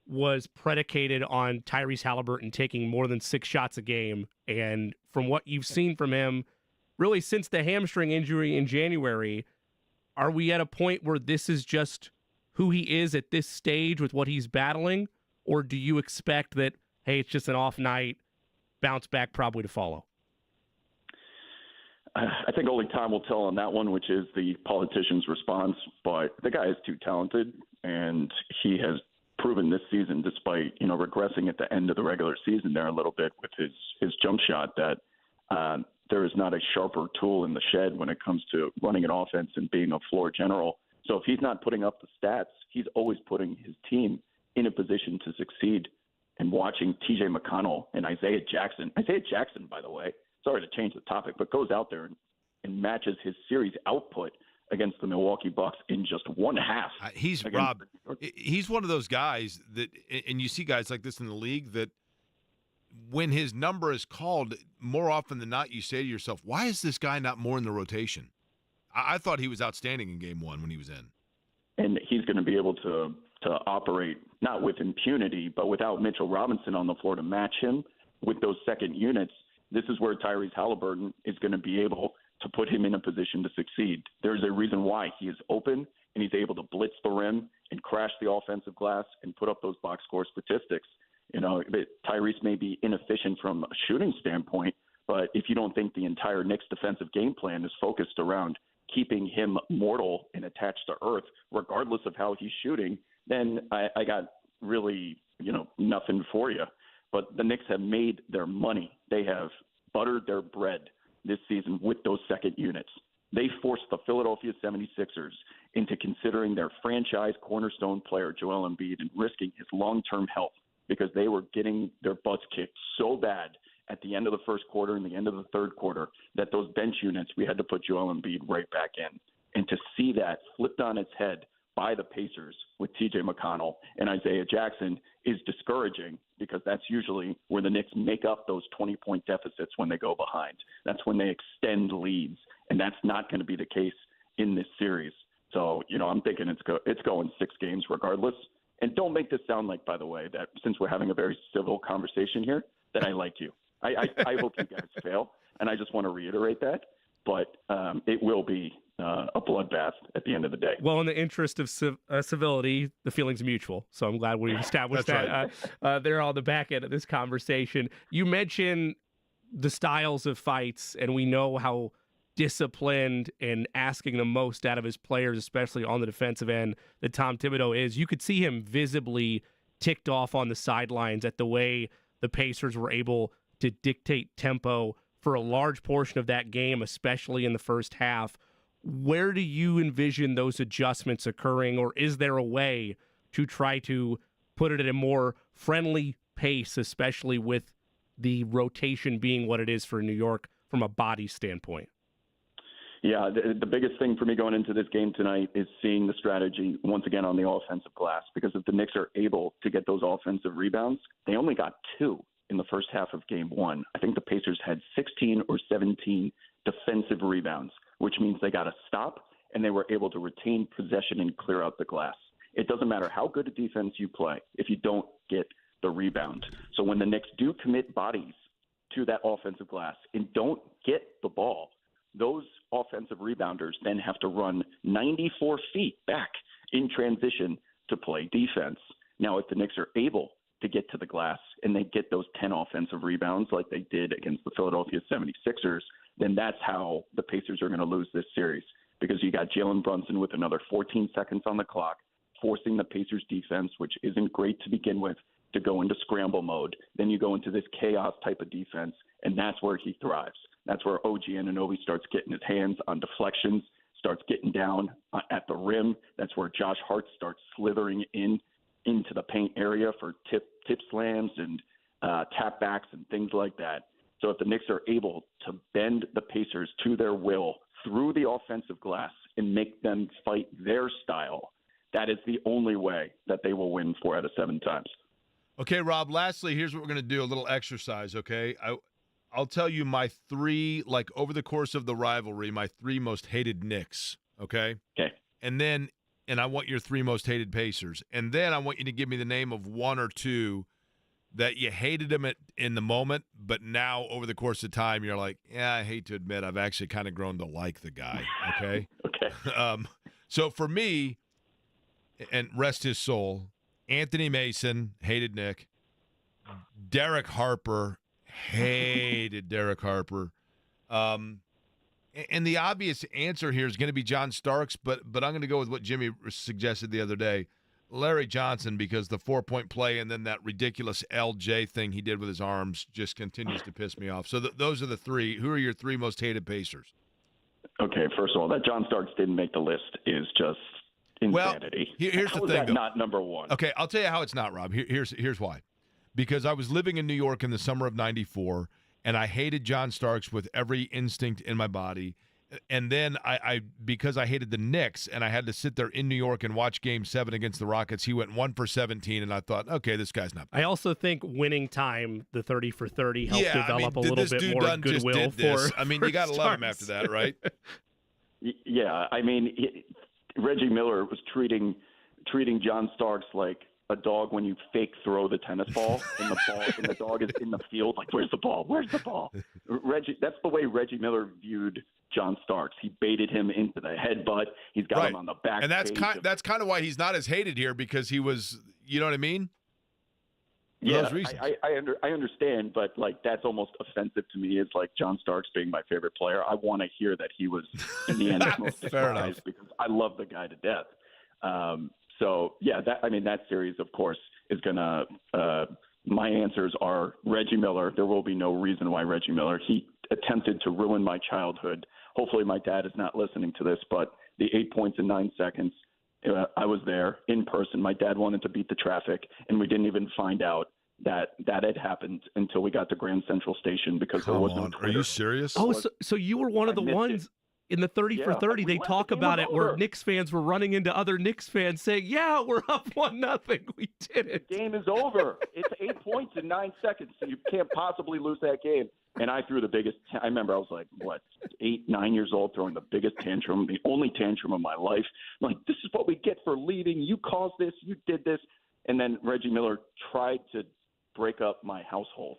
was predicated on Tyrese Halliburton taking more than 6 shots a game? And from what you've seen from him, really since the hamstring injury in January, are we at a point where this is just who he is at this stage with what he's battling? Or do you expect that, hey, it's just an off night, bounce back probably to follow? I think only time will tell on that one, which is the politician's response. But the guy is too talented, and he has proven this season, despite regressing at the end of the regular season there a little bit with his jump shot, that there is not a sharper tool in the shed when it comes to running an offense and being a floor general. So if he's not putting up the stats, he's always putting his team in a position to succeed. And watching T.J. McConnell and Isaiah Jackson, by the way, sorry to change the topic, but goes out there and matches his series output against the Milwaukee Bucks in just one half. He's one of those guys that, and you see guys like this in the league, that when his number is called, more often than not, you say to yourself, why is this guy not more in the rotation? I thought he was outstanding in Game 1 when he was in. And he's going to be able to operate not with impunity, but without Mitchell Robinson on the floor to match him with those second units. This is where Tyrese Halliburton is going to be able to put him in a position to succeed. There's a reason why he is open and he's able to blitz the rim and crash the offensive glass and put up those box score statistics. Tyrese may be inefficient from a shooting standpoint, but if you don't think the entire Knicks defensive game plan is focused around keeping him mortal and attached to earth, regardless of how he's shooting, then I got really, nothing for you. But the Knicks have made their money. They have buttered their bread this season with those second units. They forced the Philadelphia 76ers into considering their franchise cornerstone player, Joel Embiid, and risking his long-term health because they were getting their butts kicked so bad at the end of the first quarter and the end of the third quarter that those bench units, we had to put Joel Embiid right back in. And to see that flipped on its head by the Pacers with T.J. McConnell and Isaiah Jackson is discouraging because that's usually where the Knicks make up those 20-point deficits when they go behind. That's when they extend leads, and that's not going to be the case in this series. So, I'm thinking it's going 6 games regardless. And don't make this sound like, by the way, that since we're having a very civil conversation here, that I like you. I hope you guys fail, and I just want to reiterate that. But it will be a bloodbath at the end of the day. Well, in the interest of civility, the feeling's mutual. So I'm glad we established that. Right. They're on the back end of this conversation. You mentioned the styles of fights, and we know how disciplined and asking the most out of his players, especially on the defensive end, that Tom Thibodeau is. You could see him visibly ticked off on the sidelines at the way the Pacers were able to dictate tempo for a large portion of that game, especially in the first half. Where do you envision those adjustments occurring, or is there a way to try to put it at a more friendly pace, especially with the rotation being what it is for New York from a body standpoint? Yeah, the biggest thing for me going into this game tonight is seeing the strategy once again on the offensive glass, because if the Knicks are able to get those offensive rebounds, they only got 2 in the first half of Game 1. I think the Pacers had 16 or 17 defensive rebounds, which means they got to stop, and they were able to retain possession and clear out the glass. It doesn't matter how good a defense you play if you don't get the rebound. So when the Knicks do commit bodies to that offensive glass and don't get the ball, those offensive rebounders then have to run 94 feet back in transition to play defense. Now, if the Knicks are able to get to the glass and they get those 10 offensive rebounds like they did against the Philadelphia 76ers, then that's how the Pacers are going to lose this series, because you got Jalen Brunson with another 14 seconds on the clock, forcing the Pacers defense, which isn't great to begin with, to go into scramble mode. Then you go into this chaos type of defense, and that's where he thrives. That's where OG Anunoby starts getting his hands on deflections, starts getting down at the rim. That's where Josh Hart starts slithering into the paint area for tip slams and tap backs and things like that. So if the Knicks are able to bend the Pacers to their will through the offensive glass and make them fight their style, that is the only way that they will win 4 out of 7 times. Okay, Rob, lastly, here's what we're going to do, a little exercise, okay? I'll tell you my 3, like over the course of the rivalry, my 3 most hated Knicks, okay? Okay. And I want your 3 most hated Pacers. And then I want you to give me the name of 1 or 2 that you hated them in the moment, but now over the course of time, you're like, yeah, I hate to admit, I've actually kind of grown to like the guy, okay? Okay. So for me, and rest his soul, Anthony Mason, hated Nick. Derek Harper, hated Derek Harper. And the obvious answer here is going to be John Starks, but I'm going to go with what Jimmy suggested the other day, Larry Johnson, because the 4-point play and then that ridiculous LJ thing he did with his arms just continues to piss me off. So those are the 3. Who are your 3 most hated Pacers? Okay, first of all, that John Starks didn't make the list is just insanity. Well, here's the thing, though. Not number 1. Okay, I'll tell you how it's not, Rob. Here's why. Because I was living in New York in the summer of '94, and I hated John Starks with every instinct in my body. And then I because I hated the Knicks, and I had to sit there in New York and watch Game 7 against the Rockets, he went 1 for 17, and I thought, okay, this guy's not bad. I also think winning time, the 30 for 30, helped develop a little this bit dude more done goodwill just did this. for I mean, you got to love him Starks. after that, right? Yeah, I mean, Reggie Miller was treating John Starks like a dog when you fake throw the tennis ball and the dog is in the field, like, where's the ball? Where's the ball? That's the way Reggie Miller viewed John Starks. He baited him into the headbutt. He's got him on the back. And that's kind of why he's not as hated here, because he was, you know what I mean? Yeah, I understand, but like that's almost offensive to me. It's like John Starks being my favorite player. I want to hear that he was Indiana's most despised because I love the guy to death. So yeah, that series, of course, is gonna. My answers are Reggie Miller. There will be no reason why Reggie Miller. He attempted to ruin my childhood. Hopefully, my dad is not listening to this, but the 8 points in 9 seconds. I was there in person. My dad wanted to beat the traffic, and we didn't even find out that had happened until we got to Grand Central Station because there was no Twitter. Are you serious? Oh, so you were one of the ones in the 30 for 30. They talk about it where Knicks fans were running into other Knicks fans saying, "Yeah, we're up 1-0. We did it. The game is over. It's 8 points in 9 seconds, so you can't possibly lose that game." And I threw the biggest. I remember I was like, 8, 9 years old, throwing the biggest tantrum, the only tantrum of my life. I'm like, this is what we get for leaving. You caused this. You did this. And then Reggie Miller tried to break up my household.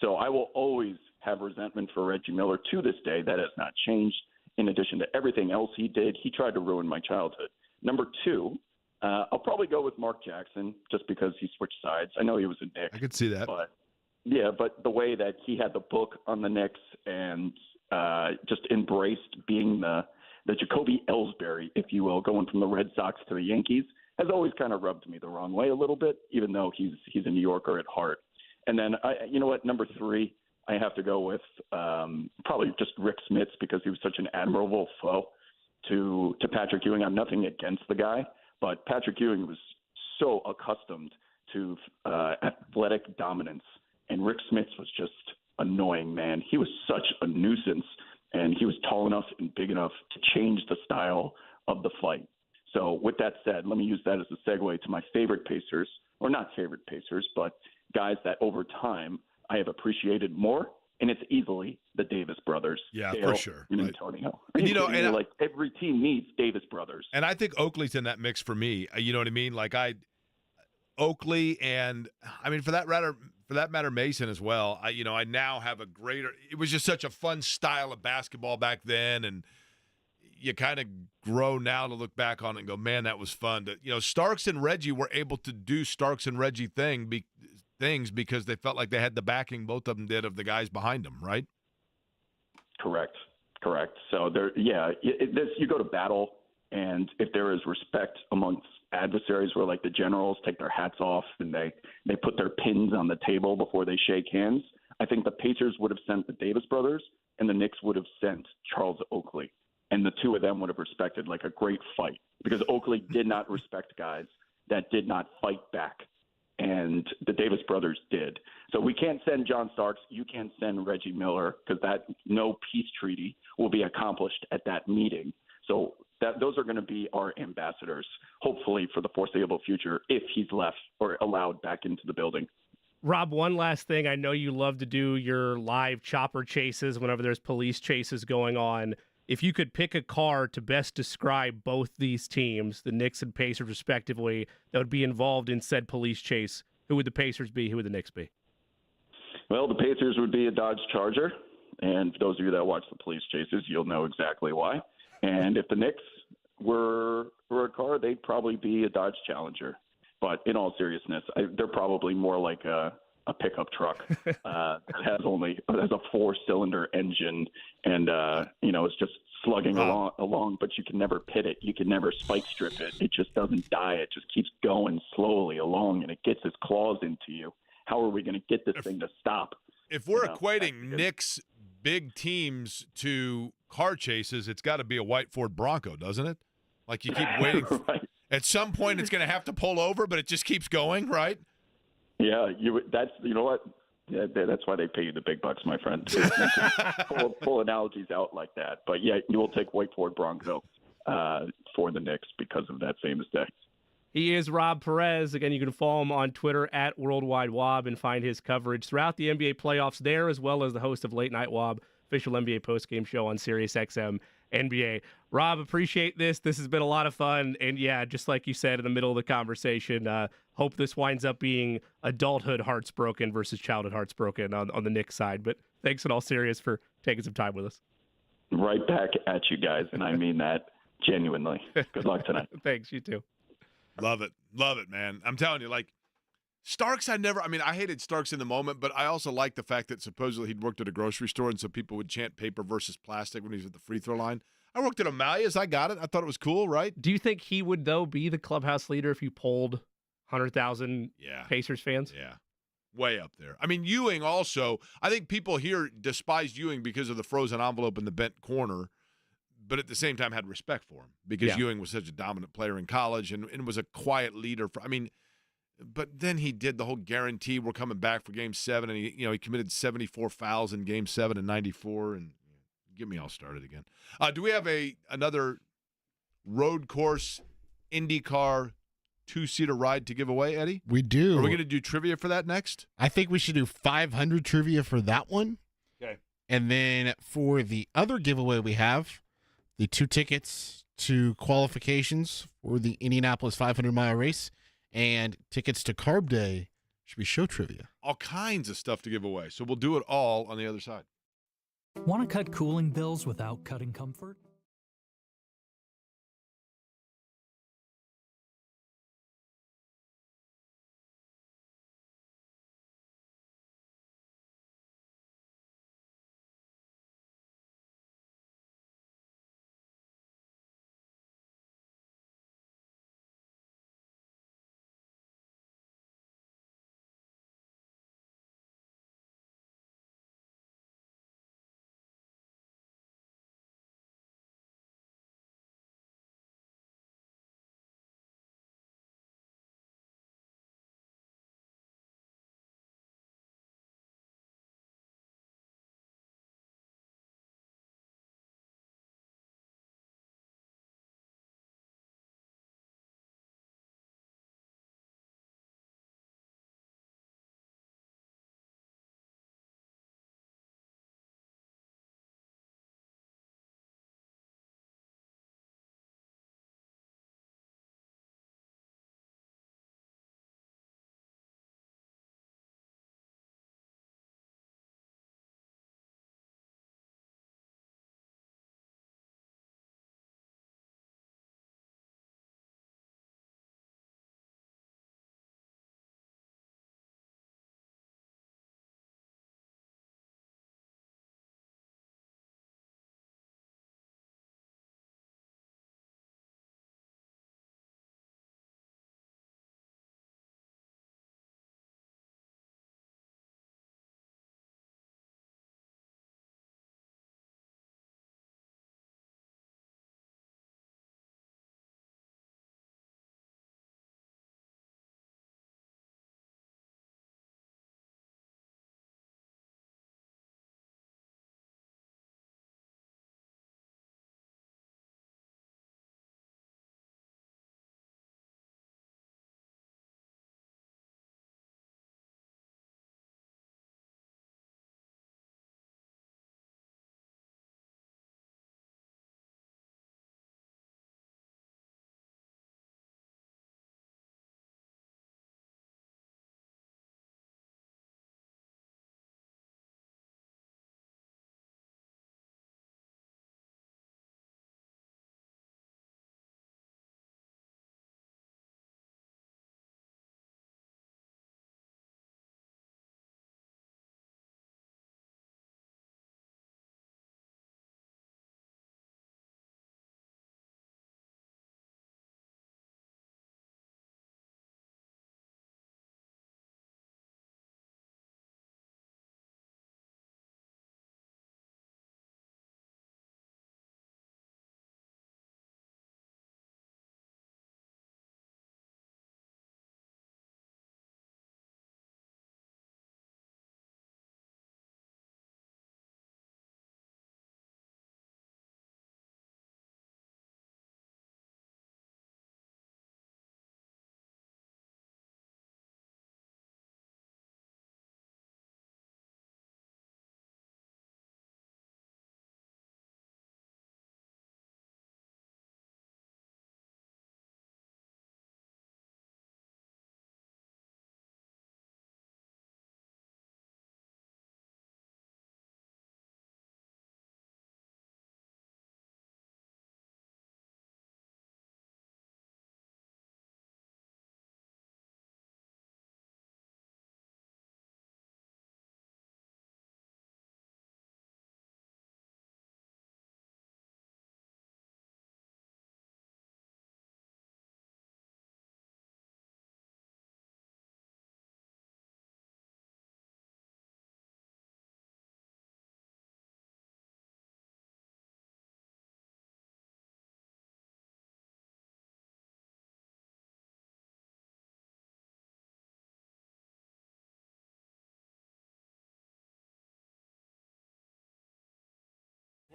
So I will always have resentment for Reggie Miller to this day. That has not changed. In addition to everything else he did, he tried to ruin my childhood. Number 2, I'll probably go with Mark Jackson just because he switched sides. I know he was a Knick. I could see that. But the way that he had the book on the Knicks and just embraced being the Jacoby Ellsbury, if you will, going from the Red Sox to the Yankees, has always kind of rubbed me the wrong way a little bit, even though he's a New Yorker at heart. And then, you know what, number 3, I have to go with probably just Rick Smits because he was such an admirable foe to Patrick Ewing. I'm nothing against the guy, but Patrick Ewing was so accustomed to athletic dominance, and Rick Smits was just annoying, man. He was such a nuisance, and he was tall enough and big enough to change the style of the fight. So with that said, let me use that as a segue to my favorite Pacers, or not favorite Pacers, but guys that over time I have appreciated more, and it's easily the Davis brothers. Yeah, Dale for sure. And right. Antonio. And like every team needs Davis brothers. And I think Oakley's in that mix for me. You know what I mean? Like Oakley, and I mean for that matter, Mason as well. I now have a greater. It was just such a fun style of basketball back then, and you kind of grow now to look back on it and go, man, that was fun. Starks and Reggie were able to do Starks and Reggie things because they felt like they had the backing, both of them did, of the guys behind them, right? Correct. So you go to battle, and if there is respect amongst adversaries where like the generals take their hats off and they put their pins on the table before they shake hands, I think the Pacers would have sent the Davis brothers and the Knicks would have sent Charles Oakley. And the two of them would have respected like a great fight, because Oakley did not respect guys that did not fight back. And the Davis brothers did. So we can't send John Starks. You can't send Reggie Miller, because that no peace treaty will be accomplished at that meeting. So those are going to be our ambassadors, hopefully for the foreseeable future, if he's left or allowed back into the building. Rob, one last thing. I know you love to do your live chopper chases whenever there's police chases going on. If you could pick a car to best describe both these teams, the Knicks and Pacers respectively, that would be involved in said police chase, who would the Pacers be? Who would the Knicks be? Well, the Pacers would be a Dodge Charger. And for those of you that watch the police chases, you'll know exactly why. And if the Knicks were a car, they'd probably be a Dodge Challenger. But in all seriousness, they're probably more like a pickup truck that has a 4-cylinder engine, and it's just slugging along. But you can never pit it, you can never spike strip it. It just doesn't die. It just keeps going slowly along, and it gets its claws into you. How are we going to get this thing to stop? If we're equating Knicks big teams to car chases, it's got to be a white Ford Bronco, doesn't it? Like you keep waiting. Right. At some point, it's going to have to pull over, but it just keeps going, right? Yeah, you know what? Yeah, that's why they pay you the big bucks, my friend. pull analogies out like that. But yeah, you will take white Ford Bronco for the Knicks because of that famous day. He is Rob Perez. Again, you can follow him on Twitter at Worldwide Wob and find his coverage throughout the NBA playoffs there, as well as the host of Late Night Wob, official NBA postgame show on SiriusXM NBA. Rob, appreciate this. This has been a lot of fun. And yeah, just like you said in the middle of the conversation, hope this winds up being adulthood hearts broken versus childhood hearts broken on the Knicks side. But thanks in all serious for taking some time with us. Right back at you guys. And I mean that genuinely. Good luck tonight. Thanks. You too. Love it, man. I'm telling you, like, Starks, I hated Starks in the moment, but I also liked the fact that supposedly he'd worked at a grocery store, and so people would chant paper versus plastic when he was at the free throw line. I worked at Amalia's. I got it. I thought it was cool, right? Do you think he would, though, be the clubhouse leader if you polled 100,000 Pacers fans? Yeah. Way up there. I mean, Ewing also, I think people here despised Ewing because of the frozen envelope in the bent corner, but at the same time had respect for him because Ewing was such a dominant player in college and was a quiet leader. But then he did the whole guarantee we're coming back for Game 7, and he committed 74 fouls in Game 7 in 94, and get me all started again. Do we have another road course IndyCar 2-seater ride to give away, Eddie? We do. Are we going to do trivia for that next? I think we should do 500 trivia for that one. Okay. And then for the other giveaway we have, the 2 tickets to qualifications for the Indianapolis 500-mile race and tickets to Carb Day should be show trivia. All kinds of stuff to give away. So we'll do it all on the other side. Want to cut cooling bills without cutting comfort?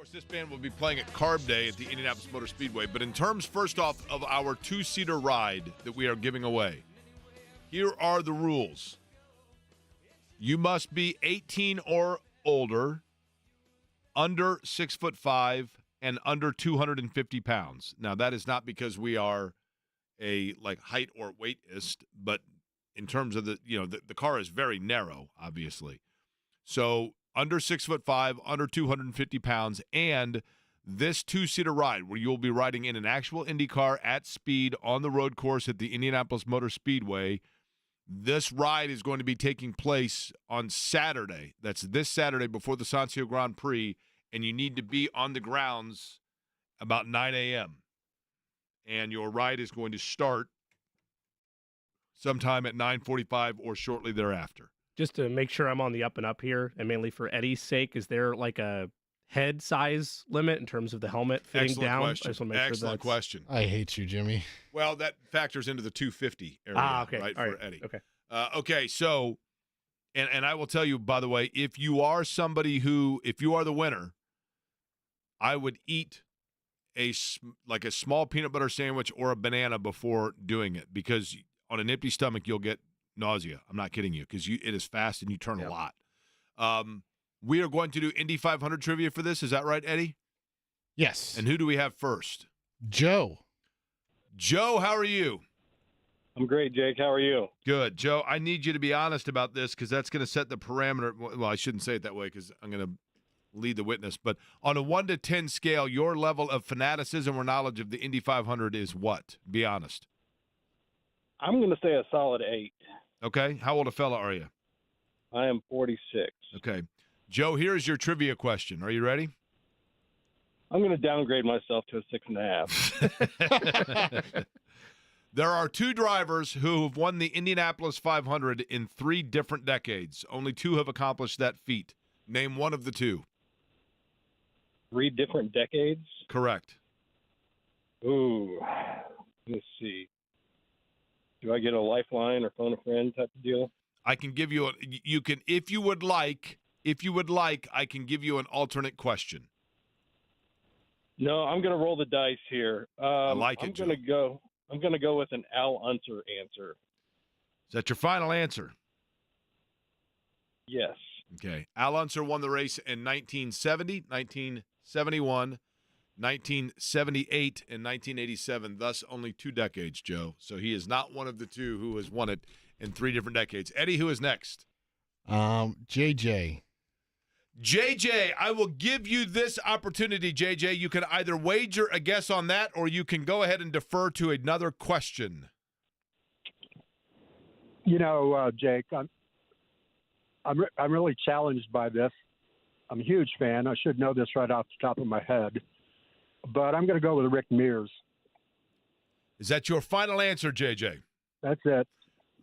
course, this band will be playing at Carb Day at the Indianapolis Motor Speedway. But in terms, first off, of our two-seater ride that we are giving away, here are the rules. You must be 18 or older, under 6'5", and under 250 pounds. Now, that is not because we are a height or weightist, but in terms of the car is very narrow, obviously. So under 6'5", under 250 pounds, and this two-seater ride where you'll be riding in an actual Indy car at speed on the road course at the Indianapolis Motor Speedway. This ride is going to be taking place on Saturday. That's this Saturday before the Sancio Grand Prix, and you need to be on the grounds about 9 a.m. And your ride is going to start sometime at 9:45 or shortly thereafter. Just to make sure I'm on the up and up here, and mainly for Eddie's sake, is there like a head size limit in terms of the helmet fitting Excellent down? Question. I just want to make Excellent sure question. I hate you, Jimmy. Well, that factors into the 250 area, okay. right, All for right. Eddie. Okay. Okay, so, and I will tell you, by the way, if you are the winner, I would eat a small peanut butter sandwich or a banana before doing it, because on an empty stomach you'll get nausea. I'm not kidding you, because it is fast and you turn a lot. We are going to do Indy 500 trivia for this. Is that right, Eddie? Yes. And who do we have first? Joe. Joe, how are you? I'm great, Jake. How are you? Good. Joe, I need you to be honest about this, because that's going to set the parameter. Well, I shouldn't say it that way because I'm going to lead the witness. But on a 1 to 10 scale, your level of fanaticism or knowledge of the Indy 500 is what? Be honest. I'm going to say a solid 8. Okay. How old a fella are you? I am 46. Okay. Joe, here's your trivia question. Are you ready? I'm going to downgrade myself to a 6.5. There are two drivers who have won the Indianapolis 500 in 3 different decades. Only 2 have accomplished that feat. Name one of the 2. 3 different decades? Correct. Ooh. Let's see. Do I get a lifeline or phone a friend type of deal? I can give you if you would like, I can give you an alternate question. No, I'm going to roll the dice here. I like it, I'm going to go with an Al Unser answer. Is that your final answer? Yes. Okay. Al Unser won the race in 1970, 1971, 1978, and 1987. Thus, only 2 decades, Joe. So he is not one of the 2 who has won it in 3 different decades. Eddie, who is next? JJ. JJ, I will give you this opportunity, JJ. You can either wager a guess on that, or you can go ahead and defer to another question. Jake, I'm really challenged by this. I'm a huge fan. I should know this right off the top of my head, but I'm going to go with Rick Mears. Is that your final answer, JJ? That's it.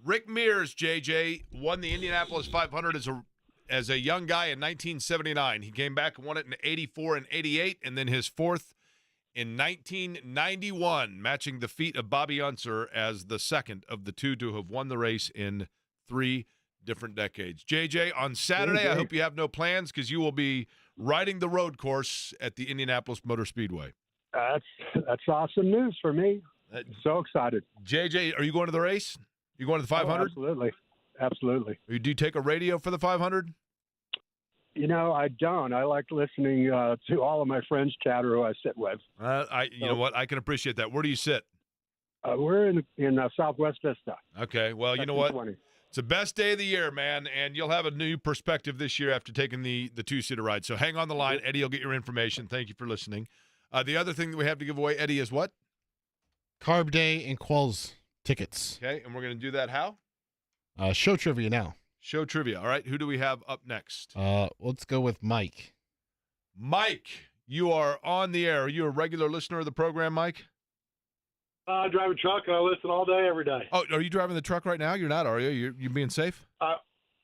Rick Mears, JJ, won the Indianapolis 500 as a young guy in 1979. He came back and won it in 84 and 88, and then his 4th in 1991, matching the feat of Bobby Unser as the second of the 2 to have won the race in 3 different decades. JJ, on Saturday, I hope you have no plans, because you will be riding the road course at the Indianapolis Motor Speedway. That's awesome news for me. So excited. JJ, are you going to the race? You going to the 500? Oh, absolutely. Do you take a radio for the 500? I don't. I like listening to all of my friends chatter who I sit with. You know what? I can appreciate that. Where do you sit? We're in Southwest Vista. Okay. Well, you know what? It's the best day of the year, man, and you'll have a new perspective this year after taking the 2-seater ride. So hang on the line. Eddie will get your information. Thank you for listening. The other thing that we have to give away, Eddie, is what? Carb Day and Qualls tickets. Okay, and we're going to do that how? Show trivia now. Show trivia. All right, who do we have up next? Let's go with Mike. Mike, you are on the air. Are you a regular listener of the program, Mike? I drive a truck, and I listen all day, every day. Oh, are you driving the truck right now? You're not, are you? You being safe?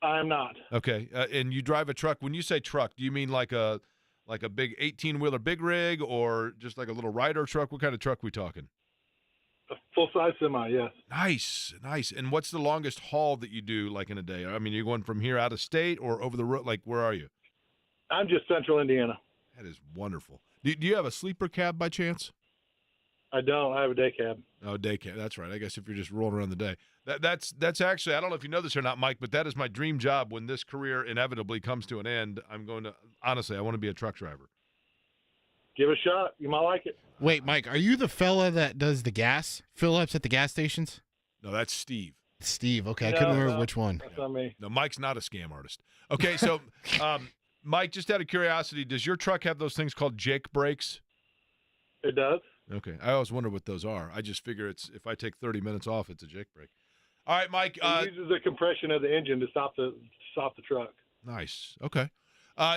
I'm not. Okay, and you drive a truck. When you say truck, do you mean like a big 18-wheeler big rig, or just like a little rider truck? What kind of truck we talking? A full-size semi, yes. Nice. And what's the longest haul that you do, like, in a day? I mean, you're going from here out of state or over the road? Like, where are you? I'm just central Indiana. That is wonderful. Do you have a sleeper cab by chance? I don't. I have a day cab. Oh, day cab. That's right. I guess if you're just rolling around the day. That's actually, I don't know if you know this or not, Mike, but that is my dream job when this career inevitably comes to an end. Honestly, I want to be a truck driver. Give it a shot. You might like it. Wait, Mike, are you the fella that does the gas fill-ups at the gas stations? No, that's Steve. Steve, okay. I couldn't remember which one. That's not me. No, Mike's not a scam artist. Okay, so, Mike, just out of curiosity, does your truck have those things called Jake brakes? It does. Okay. I always wonder what those are. I just figure if I take 30 minutes off, it's a Jake brake. All right, Mike. It uses the compression of the engine to stop the truck. Nice. Okay.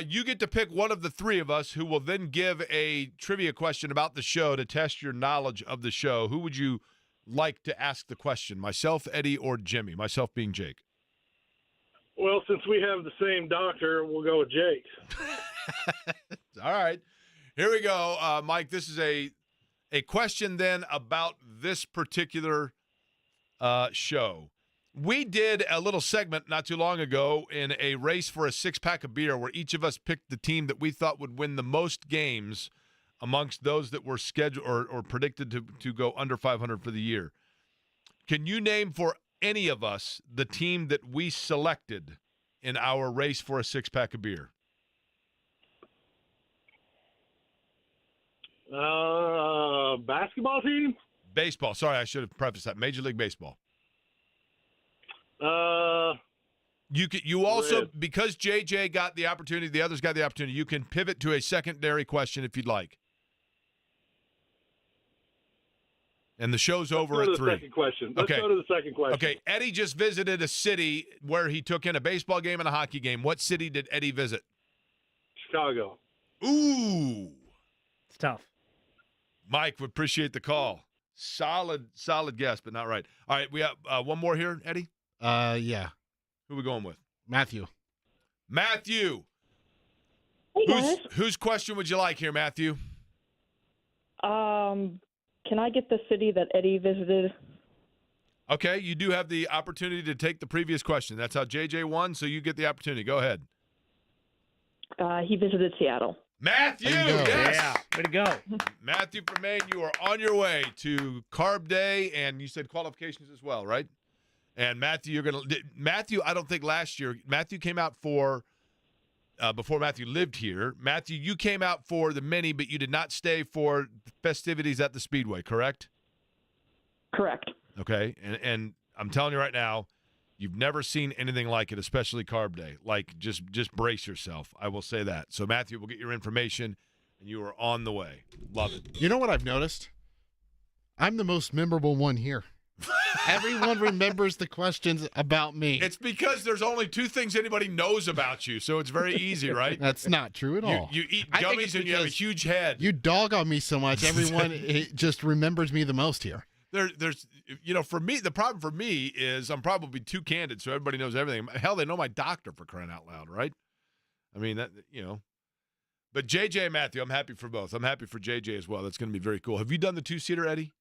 You get to pick one of the three of us who will then give a trivia question about the show to test your knowledge of the show. Who would you like to ask the question? Myself, Eddie, or Jimmy? Myself being Jake. Well, since we have the same doctor, we'll go with Jake. All right. Here we go. Mike, this is a question then about this particular show. We did a little segment not too long ago in a race for a six-pack of beer where each of us picked the team that we thought would win the most games amongst those that were scheduled or predicted to go under 500 for the year. Can you name for any of us the team that we selected in our race for a six-pack of beer? Basketball team? Baseball. Sorry, I should have prefaced that. Major League Baseball. You also, because JJ got the opportunity, the others got the opportunity, you can pivot to a secondary question if you'd like. And the show's over at 3. Second question. Let's go to the second question. Okay, Eddie just visited a city where he took in a baseball game and a hockey game. What city did Eddie visit? Chicago. Ooh. It's tough. Mike, we appreciate the call. Solid guess, but not right. All right, we have one more here, Eddie? Yeah. Who are we going with? Matthew. Matthew. Hey, guys. Whose question would you like here, Matthew? Can I get the city that Eddie visited? Okay, you do have the opportunity to take the previous question. That's how JJ won, so you get the opportunity. Go ahead. He visited Seattle. Matthew, yes. Yeah, way to go. Matthew from Maine, you are on your way to Carb Day, and you said qualifications as well, right? And Matthew, I don't think last year, Matthew came out for, before Matthew lived here, Matthew, you came out for the mini, but you did not stay for festivities at the Speedway, correct? Correct. Okay, and I'm telling you right now, you've never seen anything like it, especially Carb Day. Like, just brace yourself. I will say that. So, Matthew, we'll get your information, and you are on the way. Love it. You know what I've noticed? I'm the most memorable one here. Everyone remembers the questions about me. It's because there's only 2 things anybody knows about you, so it's very easy, right? That's not true at all. You eat gummies and you have a huge head. You dog on me so much, everyone just remembers me the most here. There's, for me, the problem for me is I'm probably too candid, so everybody knows everything. Hell, they know my doctor, for crying out loud, right? I mean, But JJ and Matthew, I'm happy for both. I'm happy for JJ as well. That's going to be very cool. Have you done the 2-seater, Eddie?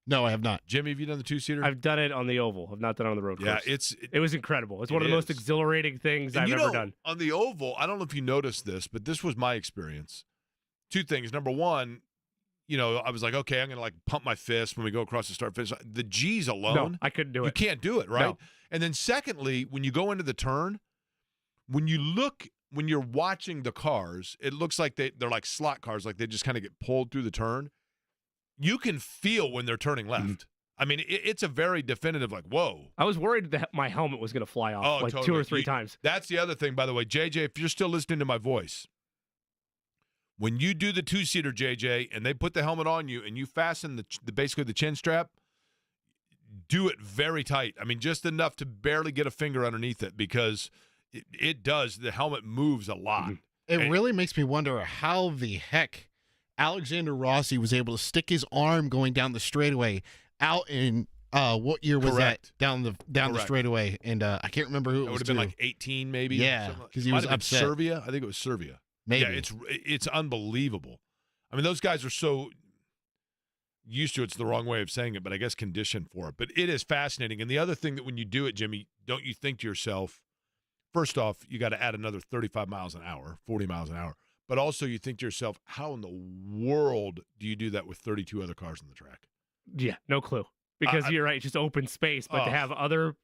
No, I have not. Jimmy, have you done the 2-seater? I've done it on the oval. I've not done it on the road course. Yeah, it was incredible. It's one of the most exhilarating things I've ever done. On the oval, I don't know if you noticed this, but this was my experience. 2 things. Number one, I was like, okay, I'm going to pump my fist when we go across the start finish. The G's alone. No, I couldn't do it. You can't do it, right? No. And then secondly, when you go into the turn, when you're watching the cars, it looks like they're like slot cars, like they just kind of get pulled through the turn. You can feel when they're turning left. Mm-hmm. I mean, it's a very definitive, whoa. I was worried that my helmet was going to fly off totally. 2 or 3 times. That's the other thing, by the way. JJ, if you're still listening to my voice, when you do the 2-seater, JJ, and they put the helmet on you and you fasten basically the chin strap, do it very tight. I mean, just enough to barely get a finger underneath it because it does. The helmet moves a lot. It really makes me wonder how the heck Alexander Rossi was able to stick his arm going down the straightaway out in what year was that down the straightaway? And I can't remember who it was. Would have been like 18 maybe. Yeah, because he was upset. Serbia. I think it was Serbia. Maybe. Yeah, it's unbelievable. I mean, those guys are so used to it's the wrong way of saying it, but I guess conditioned for it. But it is fascinating. And the other thing that when you do it, Jimmy, don't you think to yourself, first off, you got to add another 35 miles an hour, 40 miles an hour. But also you think to yourself, how in the world do you do that with 32 other cars on the track? Yeah, no clue. Because you're right, it's just open space. But to have other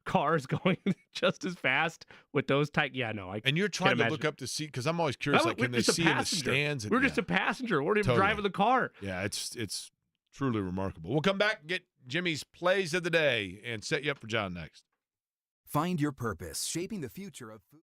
cars going just as fast with those tight, And you're trying to look up to see, because I'm always curious, like, can they see in the stands? We're just a passenger. We're not even driving the car. Yeah, it's truly remarkable. We'll come back and get Jimmy's plays of the day and set you up for John next. Find your purpose, shaping the future of food.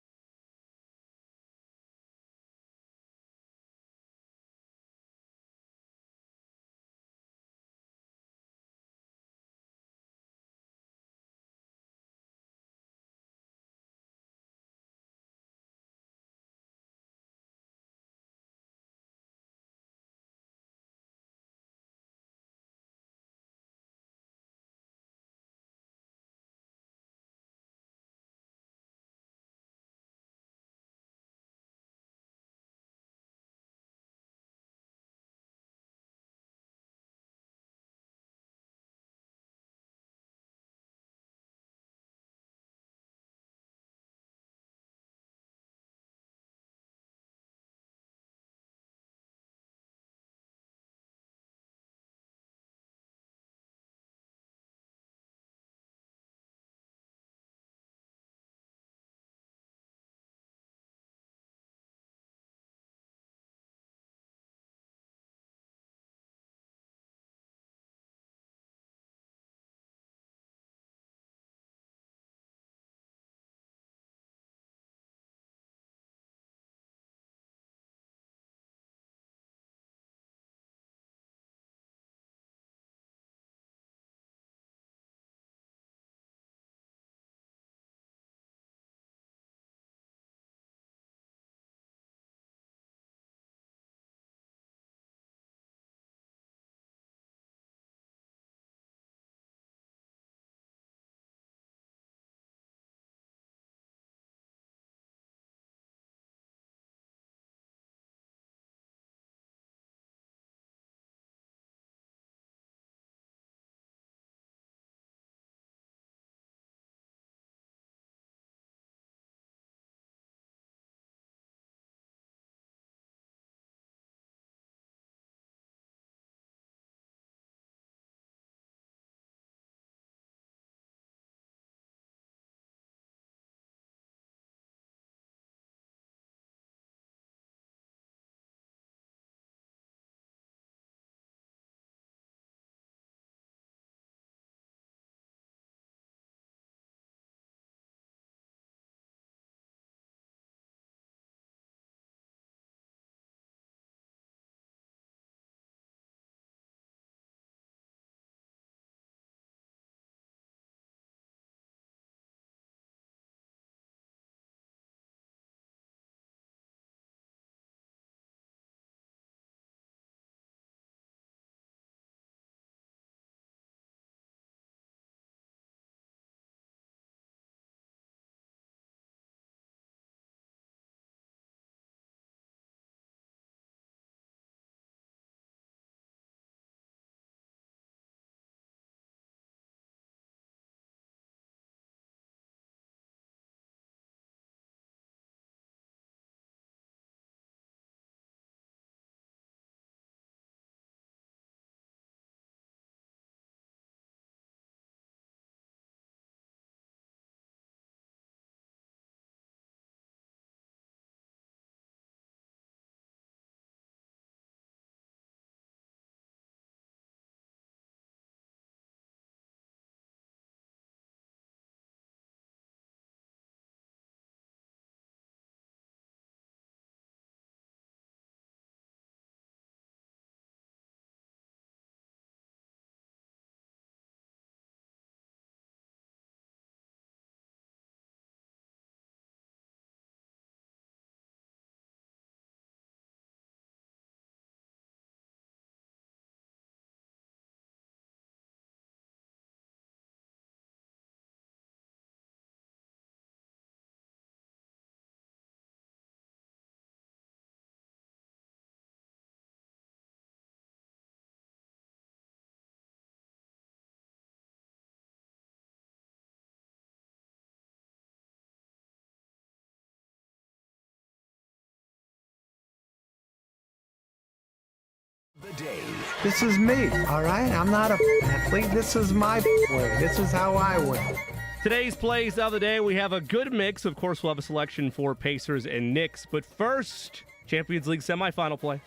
This is me, all right? I'm not a athlete. This is my way. This is how I win. Today's plays of the day, we have a good mix. Of course, we'll have a selection for Pacers and Knicks. But first, Champions League semifinal play.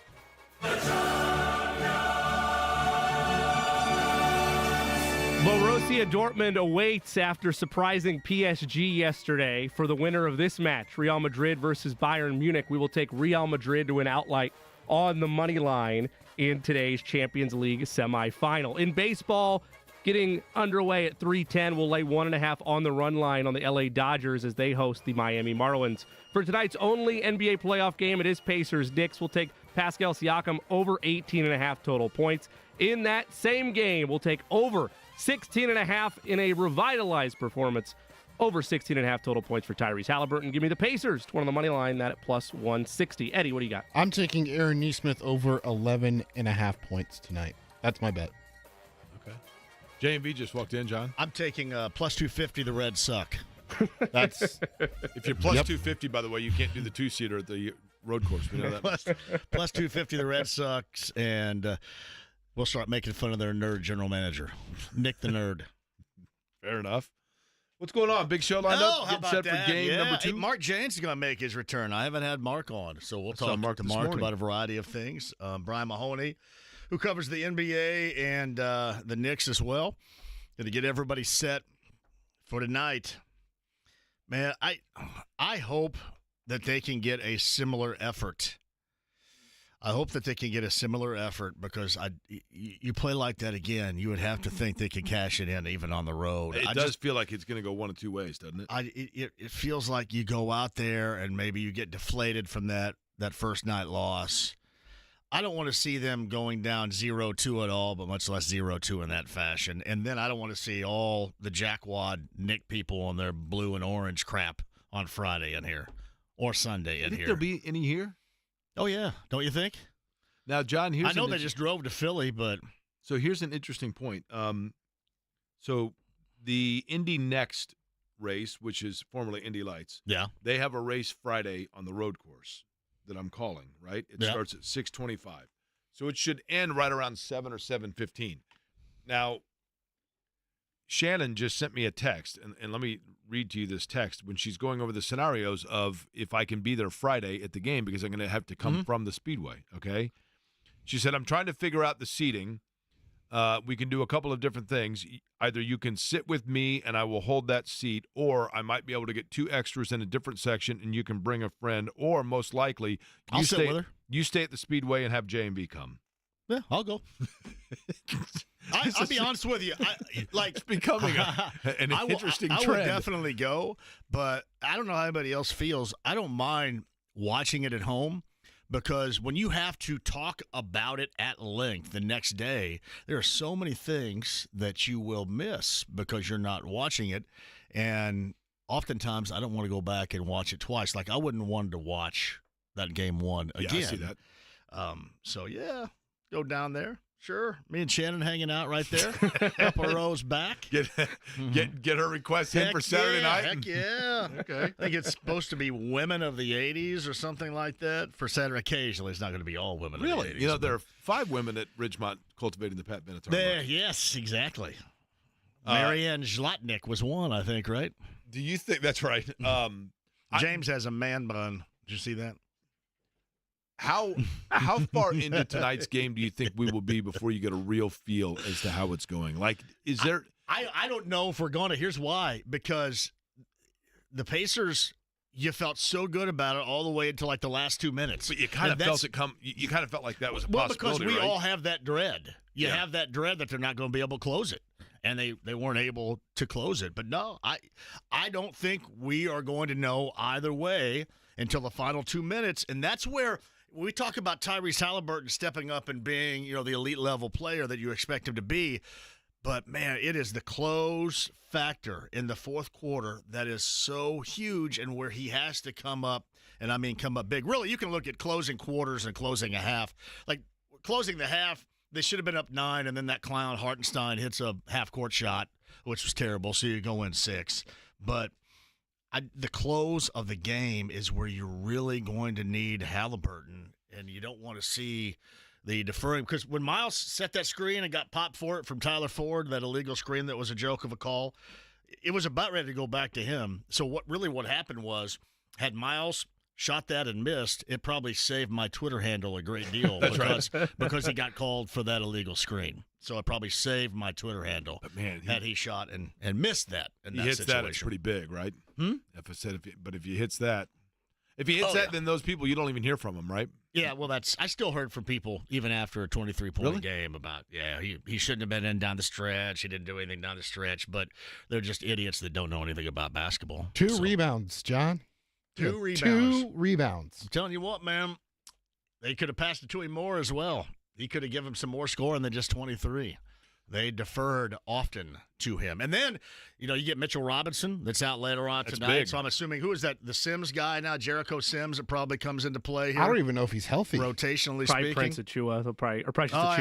Borussia Dortmund awaits after surprising PSG yesterday for the winner of this match, Real Madrid versus Bayern Munich. We will take Real Madrid to win outright on the money line in today's Champions League semifinal. In baseball, getting underway at 3:10, we'll lay 1.5 on the run line on the LA Dodgers as they host the Miami Marlins. For tonight's only NBA playoff game, it is Pacers-Knicks. We'll take Pascal Siakam over 18.5 total points. In that same game, we'll take over 16.5 in a revitalized performance. Over 16.5 total points for Tyrese Halliburton. Give me the Pacers to win on the money line, that at plus 160. Eddie, what do you got? I'm taking Aaron Nesmith over 11.5 points tonight. That's my bet. Okay. J&B just walked in, John. I'm taking plus 250, the Reds suck. That's if you're plus 250, by the way, you can't do the two-seater at the road course. We know that. plus 250, the Red Sox, and we'll start making fun of their nerd general manager, Nick the Nerd. Fair enough. What's going on? Big show lined up? How Getting set that? for game number 2? Hey, Mark James is going to make his return. I haven't had Mark on, so we'll talk to Mark about a variety of things. Brian Mahoney, who covers the NBA and the Knicks as well. Going to get everybody set for tonight. Man, I hope that they can get a similar effort. I hope that they can get a similar effort because you play like that again, you would have to think they could cash it in even on the road. It does feel like it's going to go one of two ways, doesn't it? It feels like you go out there and maybe you get deflated from that first night loss. I don't want to see them going down 0-2 at all, but much less 0-2 in that fashion. And then I don't want to see all the jackwad Nick people on their blue and orange crap on Friday in here or Sunday in here. Think there'll be any here? Oh, yeah. Don't you think? Now, John, I know they just drove to Philly, but. So here's an interesting point. So the Indy Next race, which is formerly Indy Lights, they have a race Friday on the road course that I'm calling, right? It starts at 6:25. So it should end right around 7 or 7:15. Now, Shannon just sent me a text, and let me read to you this text when she's going over the scenarios of if I can be there Friday at the game because I'm going to have to come from the Speedway, okay? She said, I'm trying to figure out the seating. We can do a couple of different things. Either you can sit with me and I will hold that seat, or I might be able to get 2 extras in a different section and you can bring a friend, or most likely I'll sit with her. You stay at the Speedway and have J&B come. Yeah, I'll go. I'll be honest with you. It's becoming an interesting trend. I would definitely go, but I don't know how anybody else feels. I don't mind watching it at home because when you have to talk about it at length the next day, there are so many things that you will miss because you're not watching it. And oftentimes I don't want to go back and watch it twice. Like I wouldn't want to watch that game 1 again. Yeah, I see that. So, yeah. Go down there. Sure. Me and Shannon hanging out right there. Couple rows back. Get her request in for Saturday night. Heck yeah. Okay. I think it's supposed to be women of the 80s or something like that. For Saturday, occasionally, it's not going to be all women really? of the 80s. You know, there are 5 women at Ridgemont cultivating the Pat Benatar. There, yes, exactly. Marianne Zlotnick was one, I think, right? Do you think that's right? James has a man bun. Did you see that? How far into tonight's game do you think we will be before you get a real feel as to how it's going? Like, is there? I don't know if we're going to. Here's why: because the Pacers, you felt so good about it all the way until like the last 2 minutes. But you kind of felt it come. You kind of felt like that was a possibility, because we right? all have that dread. You have that dread that they're not going to be able to close it, and they weren't able to close it. But no, I don't think we are going to know either way until the final 2 minutes, and that's where. We talk about Tyrese Halliburton stepping up and being, the elite level player that you expect him to be. But, man, it is the close factor in the fourth quarter that is so huge and where he has to come up, and I mean come up big. Really, you can look at closing quarters and closing a half. Like, closing the half, they should have been up 9, and then that clown Hartenstein hits a half-court shot, which was terrible, so you go in 6. But the close of the game is where you're really going to need Halliburton, and you don't want to see the deferring, because when Miles set that screen and got popped for it from Tyler Ford, that illegal screen that was a joke of a call, it was about ready to go back to him. So what happened was, had Miles shot that and missed, it probably saved my Twitter handle a great deal because he got called for that illegal screen. So it probably saved my Twitter handle. But man, had he shot and missed that. He hits situation. That, it's pretty big, right? If he hits that, then those people, you don't even hear from them, right? Yeah, well, I still heard from people even after a 23-point game about, he shouldn't have been in down the stretch. He didn't do anything down the stretch, but they're just idiots that don't know anything about basketball. Two rebounds, John. Two rebounds. 2 rebounds. I'm telling you what, man, they could have passed it to him more as well. He could have given him some more scoring than just 23. They deferred often to him. And then, you get Mitchell Robinson that's out later on tonight. Big. So I'm assuming, who is that? The Sims guy now, Jericho Sims, that probably comes into play here. I don't even know if he's healthy. Rotationally probably speaking. Prince Achua.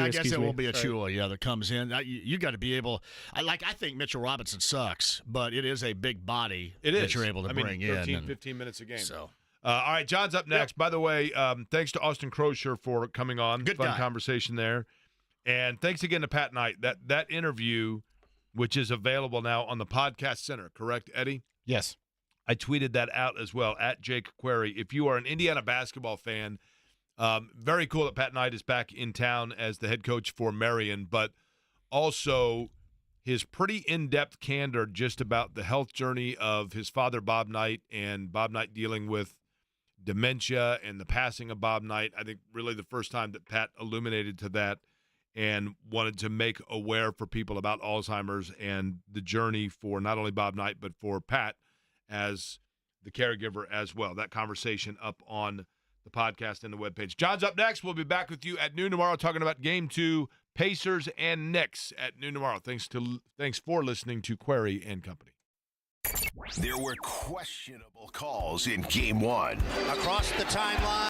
I guess it will be Achua, that comes in. You got to be able – I think Mitchell Robinson sucks, but it is a big body that you're able to bring 13, in. 15 minutes a game. So. All right, John's up next. Yep. By the way, thanks to Austin Croshere for coming on. Good Fun guy. Conversation there. And thanks again to Pat Knight. That interview, which is available now on the Podcast Center, correct, Eddie? Yes. I tweeted that out as well, at Jake Query. If you are an Indiana basketball fan, very cool that Pat Knight is back in town as the head coach for Marion, but also his pretty in-depth candor just about the health journey of his father, Bob Knight, and Bob Knight dealing with dementia and the passing of Bob Knight. I think really the first time that Pat illuminated to that and wanted to make aware for people about Alzheimer's and the journey for not only Bob Knight, but for Pat as the caregiver as well. That conversation up on the podcast and the webpage. John's up next. We'll be back with you at noon tomorrow talking about Game 2, Pacers and Knicks at noon tomorrow. Thanks for listening to Query and Company. There were questionable calls in Game 1. Across the timeline.